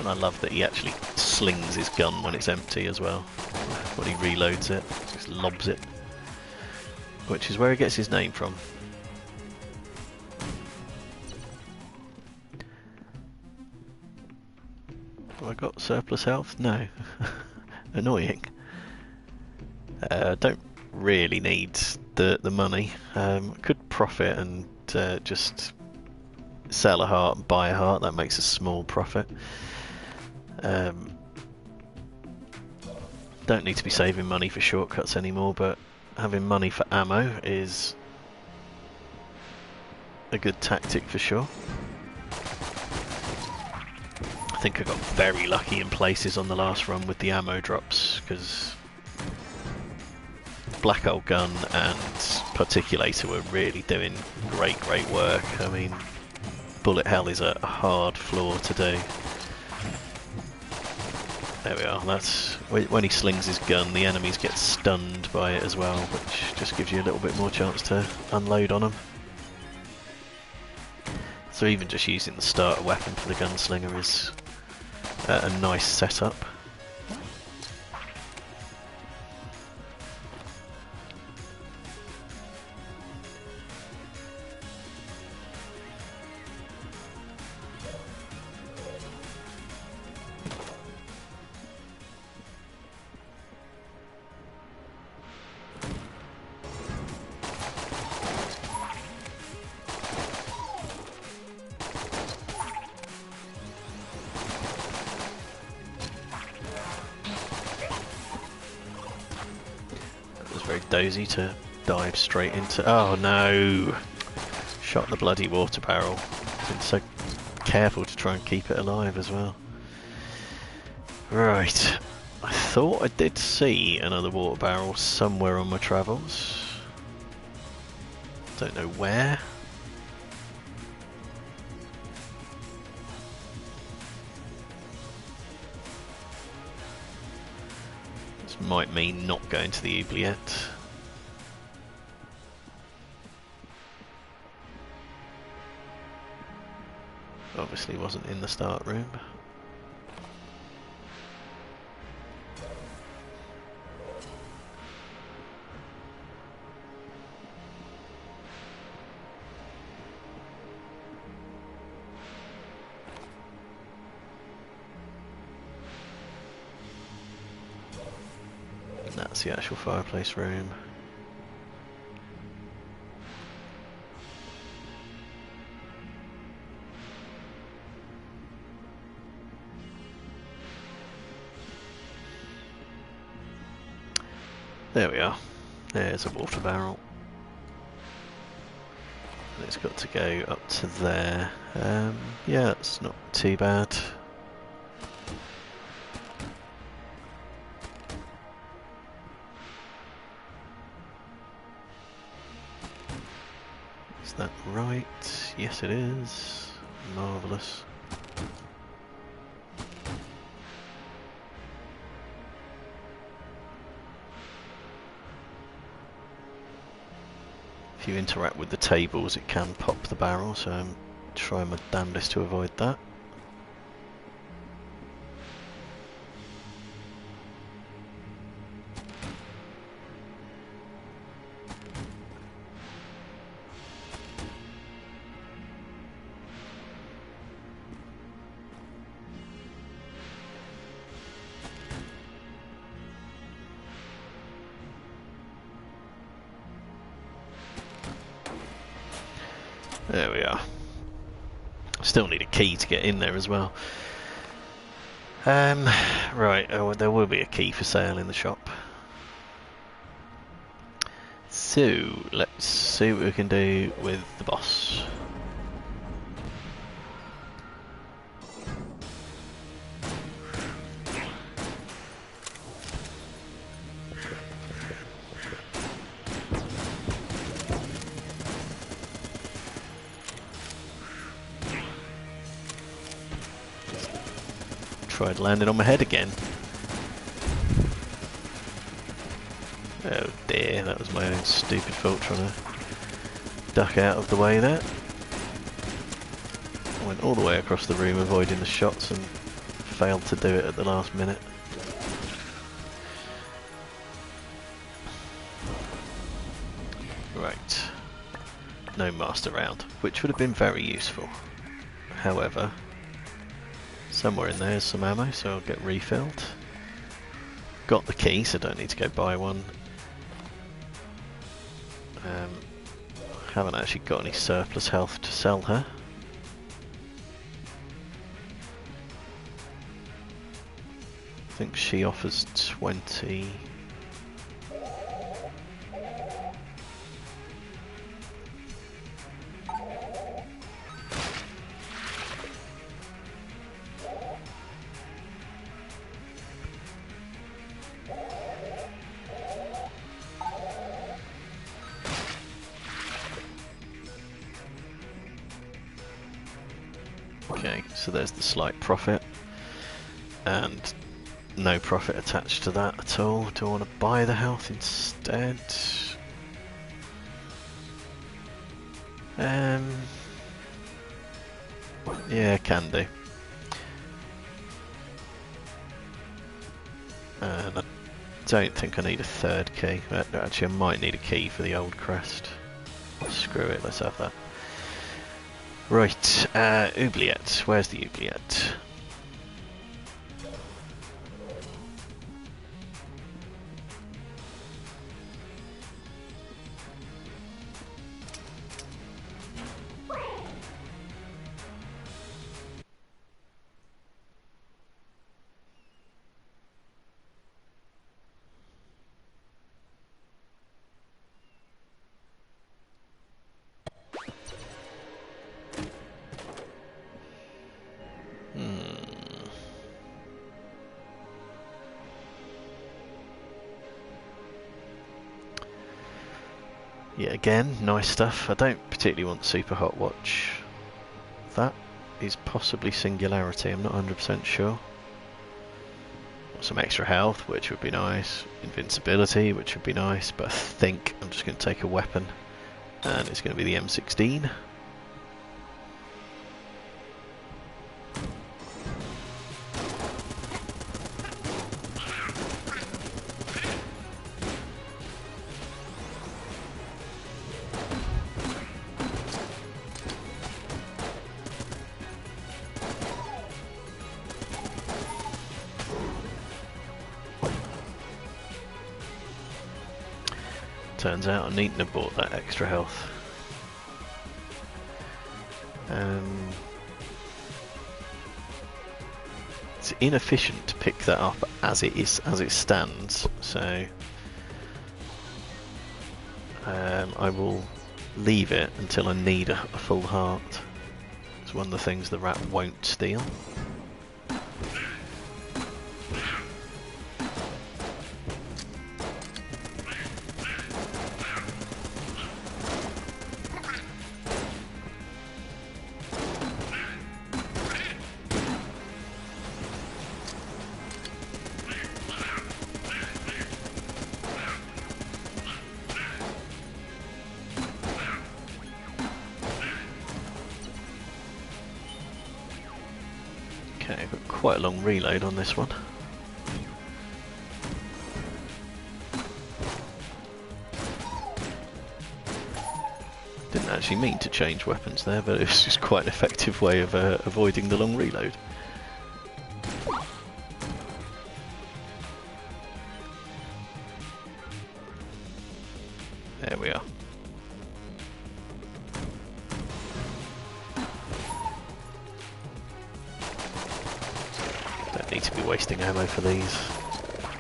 And I love that he actually slings his gun when it's empty as well. When he reloads it, just lobs it. Which is where he gets his name from. Have I got surplus health? No. Annoying. Don't really need the money. Could profit and just sell a heart and buy a heart. That makes a small profit. Don't need to be saving money for shortcuts anymore, but having money for ammo is a good tactic for sure. I think I got very lucky in places on the last run with the ammo drops, because Black Hole Gun and Particulator were really doing great work. I mean, bullet hell is a hard floor to do. There we are, that's when he slings his gun, the enemies get stunned by it as well, which just gives you a little bit more chance to unload on them. So even just using the starter weapon for the gunslinger is a nice setup. Very dozy to dive straight into. Oh no! Shot the bloody water barrel. Been so careful to try and keep it alive as well. Right. I thought I did see another water barrel somewhere on my travels. Don't know where. Might mean not going to the oubliette. Obviously wasn't in the start room. That's the actual fireplace room. There we are. There's a water barrel. And it's got to go up to there. Yeah, it's not too bad. Is that right? Yes, it is. Marvellous. If you interact with the tables, it can pop the barrel, so I'm trying my damnedest to avoid that. There we are. Still need a key to get in there as well. Right, there will be a key for sale in the shop. So, let's see what we can do with the boss. Tried landing on my head again. Oh dear, that was my own stupid fault trying to duck out of the way there. I went all the way across the room avoiding the shots and failed to do it at the last minute. Right. No master round, which would have been very useful. However, somewhere in there is some ammo, so I'll get refilled. Got the key, so don't need to go buy one. Haven't actually got any surplus health to sell her. I think she offers 20. Okay, so there's the slight profit, and no profit attached to that at all. Do I want to buy the health instead? Yeah, can do. And I don't think I need a third key. Actually, I might need a key for the old crest. Screw it, let's have that. Right, oubliette. Where's the oubliette? Yeah, again, nice stuff. I don't particularly want Super Hot Watch. That is possibly Singularity, I'm not 100% sure. Some extra health, which would be nice. Invincibility, which would be nice, but I think I'm just going to take a weapon, and it's going to be the M16. Turns out I needn't have bought that extra health. It's inefficient to pick that up as it stands, so I will leave it until I need a full heart. It's one of the things the rat won't steal. Okay, I've got quite a long reload on this one. Didn't actually mean to change weapons there, but it's just quite an effective way of avoiding the long reload. There we are. Don't need to be wasting ammo for these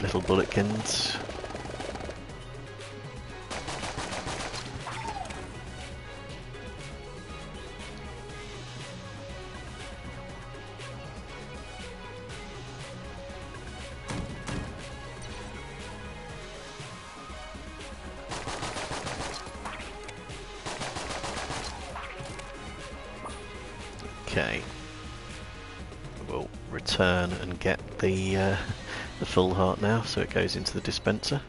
little bulletkins. Okay, we'll return and get the full heart now, so it goes into the dispenser.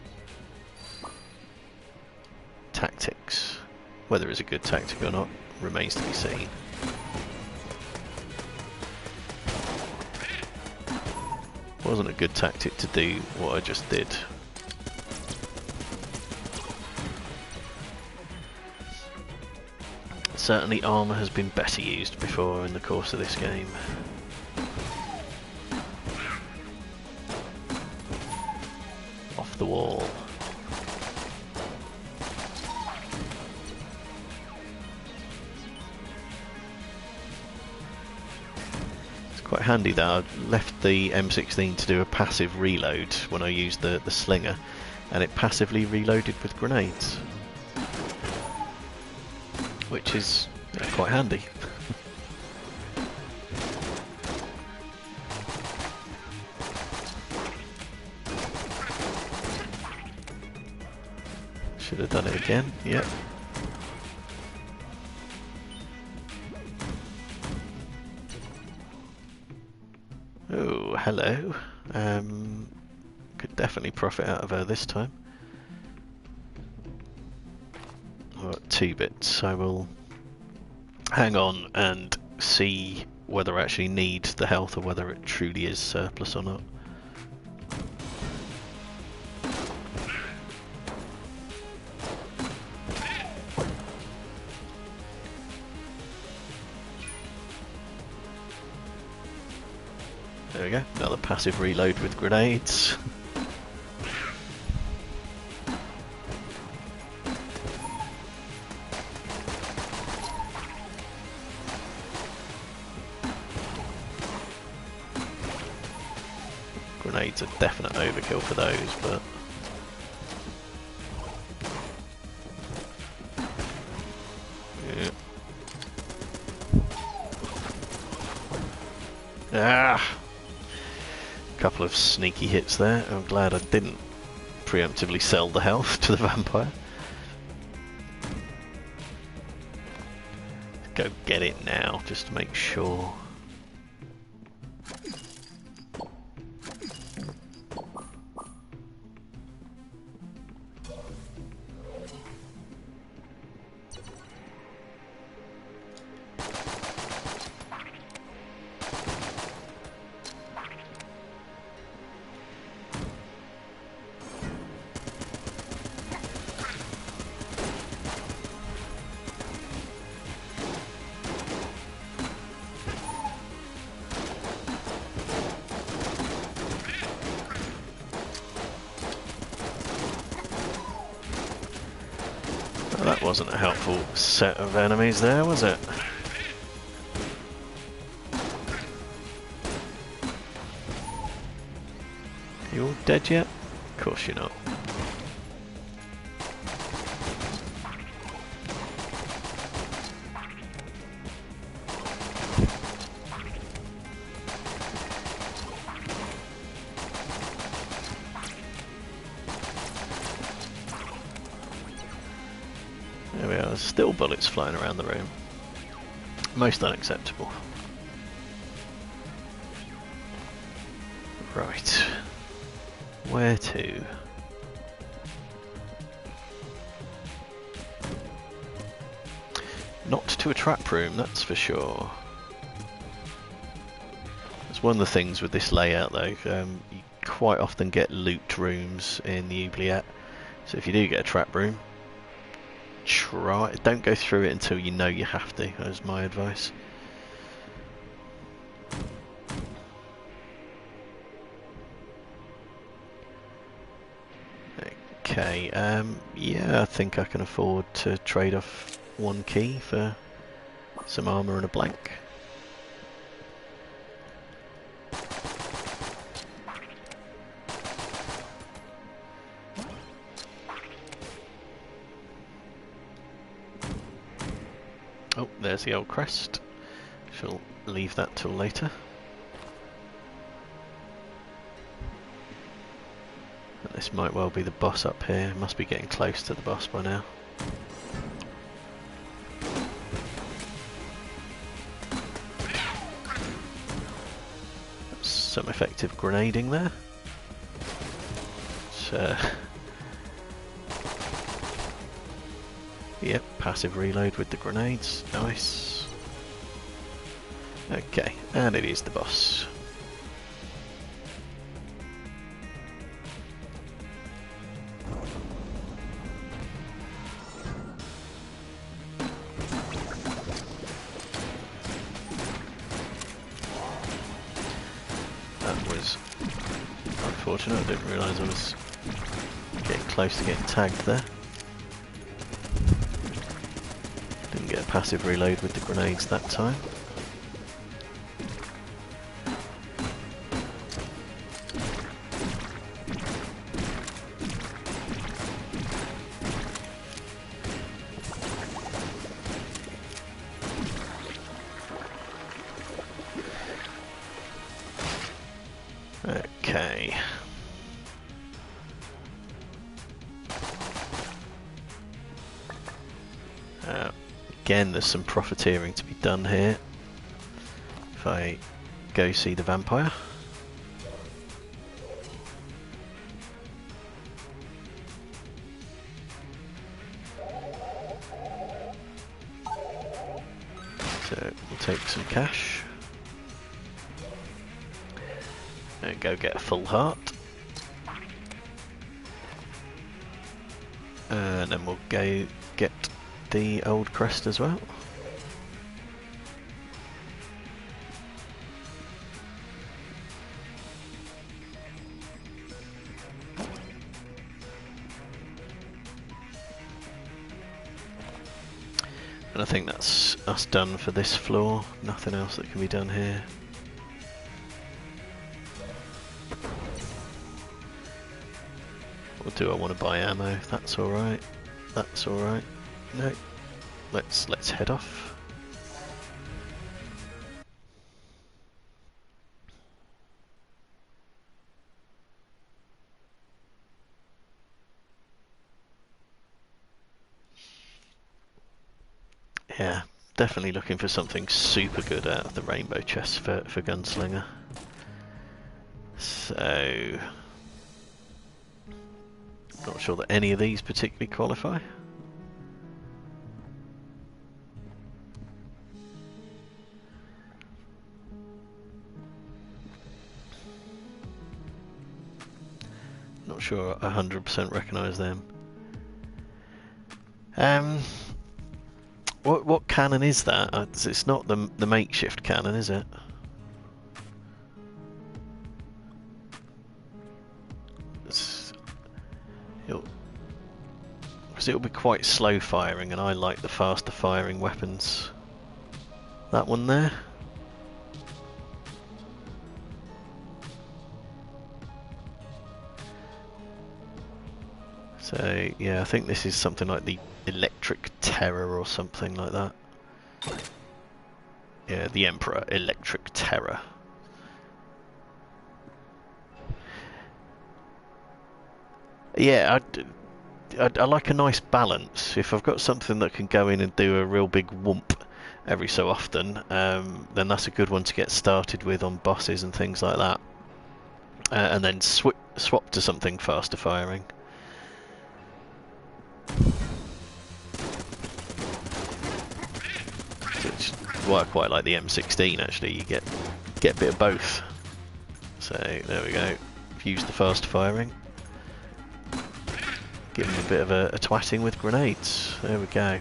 Tactics. Whether it's a good tactic or not remains to be seen. Wasn't a good tactic to do what I just did. Certainly armour has been better used before in the course of this game. Off the wall. It's quite handy that I left the M16 to do a passive reload when I used the slinger, and it passively reloaded with grenades. Which is quite handy. Should have done it again, yep. Oh, hello. Could definitely profit out of her this time. Got 2 bits. I will hang on and see whether I actually need the health or whether it truly is surplus or not. There we go, another passive reload with grenades. Grenades are definite overkill for those, but yeah. Ah! Couple of sneaky hits there. I'm glad I didn't preemptively sell the health to the vampire. Go get it now, just to make sure. That wasn't a helpful set of enemies there, was it? You all dead yet? Of course you're not. There we are, there's still bullets flying around the room. Most unacceptable. Right. Where to? Not to a trap room, that's for sure. That's one of the things with this layout though. You quite often get loot rooms in the oubliette. So if you do get a trap room, don't go through it until you know you have to, that's my advice. Okay, yeah, I think I can afford to trade off 1 key for some armour and a blank. Oh, there's the old crest. Shall leave that till later. And this might well be the boss up here. Must be getting close to the boss by now. That's some effective grenading there. Yep, passive reload with the grenades, nice. Okay, and it is the boss. unfortunate. I didn't realise I was getting close to getting tagged there. Didn't get a passive reload with the grenades that time. Okay. Again, there's some profiteering to be done here. If I go see the vampire. So we'll take some cash. And go get a full heart. And then we'll go get the old crest as well. And I think that's us done for this floor. Nothing else that can be done here. Or do I want to buy ammo? That's alright. That's alright. No. Let's head off. Yeah, definitely looking for something super good out of the rainbow chest for Gunslinger. So, not sure that any of these particularly qualify. Not sure 100% recognise them. What cannon is that? It's not the makeshift cannon, is it? Because it'll be quite slow firing, and I like the faster firing weapons. That one there. So yeah, I think this is something like the Electric Terror or something like that. Yeah, the Emperor Electric Terror. Yeah, I like a nice balance. If I've got something that can go in and do a real big whoomp every so often, then that's a good one to get started with on bosses and things like that. And then swap to something faster firing. It's what I quite like the M16 actually. You get a bit of both. So there we go. Use the fast firing. Give them a bit of a twatting with grenades. There we go.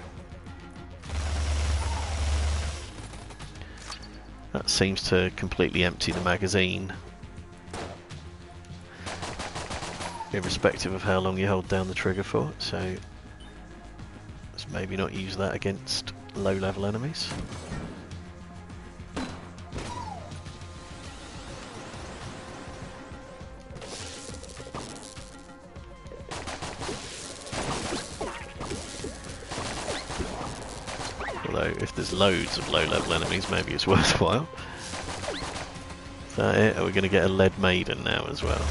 That seems to completely empty the magazine, irrespective of how long you hold down the trigger for. So let's maybe not use that against low-level enemies. Although, if there's loads of low-level enemies, maybe it's worthwhile. Is that it? Are we going to get a lead maiden now as well?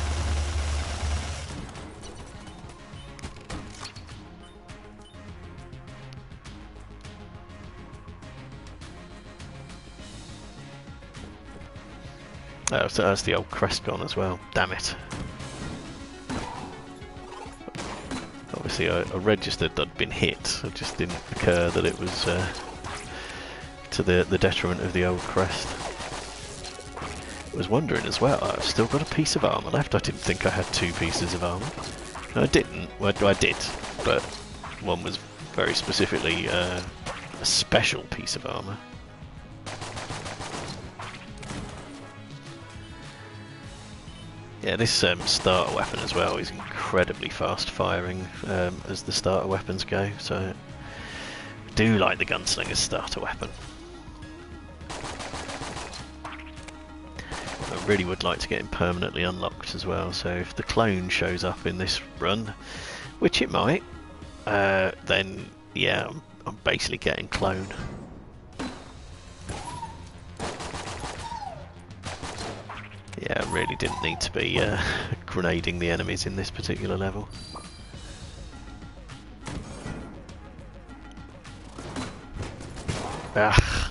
Oh, so that's the old crest gone as well. Damn it. Obviously I registered that I'd been hit. It just didn't occur that it was to the detriment of the old crest. I was wondering as well, I've still got a piece of armour left. I didn't think I had 2 pieces of armour. No, I didn't. Well, I did, but one was very specifically a special piece of armour. Yeah, this starter weapon as well is incredibly fast firing as the starter weapons go, so I do like the gunslinger's starter weapon. I really would like to get him permanently unlocked as well, so if the clone shows up in this run, which it might, then yeah, I'm basically getting clone. Yeah, I really didn't need to be grenading the enemies in this particular level. Ah.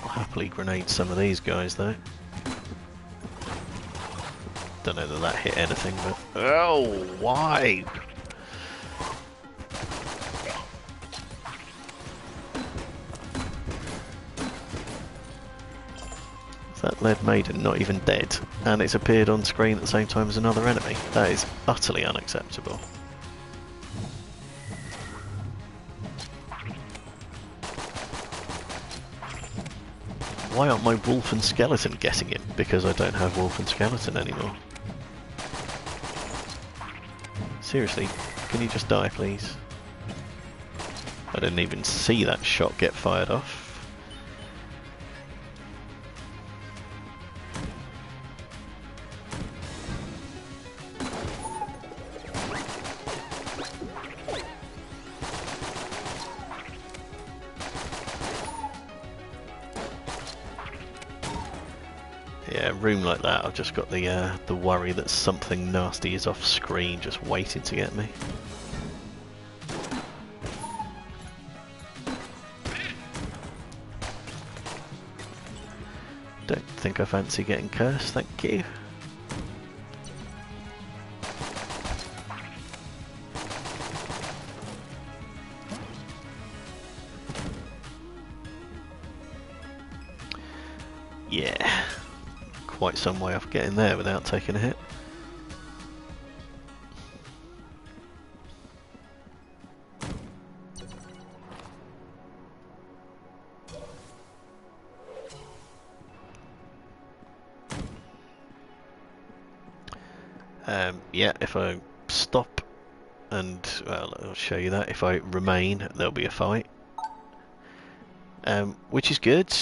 I'll happily grenade some of these guys though. Don't know that that hit anything, but... Oh, why? Is that lead maiden not even dead? And it's appeared on screen at the same time as another enemy? That is utterly unacceptable. Why aren't my wolf and skeleton getting him? Because I don't have wolf and skeleton anymore. Seriously, can you just die, please? I didn't even see that shot get fired off. Yeah, a room like that, I've just got the worry that something nasty is off screen, just waiting to get me. Don't think I fancy getting cursed, thank you. Yeah. Quite some way off getting there without taking a hit. Yeah, if I stop and, well, I'll show you that. If I remain, there'll be a fight. Which is good.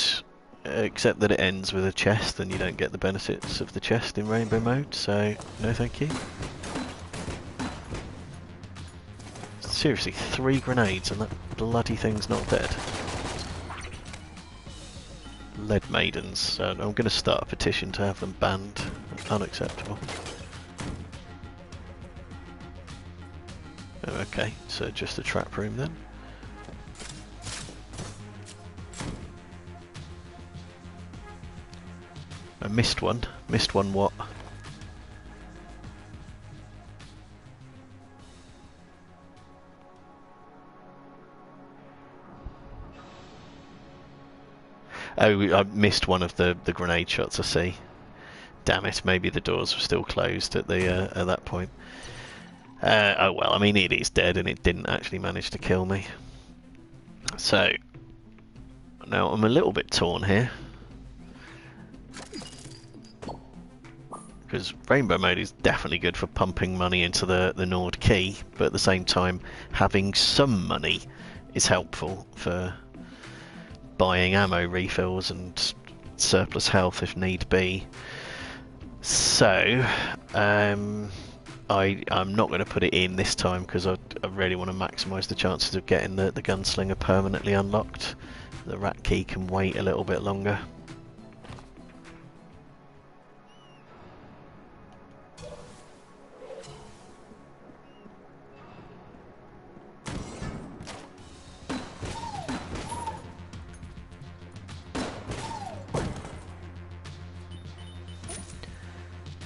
Except that it ends with a chest and you don't get the benefits of the chest in rainbow mode, so no thank you. Seriously, 3 grenades and that bloody thing's not dead. Lead maidens, so I'm going to start a petition to have them banned. Unacceptable. Oh, okay, so just a trap room then. I missed one. Missed one what? Oh, I missed one of the grenade shots, I see. Damn it, maybe the doors were still closed at the at that point. Oh well, I mean it is dead and it didn't actually manage to kill me. So, now I'm a little bit torn here. Because rainbow mode is definitely good for pumping money into the Nord key, but at the same time having some money is helpful for buying ammo refills and surplus health if need be. So I'm not going to put it in this time because I really want to maximise the chances of getting the gunslinger permanently unlocked. The rat key can wait a little bit longer.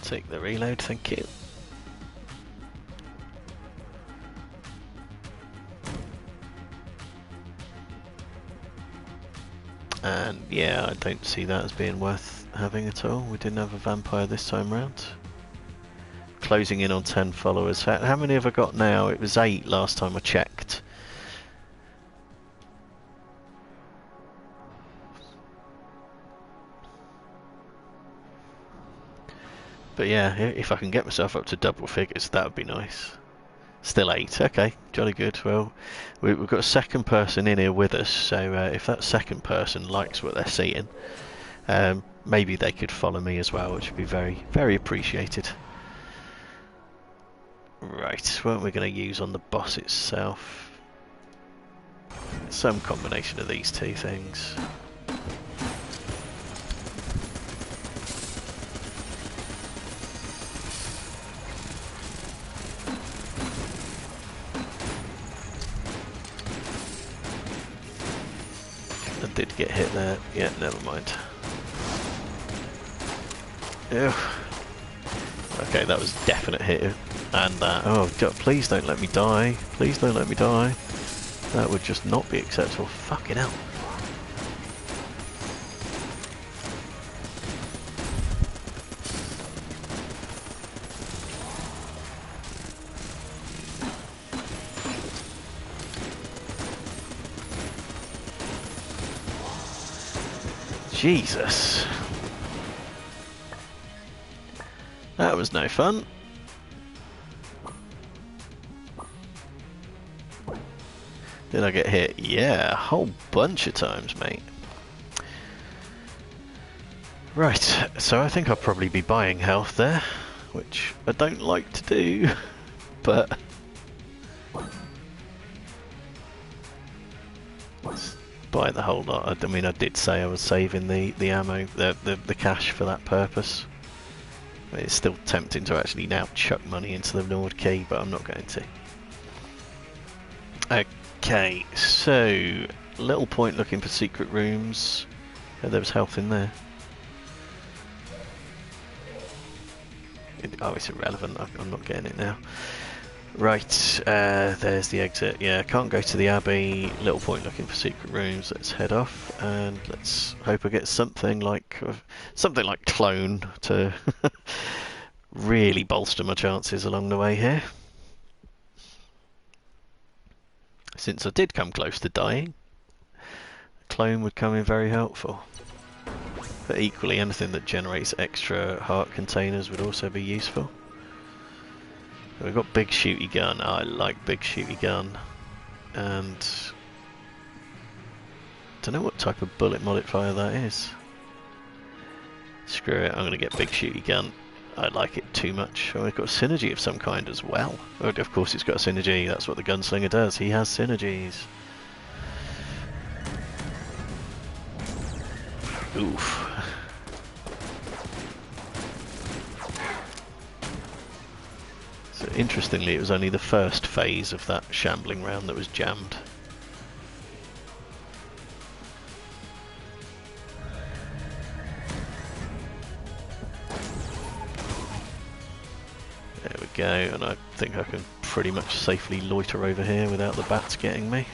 Take the reload, thank you. And yeah, I don't see that as being worth having at all. We didn't have a vampire this time round. Closing in on 10 followers. How many have I got now? It was 8 last time I checked. But yeah, if I can get myself up to double figures, that would be nice. Still 8, okay, jolly good. Well, we've got a second person in here with us, so if that second person likes what they're seeing, maybe they could follow me as well, which would be very, very appreciated. Right, what are we going to use on the boss itself? Some combination of these two things. I did get hit there. Yeah, never mind. Ew. Okay, that was a definite hit. And that. Oh, please don't let me die. Please don't let me die. That would just not be acceptable. Fucking hell. Jesus. That was no fun. Did I get hit? Yeah, a whole bunch of times, mate. Right, so I think I'll probably be buying health there, which I don't like to do, but let's buy the whole lot. I mean, I did say I was saving the ammo, the cash for that purpose. It's still tempting to actually now chuck money into the Nord Key, but I'm not going to. Okay, so little point looking for secret rooms. Yeah, there was health in there. Oh, it's irrelevant. I'm not getting it now. Right, there's the exit. Yeah, can't go to the Abbey. Little point looking for secret rooms. Let's head off and let's hope I get something like clone to really bolster my chances along the way here. Since I did come close to dying, clone would come in very helpful. But equally, anything that generates extra heart containers would also be useful. We've got big shooty gun. I like big shooty gun, and don't know what type of bullet modifier that is. Screw it, I'm gonna get big shooty gun. I like it too much. Oh, we've got synergy of some kind as well. Oh, of course it's got a synergy. That's what the gunslinger does. He has synergies. Oof. So interestingly, it was only the first phase of that shambling round that was jammed. There we go, and I think I can pretty much safely loiter over here without the bats getting me.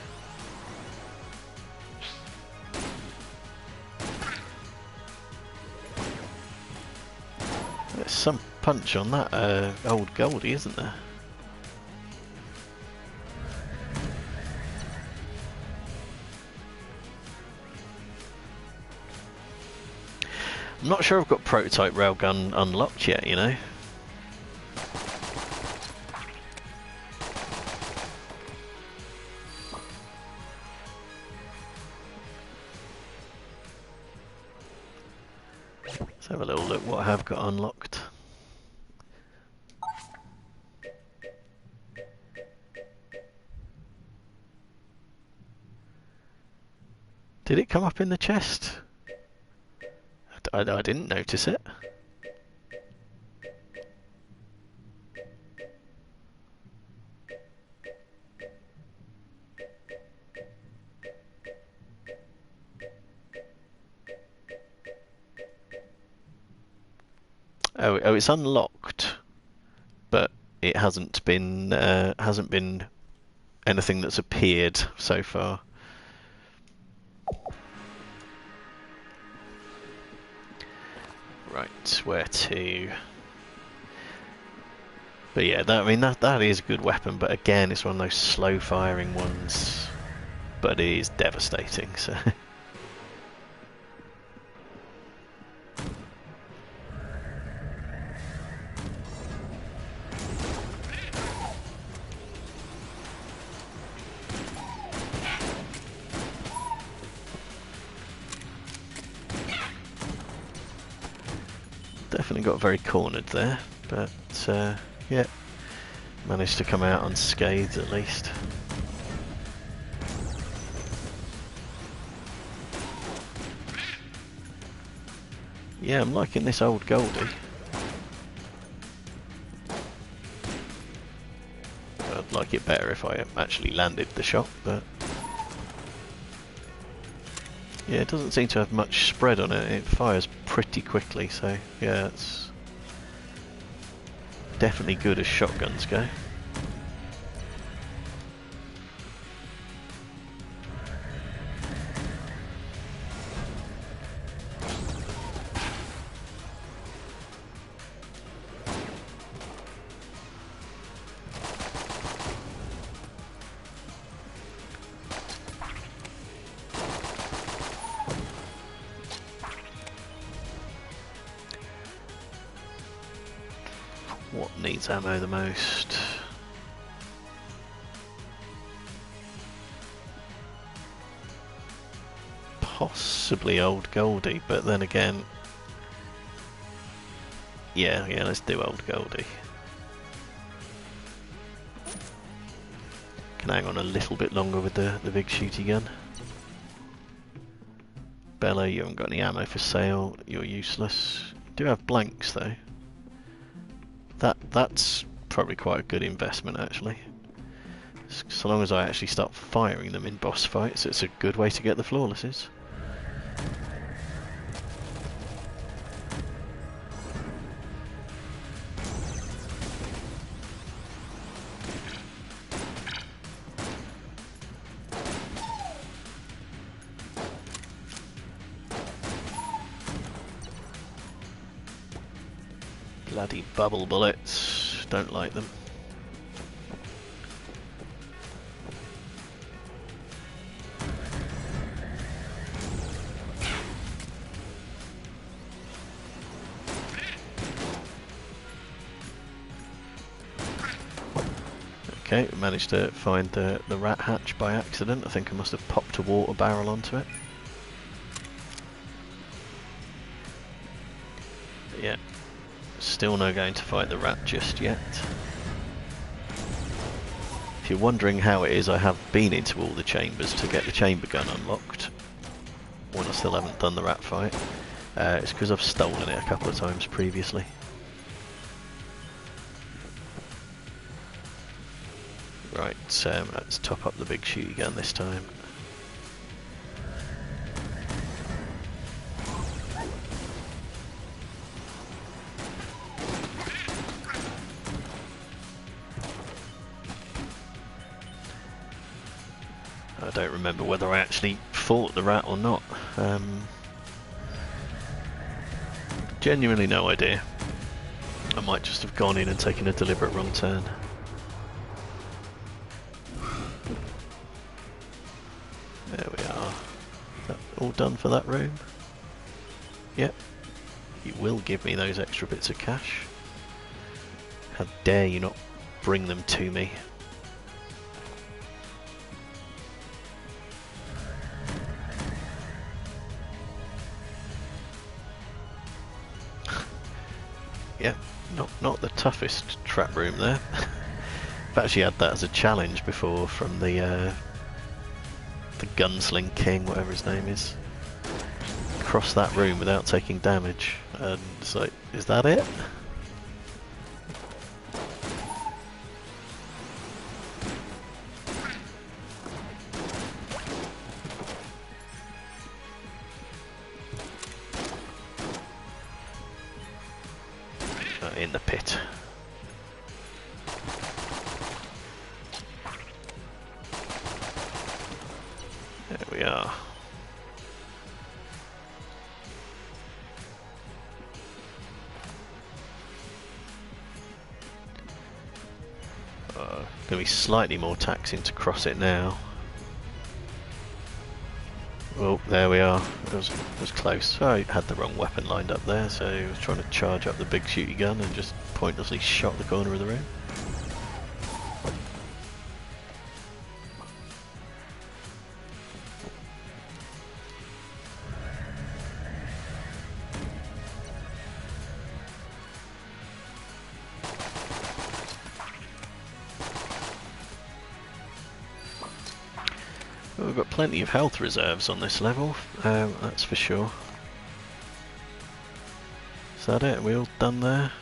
There's some punch on that old Goldie, isn't there? I'm not sure I've got prototype railgun unlocked yet, you know. Let's have a little look what I have got unlocked. Did it come up in the chest? I didn't notice it. Oh, it's unlocked, but it hasn't been anything that's appeared so far. Right, where to? But yeah, I mean that is a good weapon, but again, it's one of those slow firing ones, but it is devastating. So. Definitely got very cornered there, but yeah, managed to come out unscathed at least. Yeah, I'm liking this old Goldie. I'd like it better if I actually landed the shot, but yeah, it doesn't seem to have much spread on it. It fires pretty quickly, so yeah, it's definitely good as shotguns go. What needs ammo the most? Possibly old Goldie, but then again, yeah, let's do old Goldie. Can hang on a little bit longer with the big shooty gun. Bella, you haven't got any ammo for sale. You're useless. You do have blanks though. That's probably quite a good investment actually. So long as I actually start firing them in boss fights, it's a good way to get the flawlesses. Bloody bubble bullets, don't like them. Okay, managed to find the rat hatch by accident. I think I must have popped a water barrel onto it. But yeah, still no going to fight the rat just yet. If you're wondering how it is, I have been into all the chambers to get the chamber gun unlocked when I still haven't done the rat fight. It's because I've stolen it a couple of times previously. Right, let's top up the big shooty gun this time. I don't remember whether I actually fought the rat or not. Genuinely no idea. I might just have gone in and taken a deliberate wrong turn. There we are. Is that all done for that room? Yep. You will give me those extra bits of cash. How dare you not bring them to me? Yeah, not the toughest trap room there. I've actually had that as a challenge before from the Gunsling King, whatever his name is. Cross that room without taking damage, and it's like, is that it? In the pit. There we are. Going to be slightly more taxing to cross it now. Oh, there we are. It was close. I had the wrong weapon lined up there, so I was trying to charge up the big shooty gun and just pointlessly shot the corner of the room. Well, we've got plenty of health reserves on this level, that's for sure. Is that it? Are we all done there?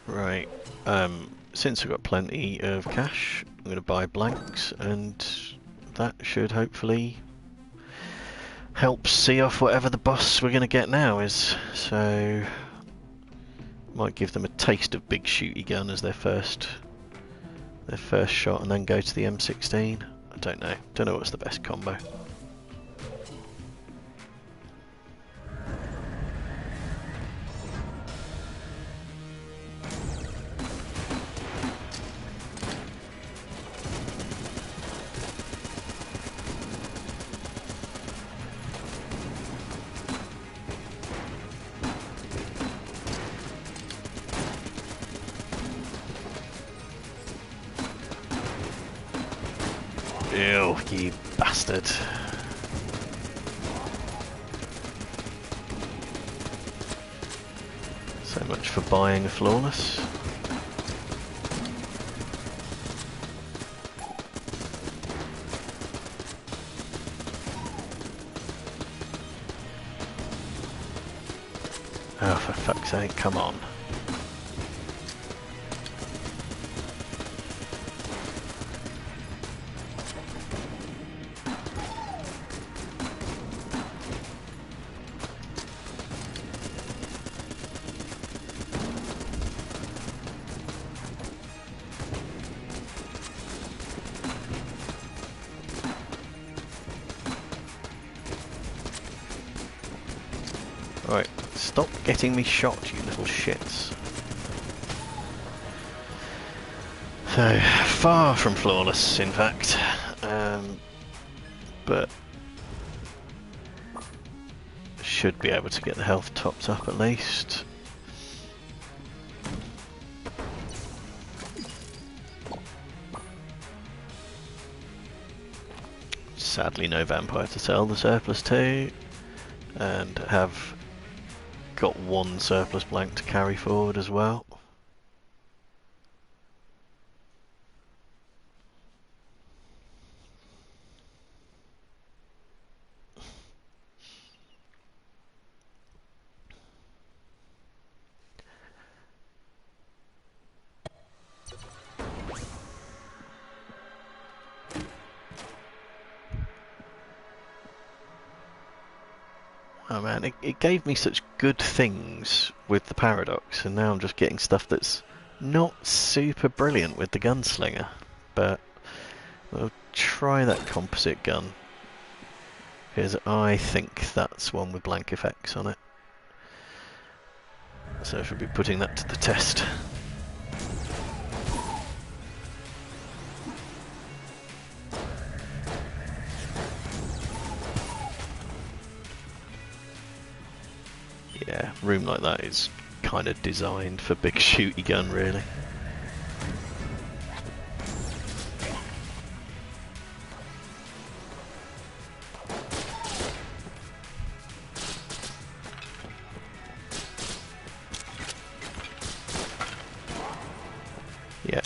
Right, since we've got plenty of cash, I'm going to buy blanks, and that should hopefully help see off whatever the boss we're going to get now is. So, might give them a taste of big shooty gun as their first shot, and then go to the M16. I don't know what's the best combo. Ew, you bastard. So much for buying a flawless. Oh, for fuck's sake, come on. Right, stop getting me shot, you little shits. So, far from flawless, in fact. But should be able to get the health topped up at least. Sadly no vampire to sell the surplus to, and have got one surplus blank to carry forward as well. Oh man, it gave me such good things with the paradox, and now I'm just getting stuff that's not super brilliant with the gunslinger. But we'll try that composite gun, because I think that's one with blank effects on it. So I should be putting that to the test. Yeah, room like that is kind of designed for big shooty gun, really. Yeah,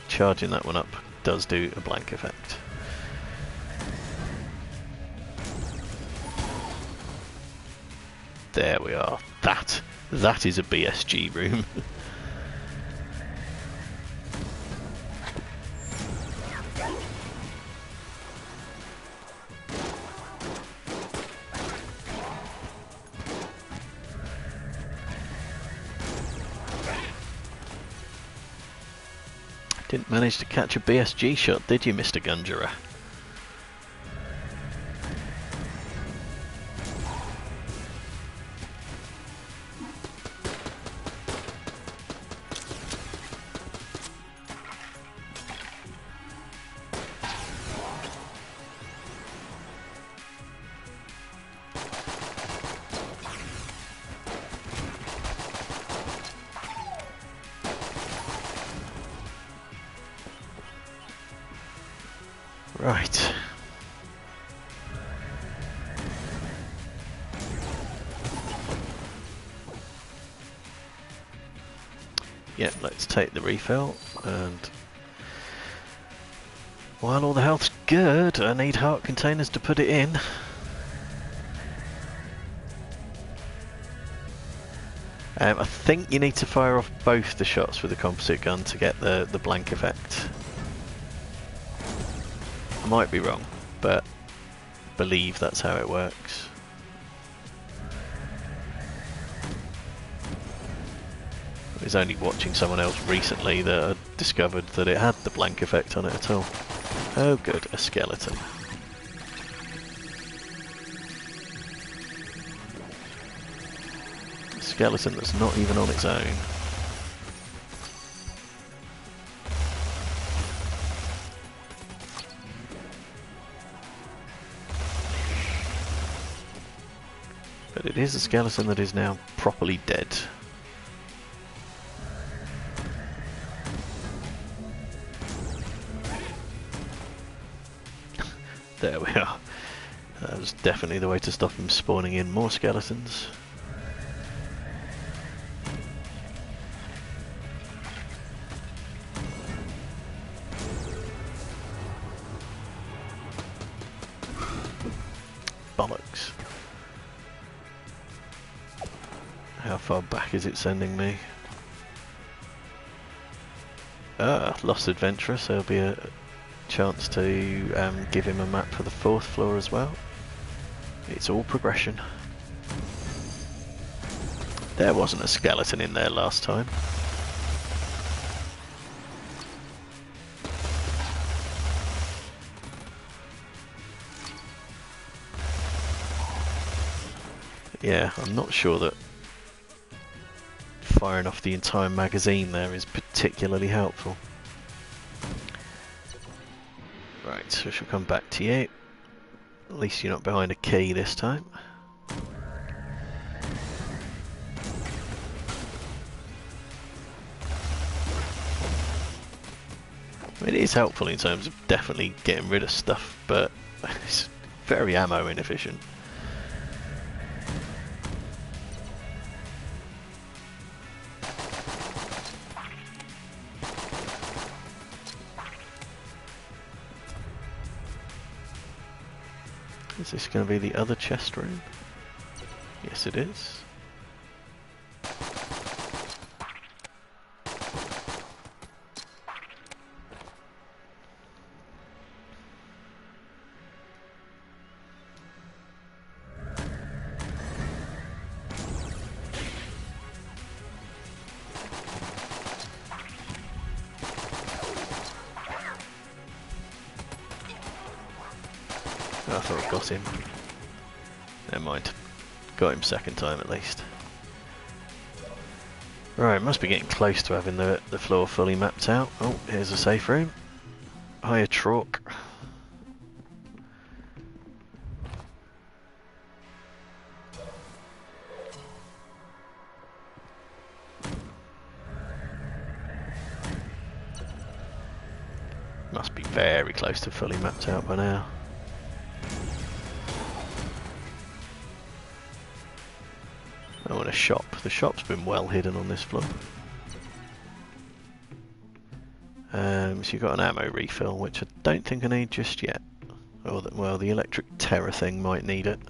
charging that one up does do a blank effect. There we are. That is a BSG room. Didn't manage to catch a BSG shot, did you, Mr. Gungeon? Right. Yeah, let's take the refill, and while all the health's good, I need heart containers to put it in. I think you need to fire off both the shots with the composite gun to get the blank effect. I might be wrong, but I believe that's how it works. I was only watching someone else recently that I discovered that it had the blank effect on it at all. Oh good, a skeleton. A skeleton that's not even on its own. But it is a skeleton that is now properly dead. There we are. That was definitely the way to stop him spawning in more skeletons. Bollocks. How far back is it sending me? Ah, lost adventurer, so there'll be a chance to give him a map for the 4th floor as well. It's all progression. There wasn't a skeleton in there last time. Yeah, I'm not sure that firing off the entire magazine there is particularly helpful. Right, so she'll come back to you. At least you're not behind a key this time. I mean, it is helpful in terms of definitely getting rid of stuff, but it's very ammo inefficient. Is this going to be the other chest room? Yes, it is. I thought I got him. Never mind. Got him second time at least. Right, must be getting close to having the floor fully mapped out. Oh, here's a safe room. Higher chalk. Must be very close to fully mapped out by now. Oh, and a shop. The shop's been well hidden on this floor. So you've got an ammo refill, which I don't think I need just yet. Or well, the electric terror thing might need it.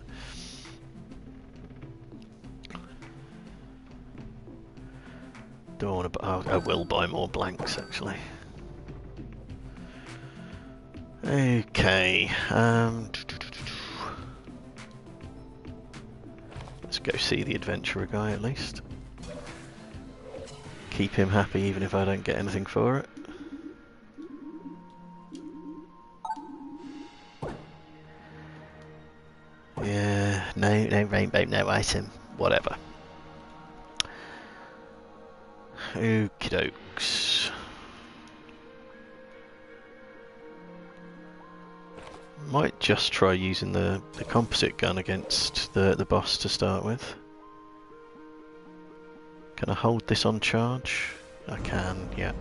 Don't want to. I will buy more blanks actually. Okay. Let's go see the adventurer guy at least. Keep him happy even if I don't get anything for it. Yeah, no rainbow, no item, whatever. Okie dokes. Might just try using the composite gun against the boss to start with. Can I hold this on charge? I can, yeah.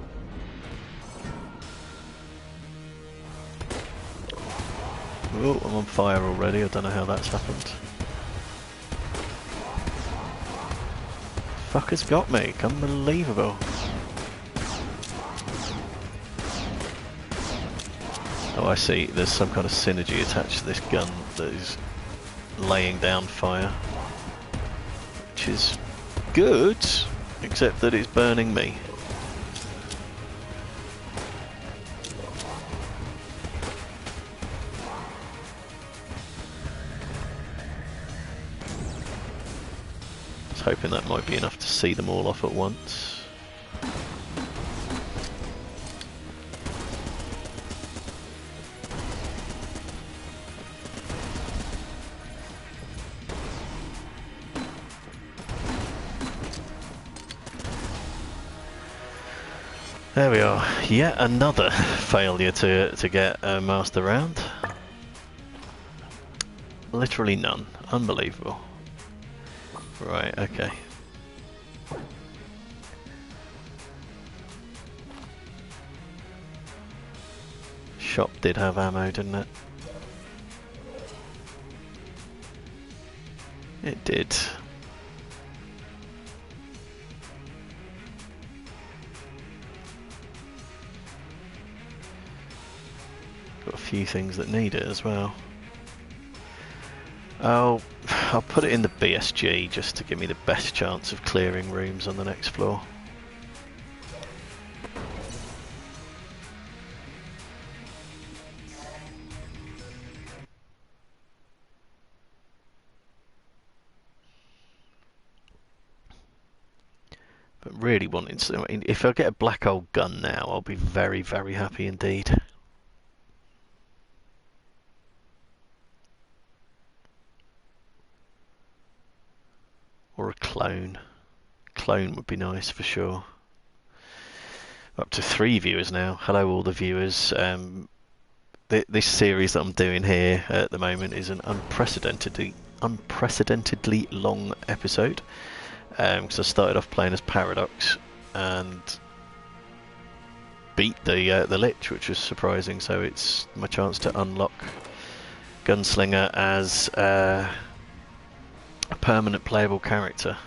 Oh, I'm on fire already. I don't know how that's happened. Fucker's got me. Unbelievable. Oh, I see. There's some kind of synergy attached to this gun that is laying down fire. Which is good, except that it's burning me. I was hoping that might be enough to see them all off at once. There we are. Yet another failure to get a master round. Literally none. Unbelievable. Right, okay. Shop did have ammo, didn't it? It did. Got a few things that need it as well. I'll put it in the BSG just to give me the best chance of clearing rooms on the next floor. But really wanting to, I mean, if I get a black old gun now, I'll be very, very happy indeed. Or a clone. Clone would be nice for sure. Up to 3 viewers now. Hello all the viewers. This series that I'm doing here at the moment is an unprecedentedly long episode. Because I started off playing as Paradox and beat the Lich, which was surprising. So it's my chance to unlock Gunslinger as a permanent playable character.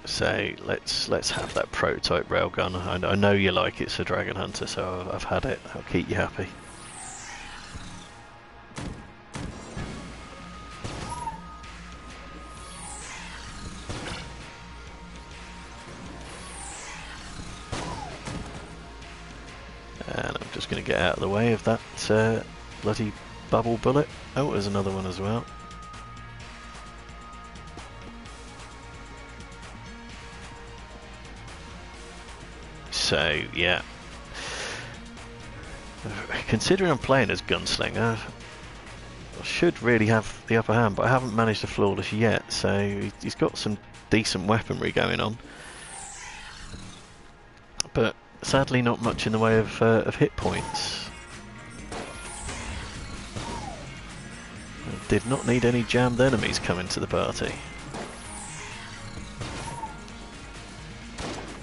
So let's have that prototype railgun. I know you like it, so Dragon Hunter. So I've had it. I'll keep you happy. And I'm just going to get out of the way of that bloody bubble bullet. Oh, there's another one as well. So, yeah. Considering I'm playing as Gunslinger, I should really have the upper hand, but I haven't managed to flawless yet, so he's got some decent weaponry going on. But sadly not much in the way of hit points. I did not need any jammed enemies coming to the party.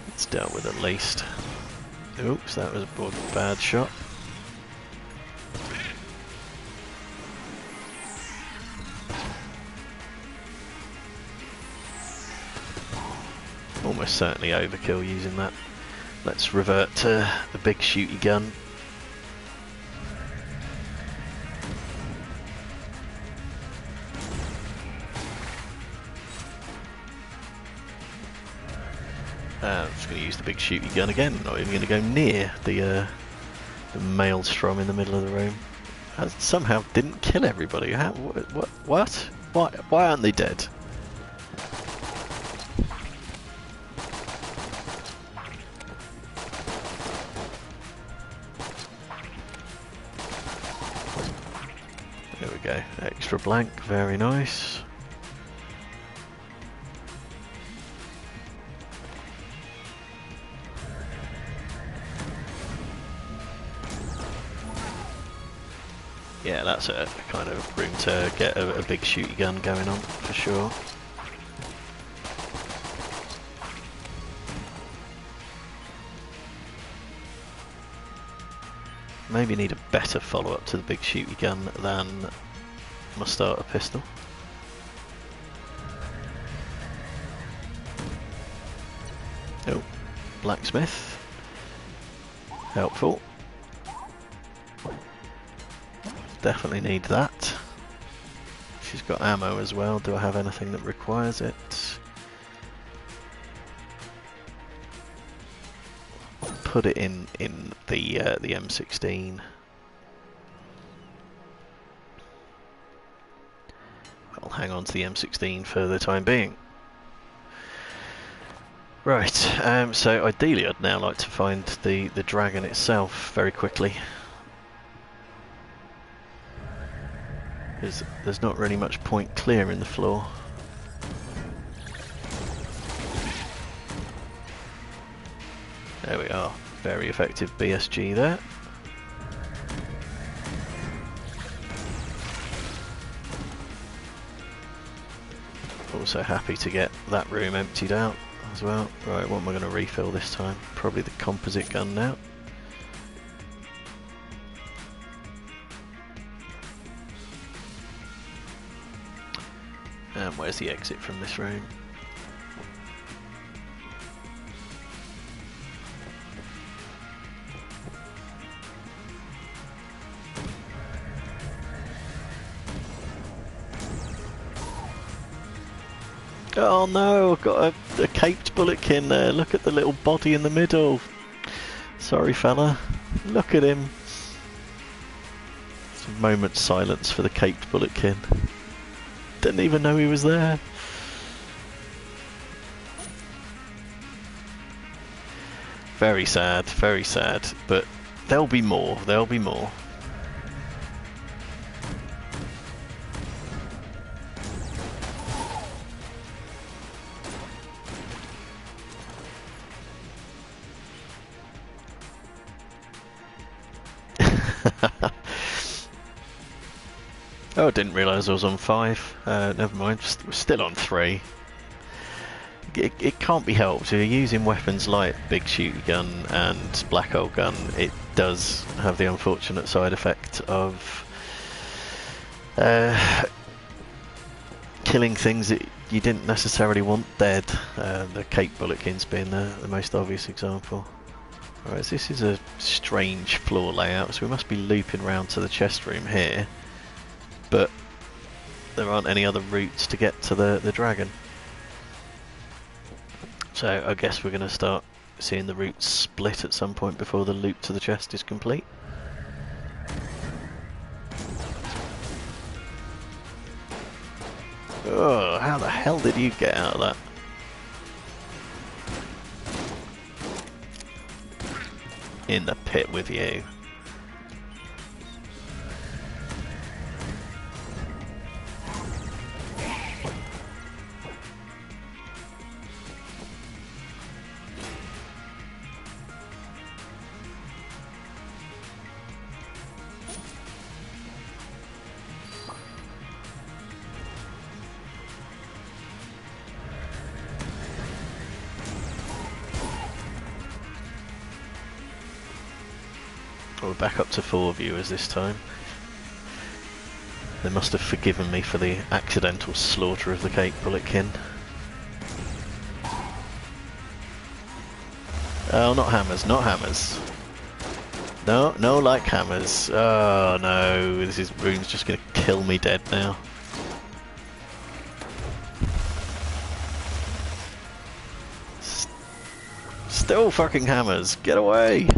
It's dealt with at least. Oops, that was a bad shot. Almost certainly overkill using that. Let's revert to the big shooty gun. I'm just going to use the big shooty gun again. Not even going to go near the maelstrom in the middle of the room. I somehow didn't kill everybody. How, what? Why aren't they dead? There we go. Extra blank. Very nice. Yeah, that's a kind of room to get a big shooty gun going on, for sure. Maybe need a better follow-up to the big shooty gun than my starter pistol. Oh, blacksmith. Helpful. Definitely need that. She's got ammo as well. Do I have anything that requires it? Put it in the M16. I'll hang on to the M16 for the time being. Right, so ideally I'd now like to find the dragon itself very quickly. Because there's not really much point clearing the floor. There we are, very effective BSG there. Also happy to get that room emptied out as well. Right, what am I going to refill this time? Probably the composite gun now. And where's the exit from this room? Oh no, I've got a caped bulletkin there. Look at the little body in the middle. Sorry fella, look at him. It's a moment's silence for the caped bulletkin. Didn't even know he was there. Very sad, but there'll be more, there'll be more. Oh, I didn't realise I was on 5. Never mind, we're still on 3. It can't be helped. If you're using weapons like big shooty gun and black hole gun, it does have the unfortunate side effect of killing things that you didn't necessarily want dead. The cape bulletkins being the most obvious example. Alright, so this is a strange floor layout, so we must be looping round to the chest room here. But there aren't any other routes to get to the dragon. So I guess we're going to start seeing the routes split at some point before the loop to the chest is complete. Oh, how the hell did you get out of that? In the pit with you. We're back up to 4 viewers this time. They must have forgiven me for the accidental slaughter of the cape bulletkin. Oh, not hammers, not hammers. No, no like hammers. Oh no, this room's just gonna kill me dead now. Still fucking hammers, get away!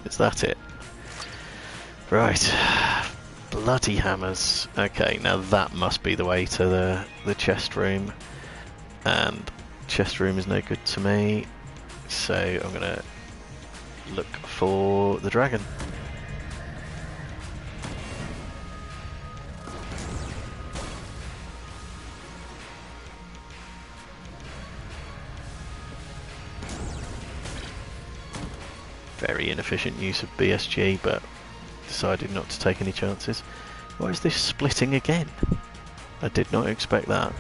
Is that it? Right. Bloody hammers. Okay, now that must be the way to the chest room. And chest room is no good to me. So I'm gonna look for the dragon. Very inefficient use of BSG, but decided not to take any chances. Why is this splitting again? I did not expect that.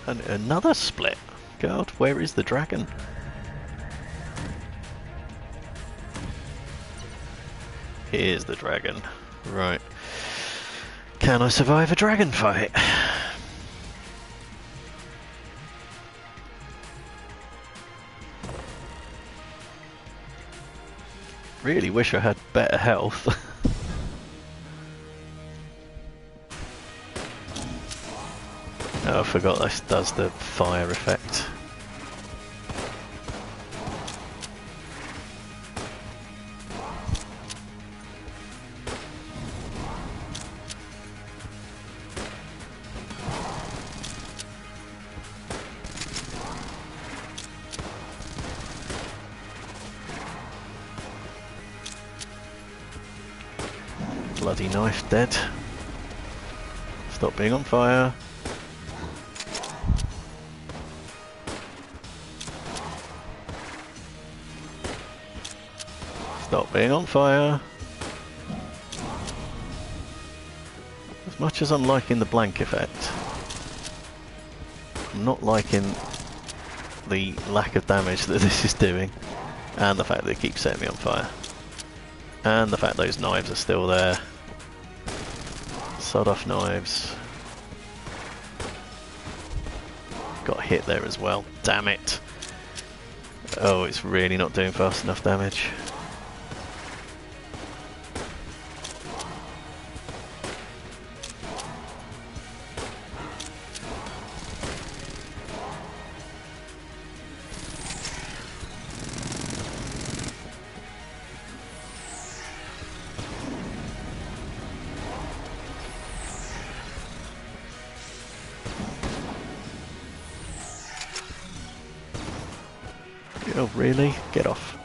And another split. God, where is the dragon? Here's the dragon. Right. Can I survive a dragon fight? Really wish I had better health. Oh, I forgot this does the fire effect. Bloody knife dead. Stop being on fire. Stop being on fire. As much as I'm liking the blank effect, I'm not liking the lack of damage that this is doing, and the fact that it keeps setting me on fire, and the fact those knives are still there. Sod off knives. Got hit there as well. Damn it. Oh, it's really not doing fast enough damage. Oh, really? Get off.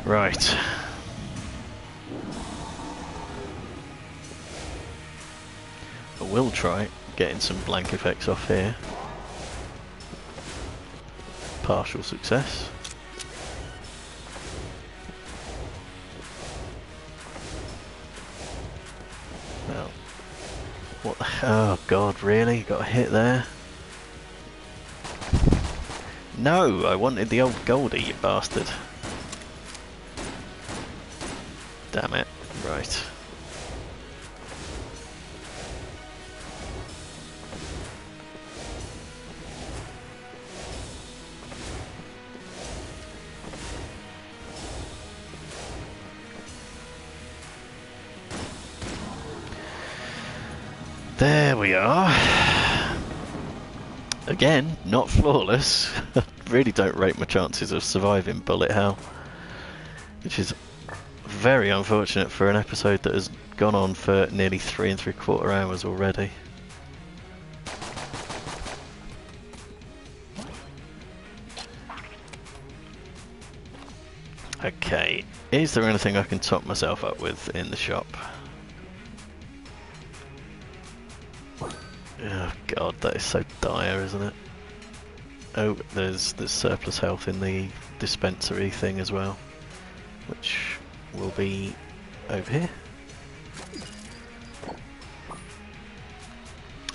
Right. I will try getting some blank effects off here. Partial success. Well, what the oh god, really? Got a hit there? No, I wanted the old Goldie, you bastard. Damn it. Right. There we are. Again, not flawless. I really don't rate my chances of surviving bullet hell, which is very unfortunate for an episode that has gone on for nearly 3 3/4 hours already. Okay, is there anything I can top myself up with in the shop? Oh god, that is so dire, isn't it? Oh, there's surplus health in the dispensary thing as well, which will be over here.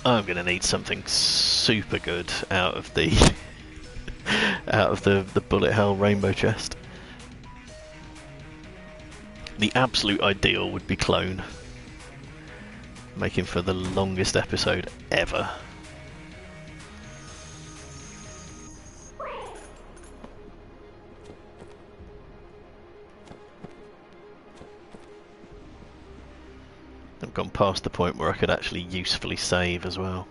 I'm gonna need something super good out of the the bullet hell rainbow chest. The absolute ideal would be clone, making for the longest episode ever. I've gone past the point where I could actually usefully save as well.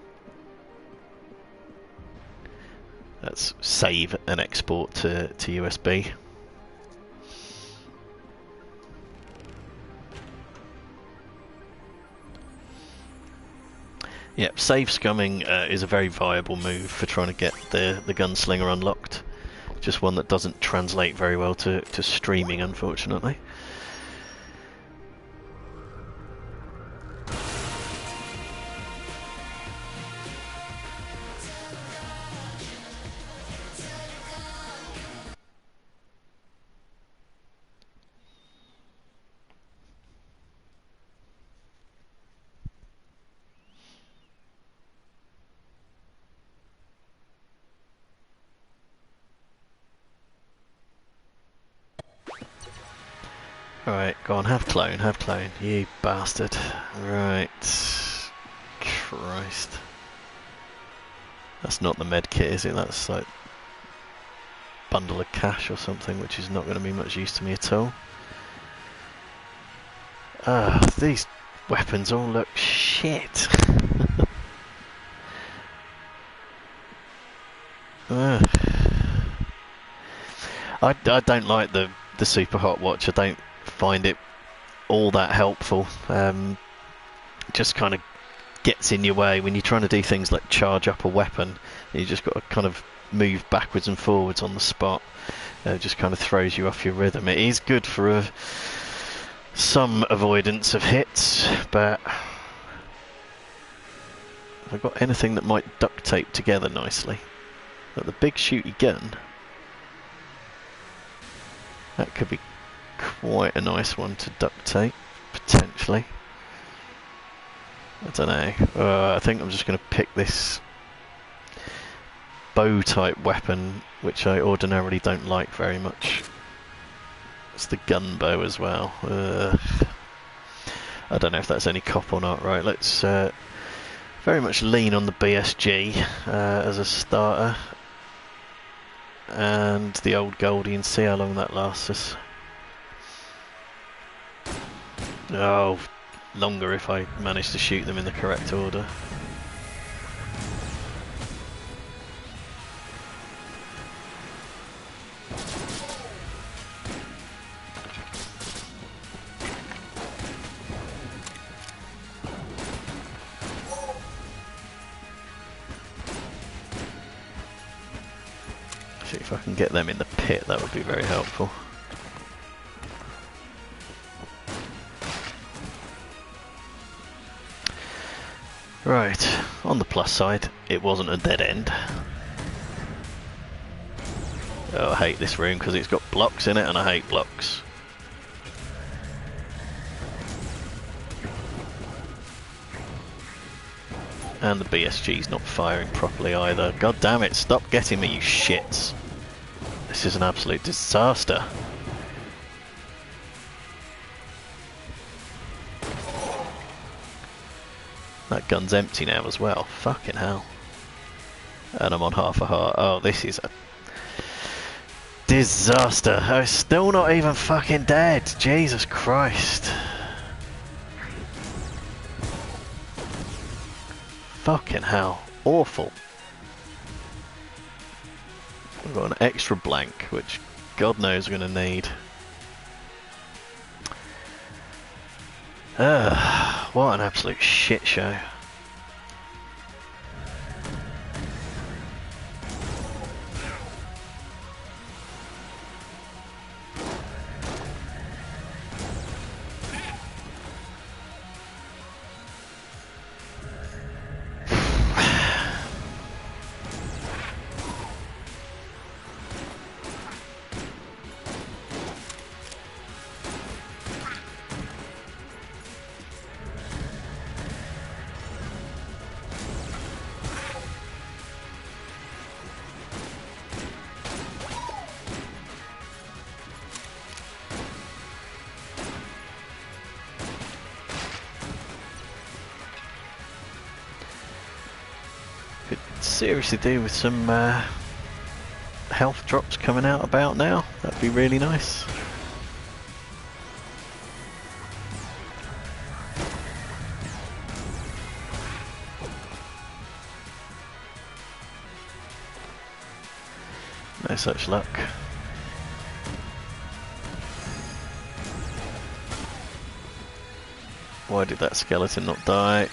That's save and export to USB. Yep, save scumming is a very viable move for trying to get the gunslinger unlocked. Just one that doesn't translate very well to streaming, unfortunately. Alright, go on, have clone, you bastard. Right. Christ. That's not the med kit, is it? That's like bundle of cash or something, which is not going to be much use to me at all. These weapons all look shit. I don't like the super hot watch. I don't find it all that helpful. Just kind of gets in your way when you're trying to do things like charge up a weapon. You just got to kind of move backwards and forwards on the spot. It just kind of throws you off your rhythm. It is good for some avoidance of hits, but have I got anything that might duct tape together nicely? Like the big shooty gun. That could be quite a nice one to duct tape, potentially. I don't know. I think I'm just going to pick this bow type weapon, which I ordinarily don't like very much. It's the gun bow as well. I don't know if that's any cop or not. Right, let's very much lean on the BSG as a starter. And the old Goldie, and see how long that lasts us. Oh, longer if I manage to shoot them in the correct order. If I can get them in the pit, that would be very helpful. Right, on the plus side, it wasn't a dead end. Oh, I hate this room because it's got blocks in it, and I hate blocks. And the BSG's not firing properly either. God damn it, stop getting me, you shits. This is an absolute disaster. That gun's empty now as well. Fucking hell. And I'm on half a heart. Oh, this is a disaster. I'm still not even fucking dead. Jesus Christ. Fucking hell. Awful. I've got an extra blank, which God knows we're going to need. What an absolute shit show. Seriously do with some health drops coming out about now. That'd be really nice. No such luck. Why did that skeleton not die?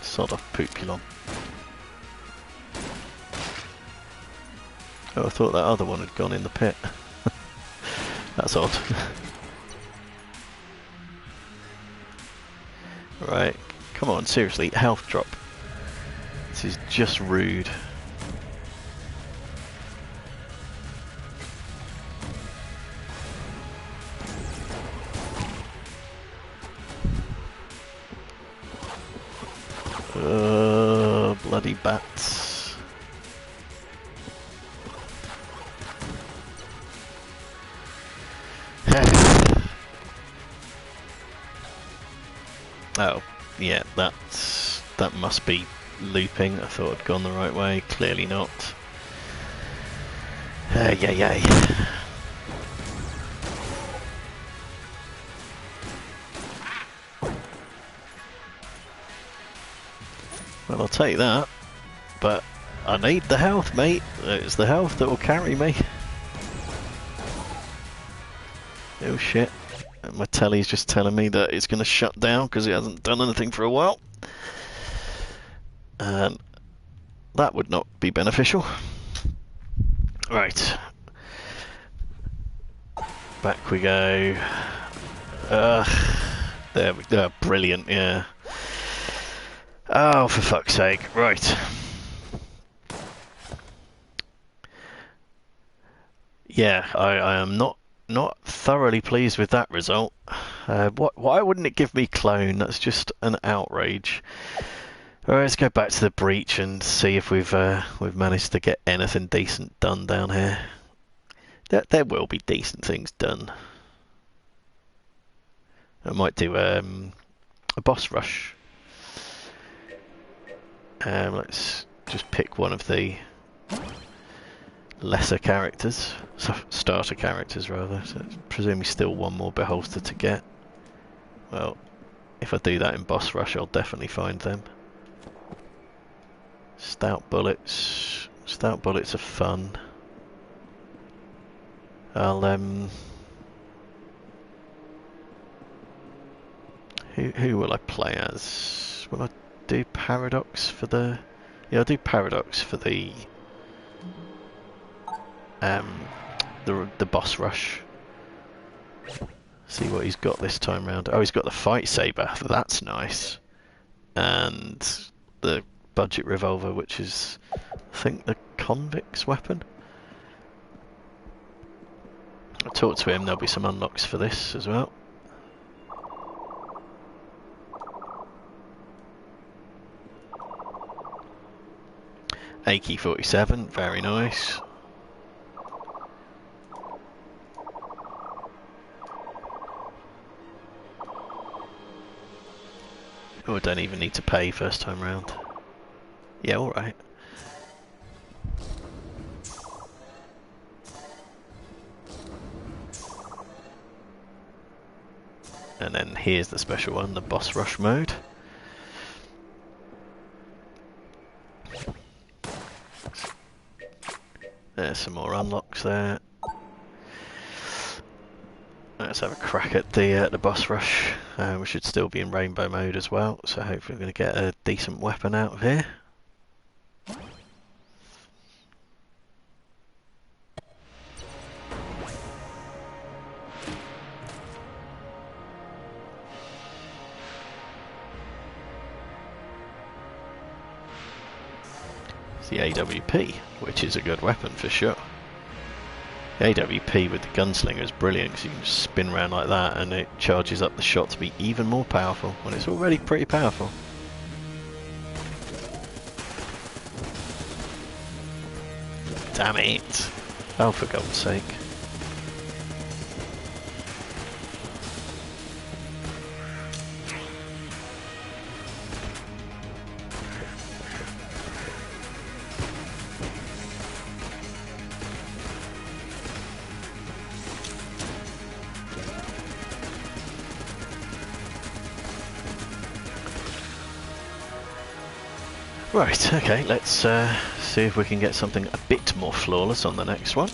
Sod off Pookulon. Oh, I thought that other one had gone in the pit. That's odd. Right, come on, seriously, health drop. This is just rude. bloody bats. Oh, yeah, that must be looping. I thought I'd gone the right way. Clearly not. Yay. Well, I'll take that, but I need the health, mate. It's the health that will carry me. Oh shit. My telly's just telling me that it's going to shut down because it hasn't done anything for a while. And that would not be beneficial. Right. Back we go. There we go. Brilliant, yeah. Oh, for fuck's sake. Right. Yeah, I am not thoroughly pleased with that result. Why wouldn't it give me clone? That's just an outrage. Alright, let's go back to the breach and see if we've managed to get anything decent done down here. There will be decent things done. I might do a boss rush. Let's just pick one of the lesser characters, starter characters rather. So presumably still one more beholster to get. Well, if I do that in boss rush, I'll definitely find them. Stout bullets are fun. I'll who will I play as? Will I do Paradox for the? Yeah, I'll do Paradox for the boss rush. See what he's got this time round. Oh, he's got the fight saber. That's nice. And the budget revolver, which is, I think, the convict's weapon. I'll talk to him. There'll be some unlocks for this as well. AK-47, very nice. Oh, I don't even need to pay first time round. Yeah, alright. And then here's the special one, the boss rush mode. There's some more unlocks there. Let's have a crack at the boss rush. We should still be in rainbow mode as well, so hopefully we're going to get a decent weapon out of here. It's the AWP, which is a good weapon for sure. The AWP with the gunslinger is brilliant because you can just spin around like that and it charges up the shot to be even more powerful when it's already pretty powerful. Damn it! Oh, for God's sake. Right, okay, let's see if we can get something a bit more flawless on the next one.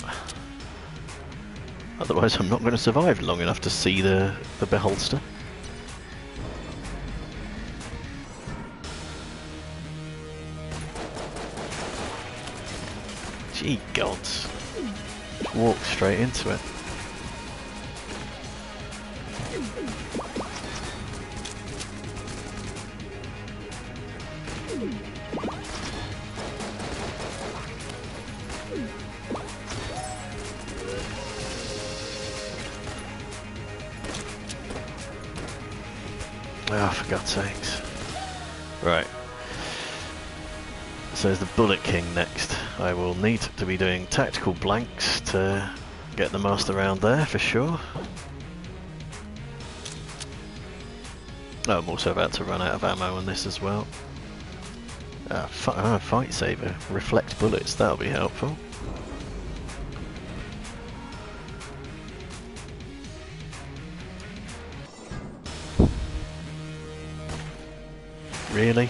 Otherwise I'm not going to survive long enough to see the beholster. Gee gods. Walk straight into it. Oh, for God's sakes. Right. So there's the Bullet King next. I will need to be doing tactical blanks to get the master round there for sure. Oh, I'm also about to run out of ammo on this as well. Fight saver, reflect bullets, that'll be helpful. Really?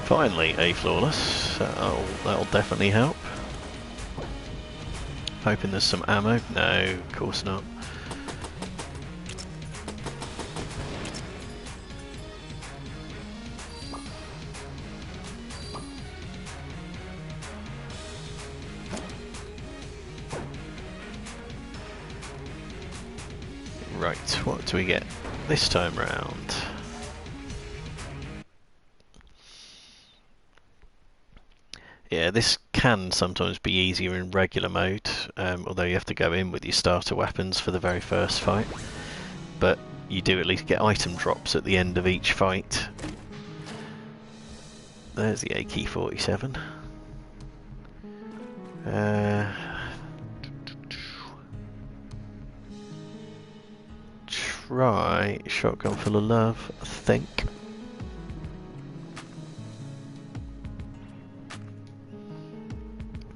Finally, a flawless. That'll definitely help. Hoping there's some ammo. No, of course not. Right, what do we get this time round? Yeah, this can sometimes be easier in regular mode, although you have to go in with your starter weapons for the very first fight. But you do at least get item drops at the end of each fight. There's the AK-47. Try shotgun full of love, I think.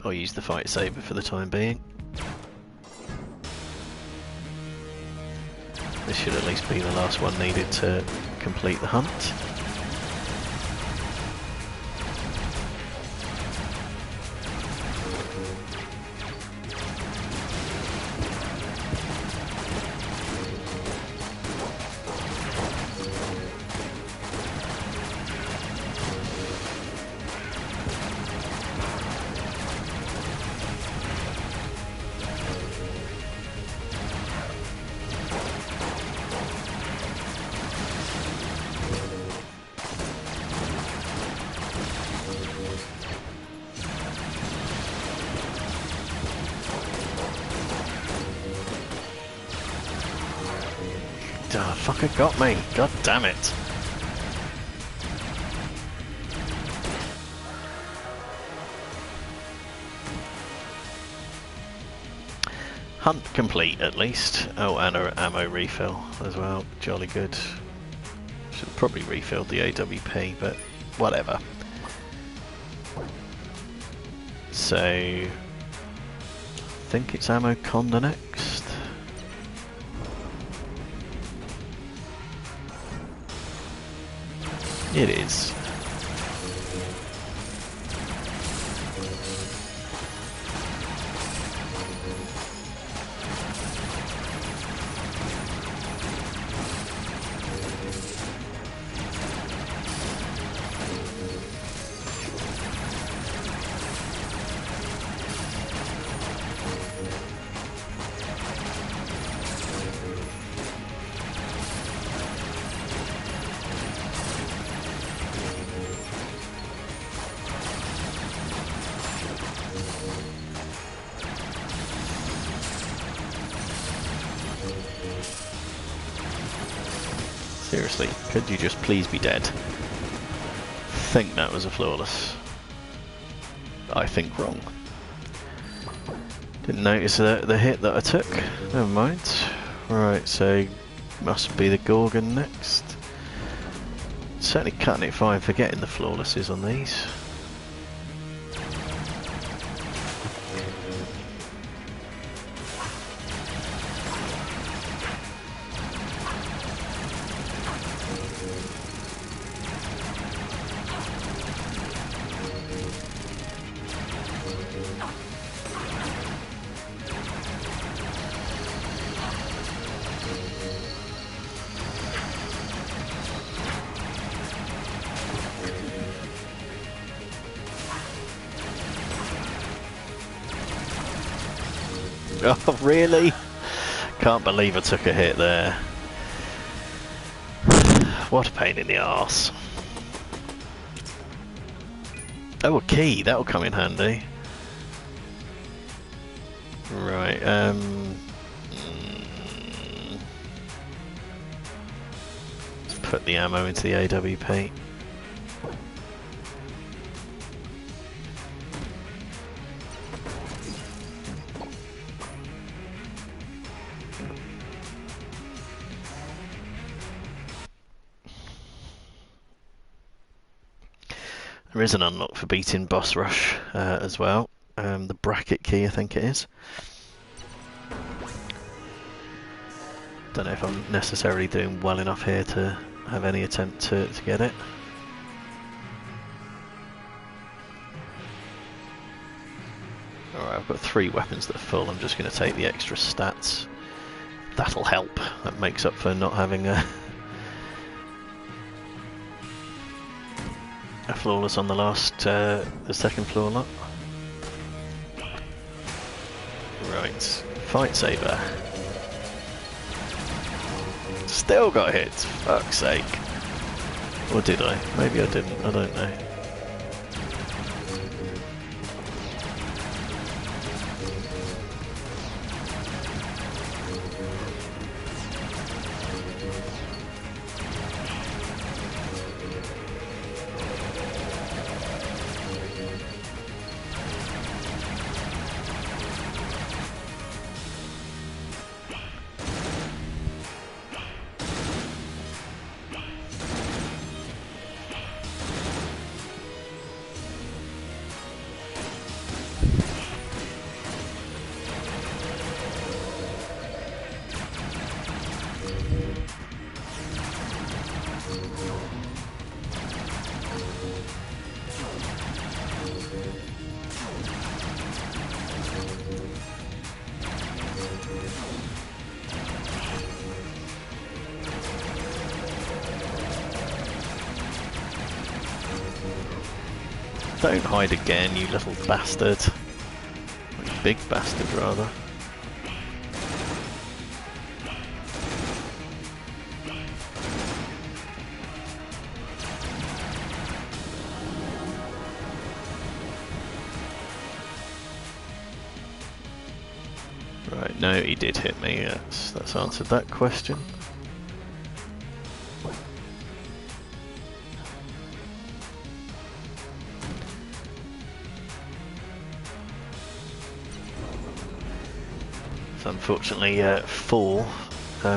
I'll use the fight saber for the time being. This should at least be the last one needed to complete the hunt. Ah, fucker got me. God damn it. Hunt complete at least. Oh, and an ammo refill as well. Jolly good. Should have probably refilled the AWP, but whatever. So, I think it's Ammo Conda next. It is. Seriously, could you just please be dead? I think that was a flawless. I think wrong. Didn't notice the hit that I took. Never mind. Right, so must be the Gorgon next. Certainly cutting it fine for getting the flawlesses on these. Oh, really? Can't believe I took a hit there. What a pain in the arse. Oh, a key. That'll come in handy. Right, let's put the ammo into the AWP. There is an unlock for beating boss rush as well. The bracket key, I think it is. Don't know if I'm necessarily doing well enough here to have any attempt to get it. Alright, I've got 3 weapons that are full. I'm just going to take the extra stats. That'll help. That makes up for not having a flawless on the the second floor lot. Right, fight saber. Still got hit, fuck's sake. Or did I? Maybe I didn't, I don't know. Don't hide again, you little bastard. Or you big bastard, rather. Right, no, he did hit me. That's answered that question. So unfortunately, 4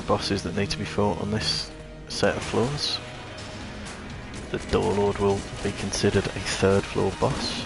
bosses that need to be fought on this set of floors. The Door Lord will be considered a 3rd floor boss.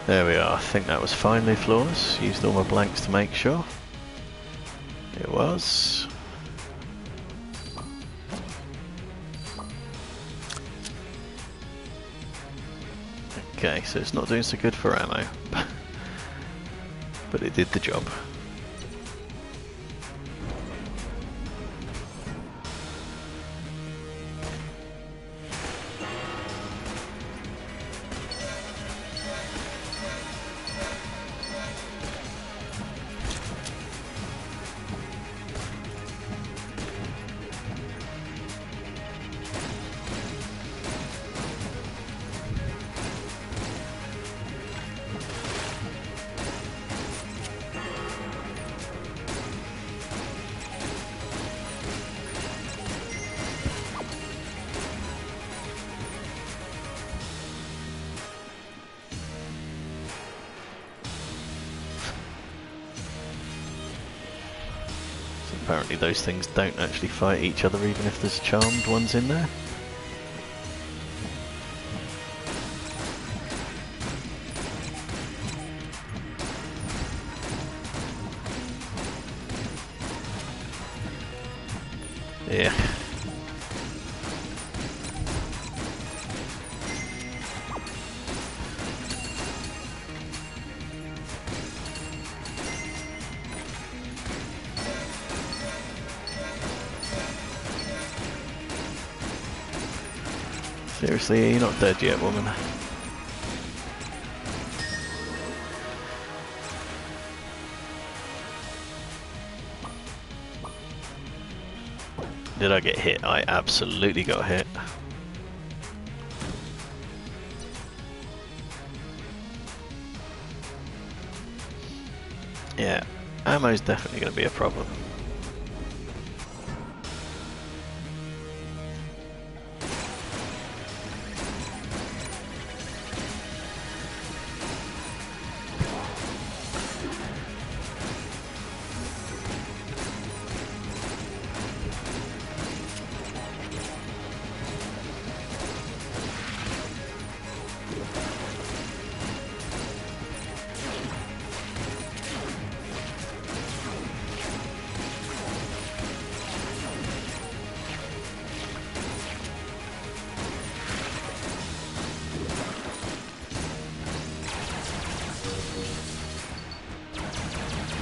There we are, I think that was finally flawless. Used all my blanks to make sure. It was. Okay, so it's not doing so good for ammo. But it did the job. Apparently those things don't actually fight each other even if there's charmed ones in there. Yeah. Seriously, you're not dead yet, woman. Did I get hit? I absolutely got hit. Yeah, ammo's definitely going to be a problem.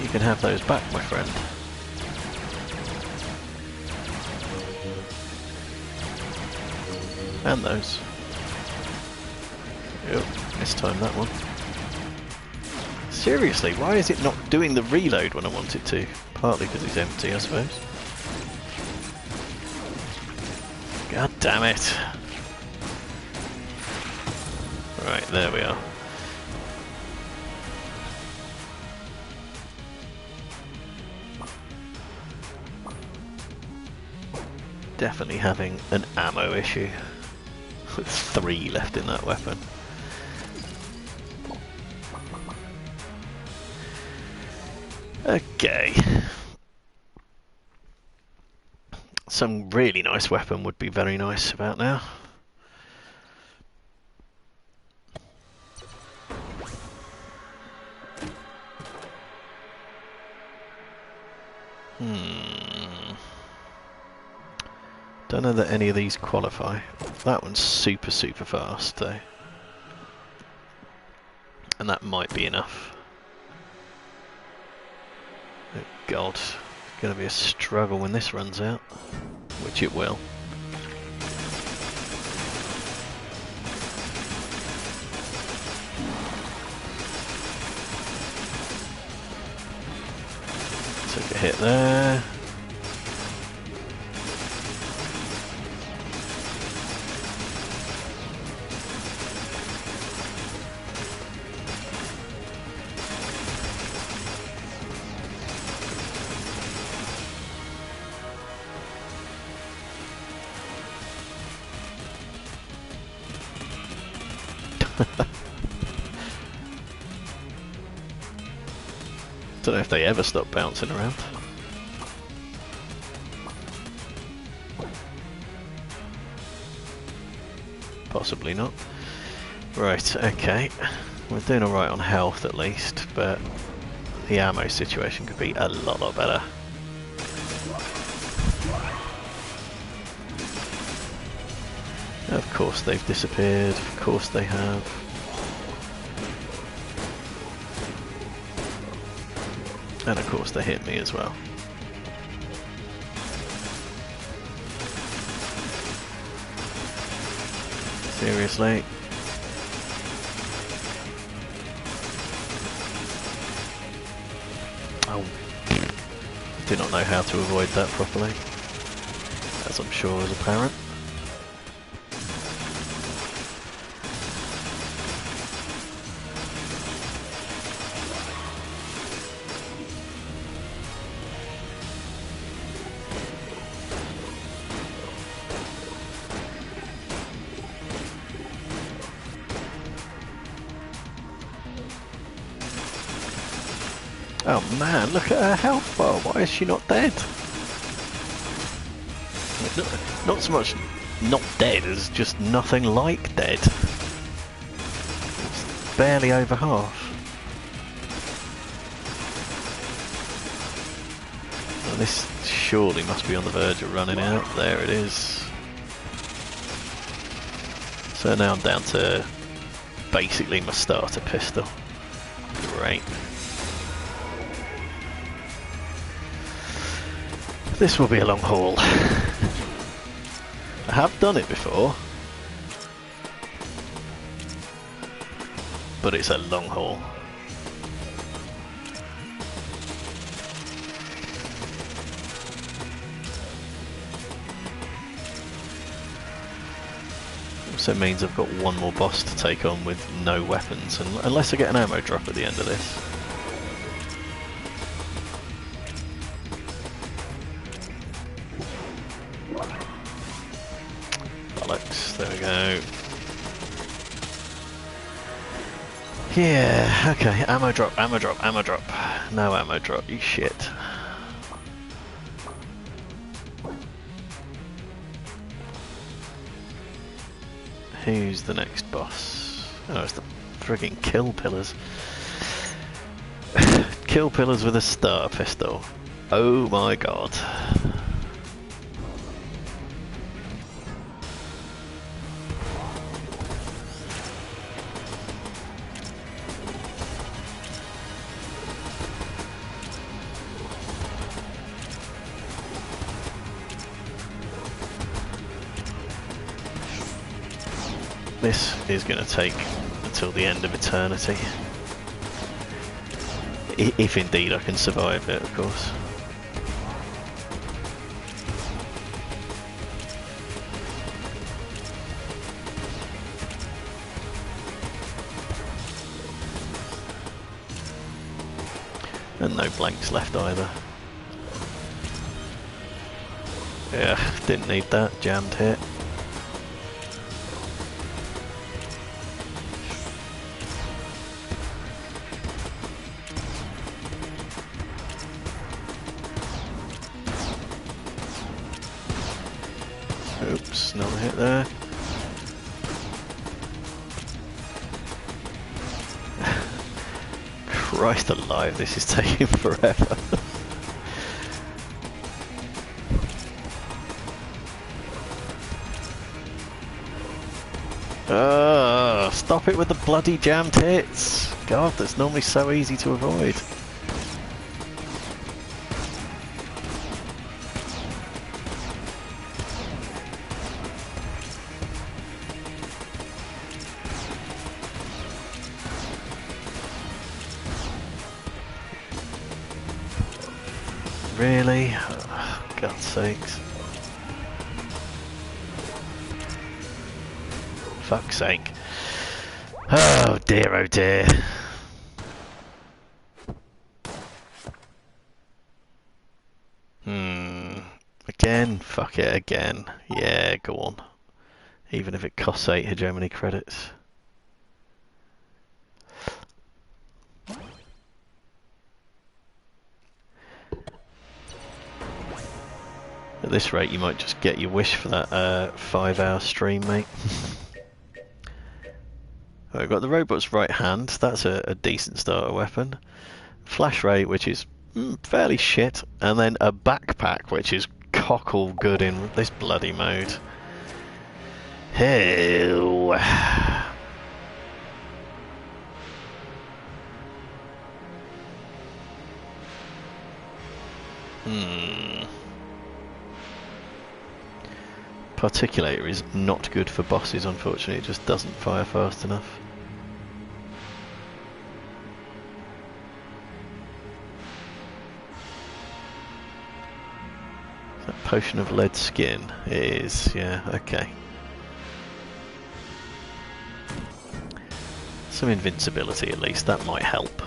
You can have those back, my friend. And those. Oh, mistimed that one. Seriously, why is it not doing the reload when I want it to? Partly because it's empty, I suppose. God damn it. Right, there we are. Definitely having an ammo issue. With 3 left in that weapon. Okay. Some really nice weapon would be very nice about now. Don't know that any of these qualify. That one's super fast though. And that might be enough. Oh God, it's going to be a struggle when this runs out. Which it will. Took a hit there. Don't know if they ever stop bouncing around. Possibly not. Right, okay. We're doing alright on health at least, but the ammo situation could be a lot better. Of course they've disappeared, of course they have. And of course they hit me as well. Seriously? Oh. Do not know how to avoid that properly, as I'm sure is apparent. Oh man, look at her health bar, why is she not dead? Not so much not dead as just nothing like dead. It's barely over half. Well, this surely must be on the verge of running out. There it is. So now I'm down to basically my starter pistol. Great. This will be a long haul. I have done it before, but it's a long haul. Also means I've got one more boss to take on with no weapons, unless I get an ammo drop at the end of this. Bollocks, there we go. Yeah, okay, ammo drop, ammo drop, ammo drop. No ammo drop, you shit. Who's the next boss? Oh, it's the frigging kill pillars. Kill pillars with a starter pistol. Oh my god. This is going to take until the end of eternity. If indeed I can survive it, of course. And no blanks left either. Yeah, didn't need that. Jammed hit. Oops, not a hit there. Christ alive, this is taking forever. Stop it with the bloody jammed hits. God, that's normally so easy to avoid. Really? Oh, God's sakes. Fuck's sake. Oh dear, oh dear. Again? Fuck it, again. Yeah, go on. Even if it costs 8 hegemony credits. At this rate, you might just get your wish for that 5-hour stream, mate. We've got the robot's right hand. That's a decent starter weapon. Flash ray, which is fairly shit. And then a backpack, which is cockle good in this bloody mode. Ew. Particulator is not good for bosses, unfortunately. It just doesn't fire fast enough. That potion of lead skin is, yeah, okay. Some invincibility at least, that might help.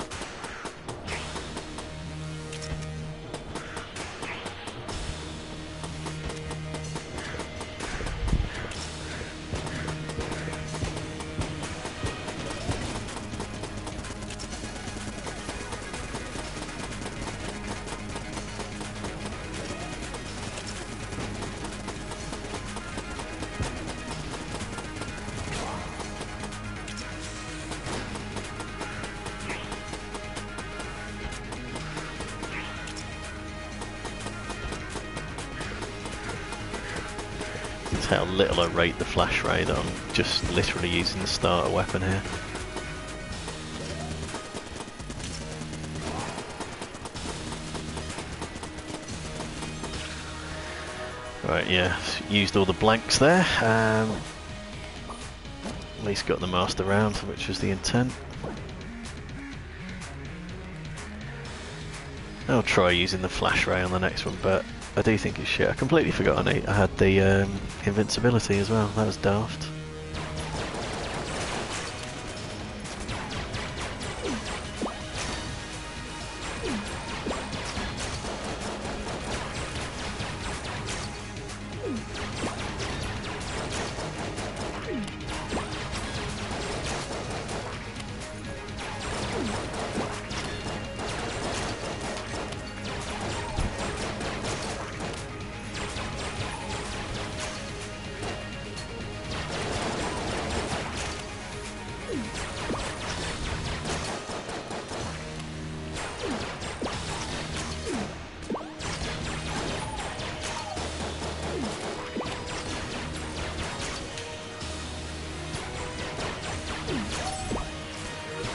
That's how little I rate the flash ray, that I'm just literally using the starter weapon here. Right, yeah, used all the blanks there. At least got the master round, which was the intent. I'll try using the flash ray on the next one, but I do think it's shit. I completely forgot I had the invincibility as well. That was daft.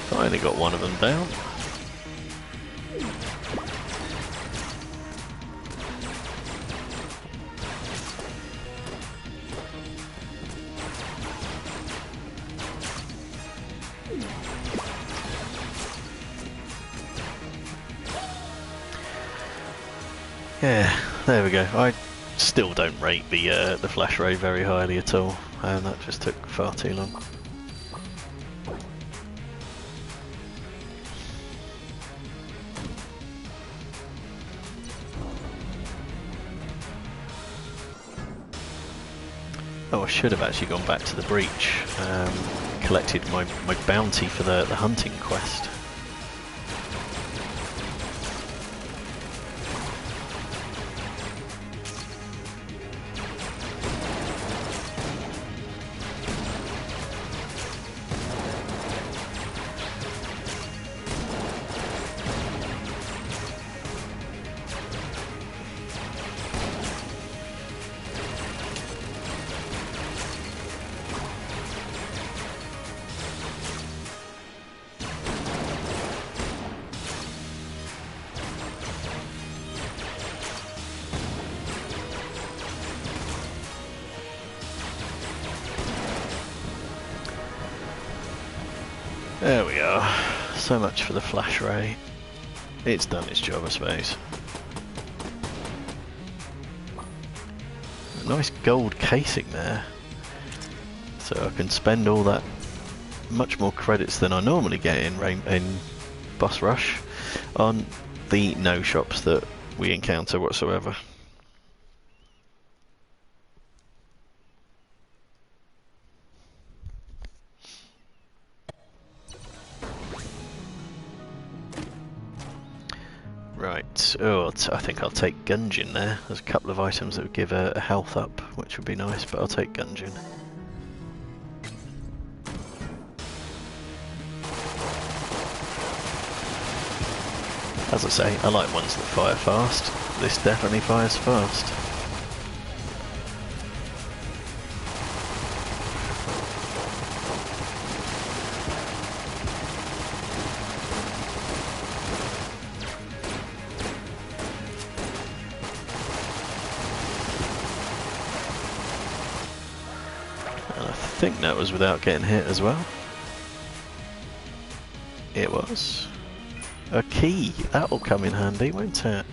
Finally got one of them down. Yeah, there we go. I still don't rate the flash ray very highly at all, and that just took far too long. Oh, I should have actually gone back to the breach, collected my bounty for the hunting quest. There we are. So much for the flash ray. It's done its job, I suppose. A nice gold casing there. So I can spend all that, much more credits than I normally get in Boss Rush, on the no shops that we encounter whatsoever. Right, oh, I think I'll take Gungeon there. There's a couple of items that would give a health up, which would be nice, but I'll take Gungeon. As I say, I like ones that fire fast. This definitely fires fast. I think that was without getting hit as well. It was. A key, that'll come in handy, won't it?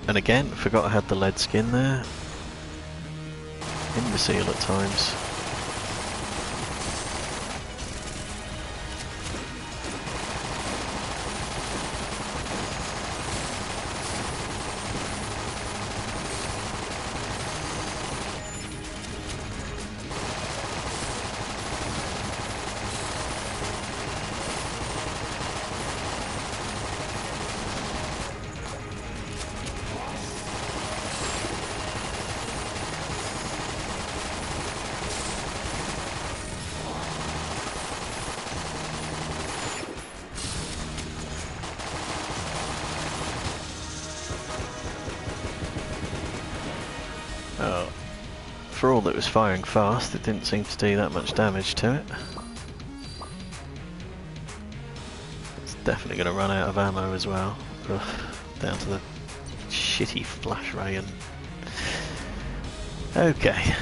And again, forgot I had the lead skin there. Imbecile at times. it was firing fast, it didn't seem to do that much damage to it. It's definitely going to run out of ammo as well. Ugh, down to the shitty flash ray and... Okay.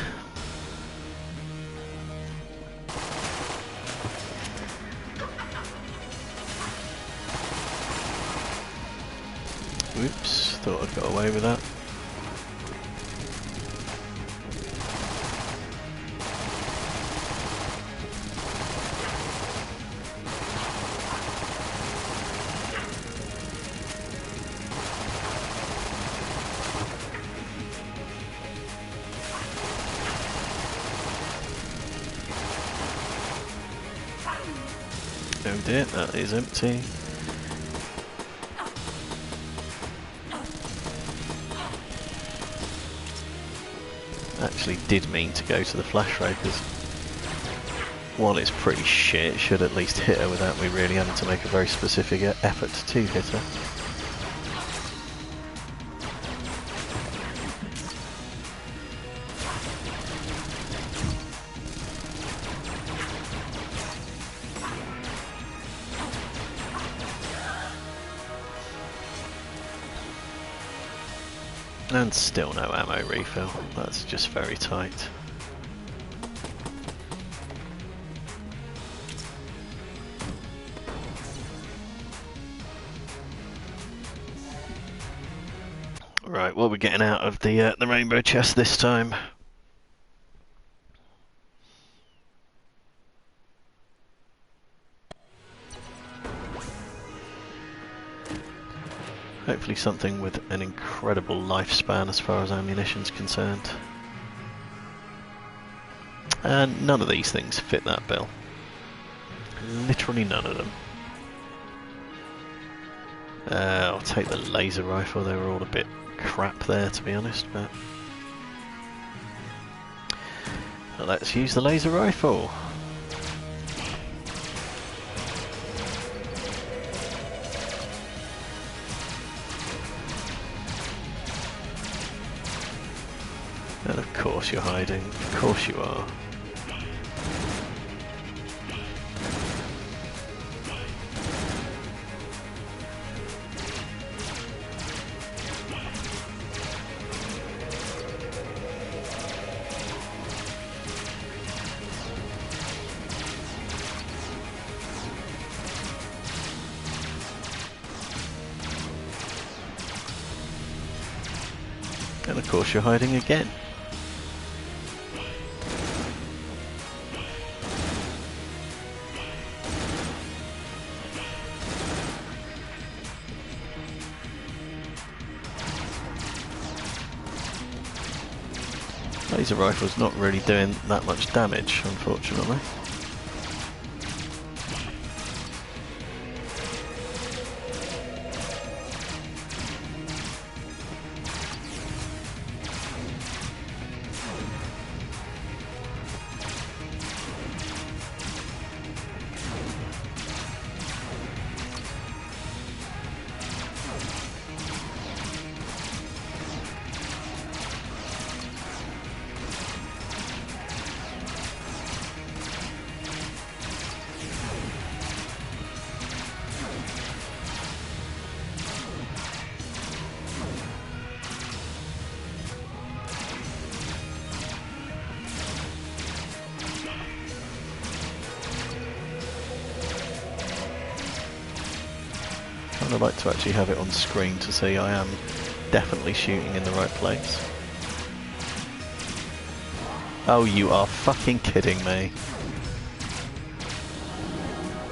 Whoops, thought I'd got away with that. Oh dear, that is empty. Actually did mean to go to the flash ray, because while it's pretty shit, it should at least hit her without me really having to make a very specific effort to hit her. And still no ammo refill, that's just very tight. Right, what are we getting out of the rainbow chest this time? Hopefully something with an incredible lifespan as far as ammunition's concerned. And none of these things fit that bill. Literally none of them. I'll take the laser rifle, they were all a bit crap there to be honest, but... Well, let's use the laser rifle. And of course you're hiding, of course you are. And of course you're hiding again. Laser rifle's not really doing that much damage, unfortunately. I'd like to actually have it on screen to see I am definitely shooting in the right place. Oh, you are fucking kidding me.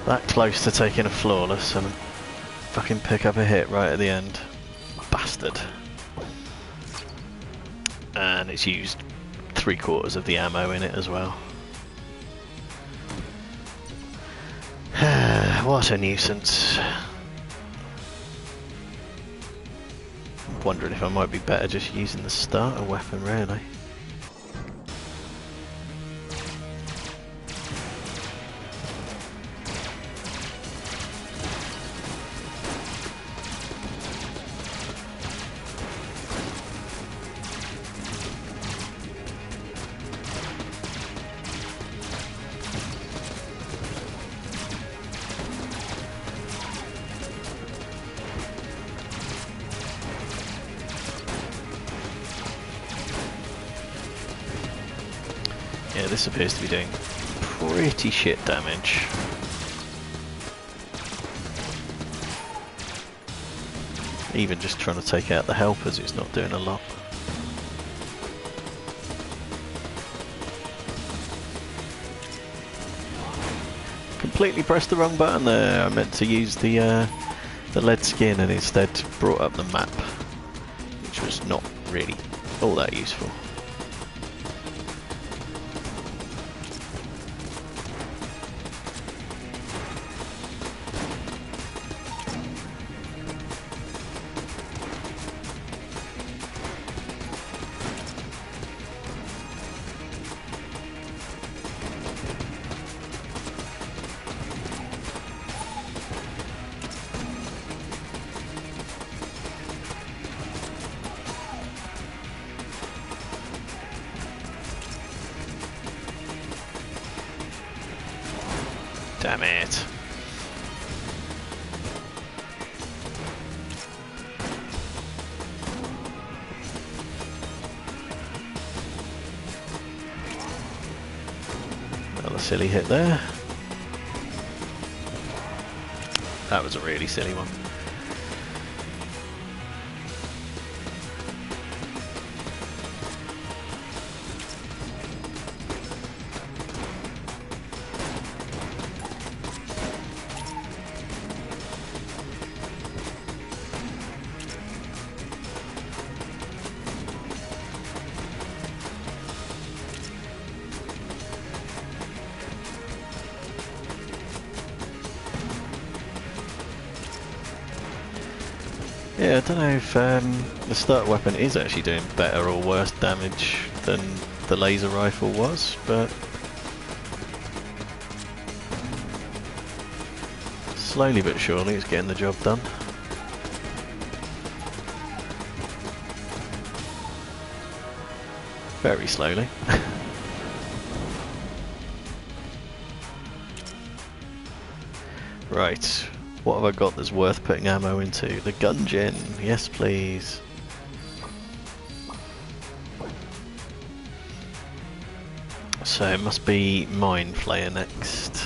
That close to taking a flawless and fucking pick up a hit right at the end. Bastard. And it's used 3/4 of the ammo in it as well. What a nuisance. Wondering if I might be better just using the starter weapon, really. this appears to be doing pretty shit damage. Even just trying to take out the helpers, it's not doing a lot. Completely pressed the wrong button there. I meant to use the lead skin and instead brought up the map, which was not really all that useful. Damn it. Another silly hit there. That was a really silly one. Yeah, I don't know if the starter weapon is actually doing better or worse damage than the laser rifle was, but slowly but surely it's getting the job done. Very slowly. Right. What have I got that's worth putting ammo into? The Gungeon, yes please. So it must be Mind Flayer next.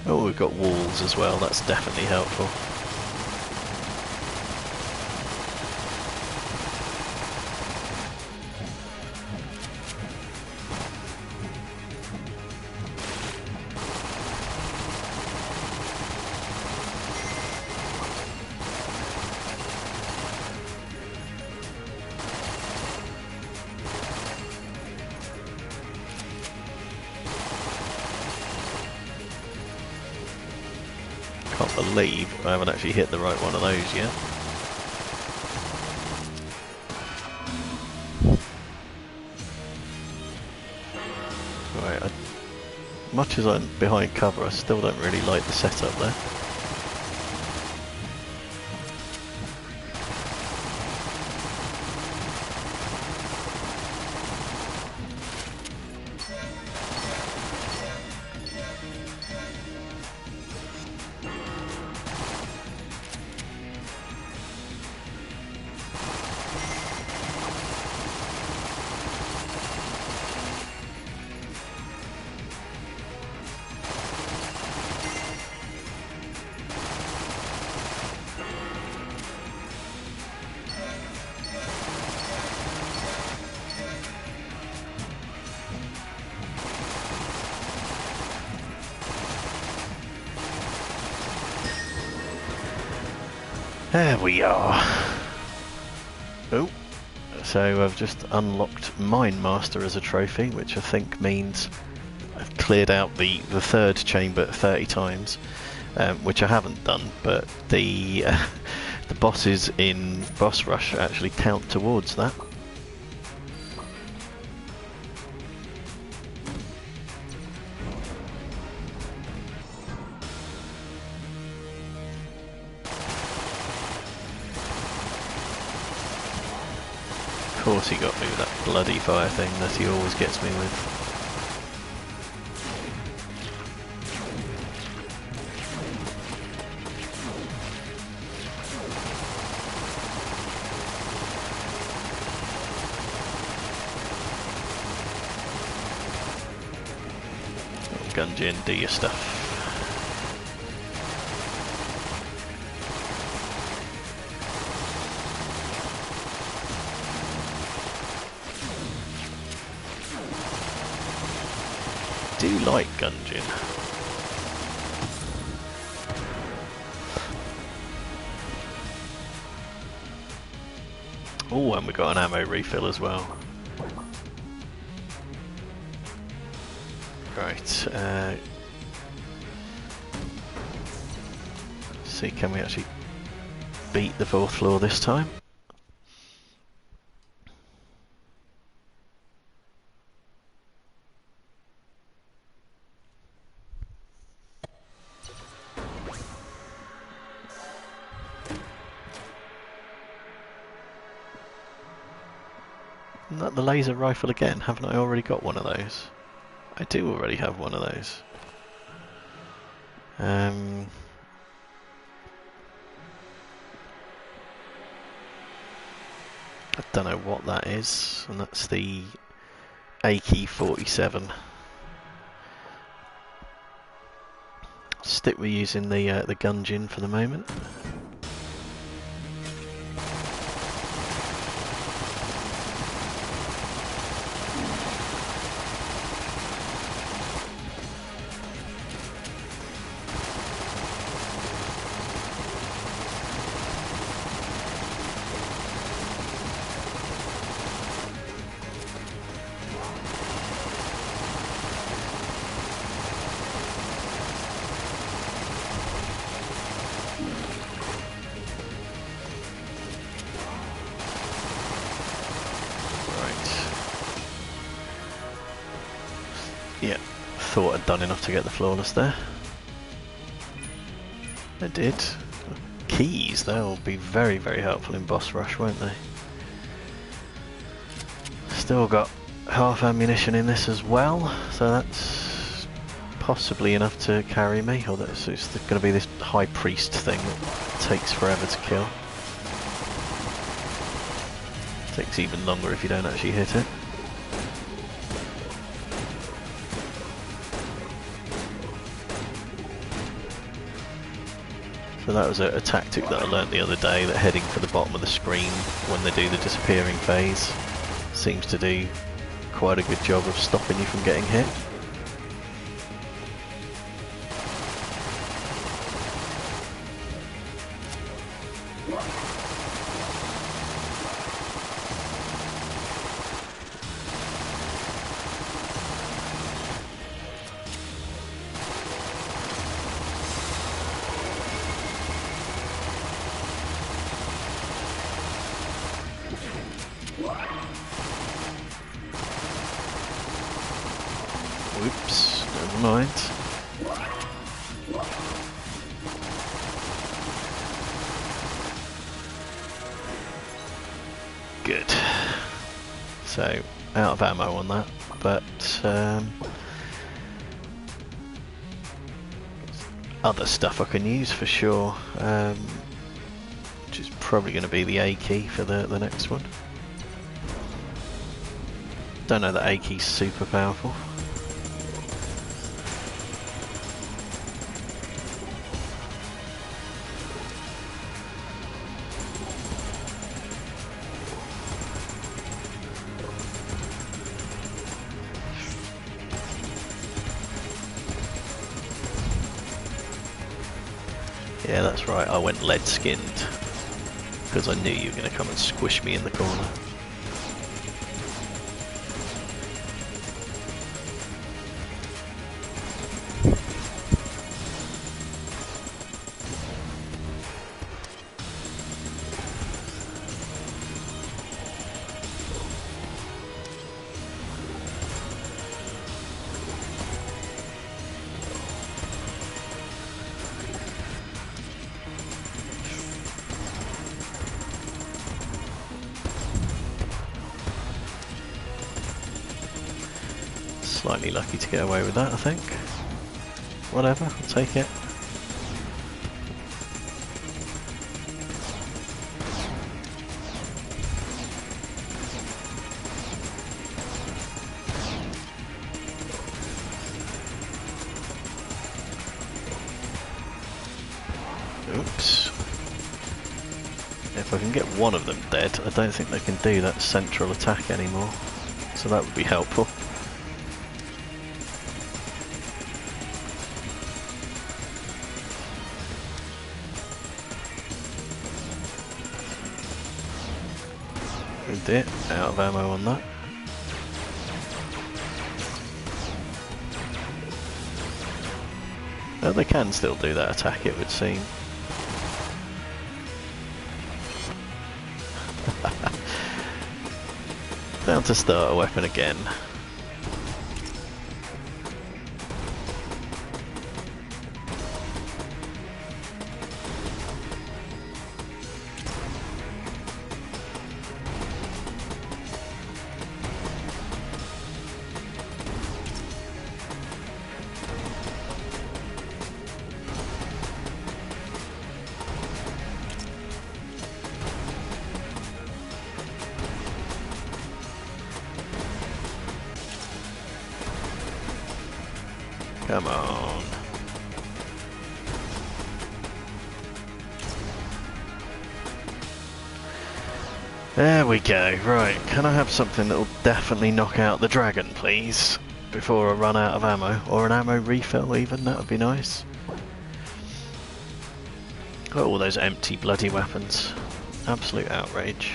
Oh, we've got walls as well, that's definitely helpful. Can't believe I haven't actually hit the right one of those yet. Right, much as I'm behind cover, I still don't really like the setup there. There we are. Oh, so I've just unlocked Mine Master as a trophy, which I think means I've cleared out the third chamber 30 times, which I haven't done, but the bosses in Boss Rush actually count towards that. Of course he got me with that bloody fire thing that he always gets me with. Gungeon, do your stuff. Do like Gungeon. Oh, and we got an ammo refill as well. Right, see, can we actually beat the 4th floor this time? Isn't that the laser rifle again? Haven't I already got one of those? I do already have one of those. I don't know what that is, and that's the AK-47. Stick with using the Gungeon for the moment. Yeah, thought I'd done enough to get the flawless there. I did. Keys, they'll be very, very helpful in boss rush, won't they? Still got half ammunition in this as well, so that's possibly enough to carry me. Or it's going to be this high priest thing that takes forever to kill. Takes even longer if you don't actually hit it. So that was a tactic that I learnt the other day, that heading for the bottom of the screen when they do the disappearing phase seems to do quite a good job of stopping you from getting hit. Whoops, never mind. Good. So, out of ammo on that, but other stuff I can use for sure, which is probably going to be the A key for the next one. Don't know that A key's super powerful. Yeah, that's right, I went lead-skinned, because I knew you were going to come and squish me in the corner. Slightly lucky to get away with that, I think. Whatever, I'll take it. if I can get one of them dead, I don't think they can do that central attack anymore. So that would be helpful. Oh dear, out of ammo on that. Oh, they can still do that attack, it would seem. Down to start a weapon again. Come on. There we go. Right, can I have something that'll definitely knock out the dragon, please? Before I run out of ammo. Or an ammo refill even, that would be nice. Got all those empty bloody weapons. Absolute outrage.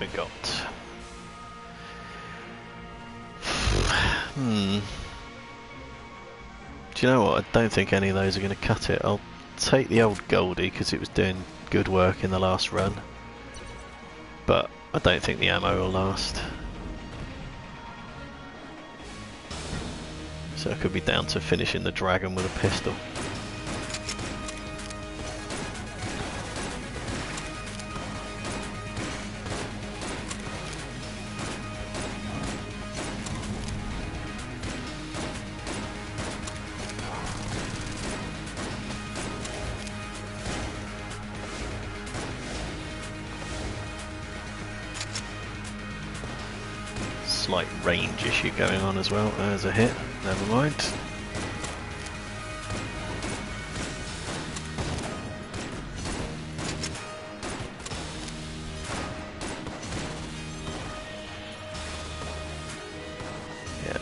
We got. Do you know what? I don't think any of those are going to cut it. I'll take the old Goldie because it was doing good work in the last run. But I don't think the ammo will last. So it could be down to finishing the dragon with a pistol. Slight range issue going on as well. There's a hit, never mind. Yeah.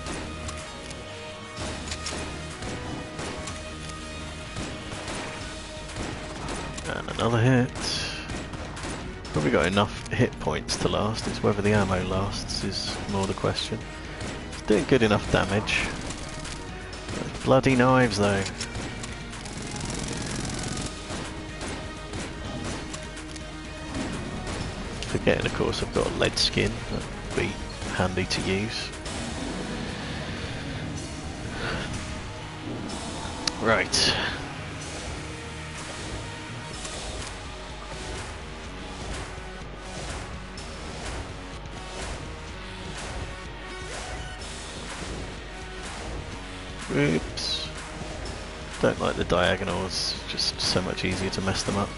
And another hit. Probably got enough hit points to last, it's whether the ammo lasts is more the question. It's doing good enough damage. Those bloody knives though. Forgetting of course I've got a lead skin, that would be handy to use. Right. Oops. Don't like the diagonals, just so much easier to mess them up.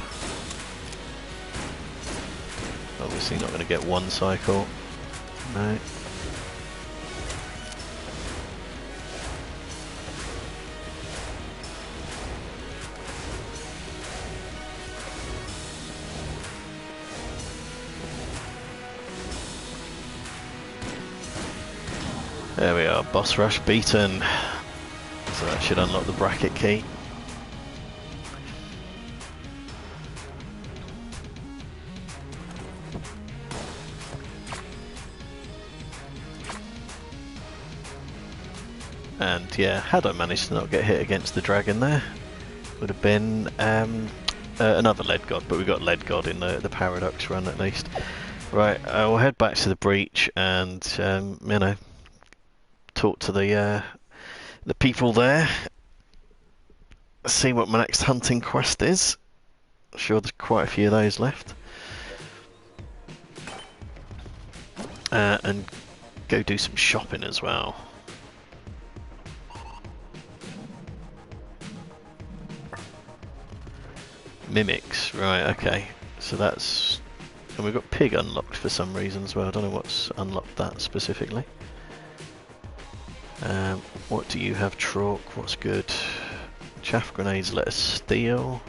Obviously not going to get one cycle. No. There we are, boss rush beaten. So that should unlock the bracket key. And yeah, had I managed to not get hit against the dragon there, would have been another lead god, but we got lead god in the paradox run at least. Right, we'll head back to the breach and you know, talk to the people there. See what my next hunting quest is. I'm sure there's quite a few of those left. And go do some shopping as well. Mimics, right, okay. So that's... And we've got Pig unlocked for some reason as well. I don't know what's unlocked that specifically. What do you have, Trork? What's good? Chaff grenades let us steal.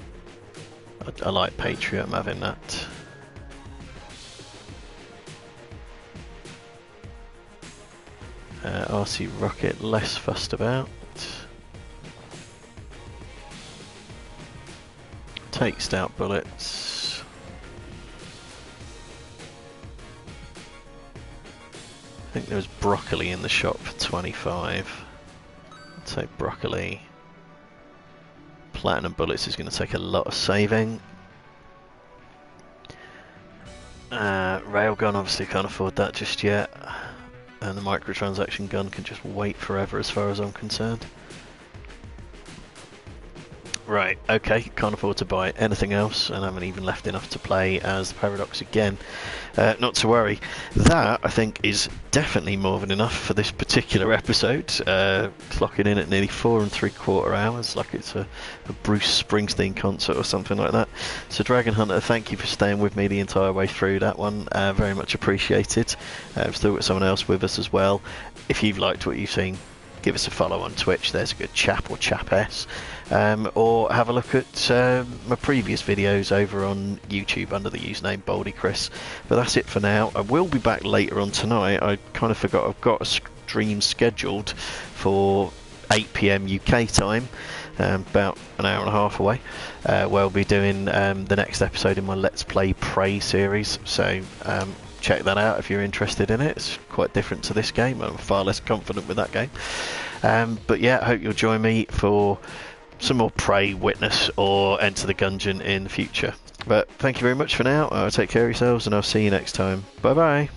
I like Patriot, I'm having that. RC rocket, less fussed about. Take stout bullets. I think there's broccoli in the shop for 25. I'll take broccoli. Platinum bullets is going to take a lot of saving. Railgun, obviously can't afford that just yet. And the microtransaction gun can just wait forever as far as I'm concerned. Right, okay, can't afford to buy anything else, and I haven't even left enough to play as the Paradox again. Not to worry. That, I think, is definitely more than enough for this particular episode. Clocking in at nearly 4 3/4 hours, like it's a Bruce Springsteen concert or something like that. So Dragon Hunter, thank you for staying with me the entire way through that one. Very much appreciated. I've still got someone else with us as well. If you've liked what you've seen, give us a follow on Twitch, there's a good chap or chapess. Or have a look at my previous videos over on YouTube under the username Baldy Chris. But that's it for now. I will be back later on tonight. I kind of forgot I've got a stream scheduled for 8 PM UK time, about an hour and a half away, where I'll be doing the next episode in my Let's Play Prey series. So check that out if you're interested in it. It's quite different to this game. I'm far less confident with that game. But yeah, I hope you'll join me for some more Prey, Witness, or Enter the Gungeon in the future. But thank you very much for now. Take care of yourselves, and I'll see you next time. Bye bye.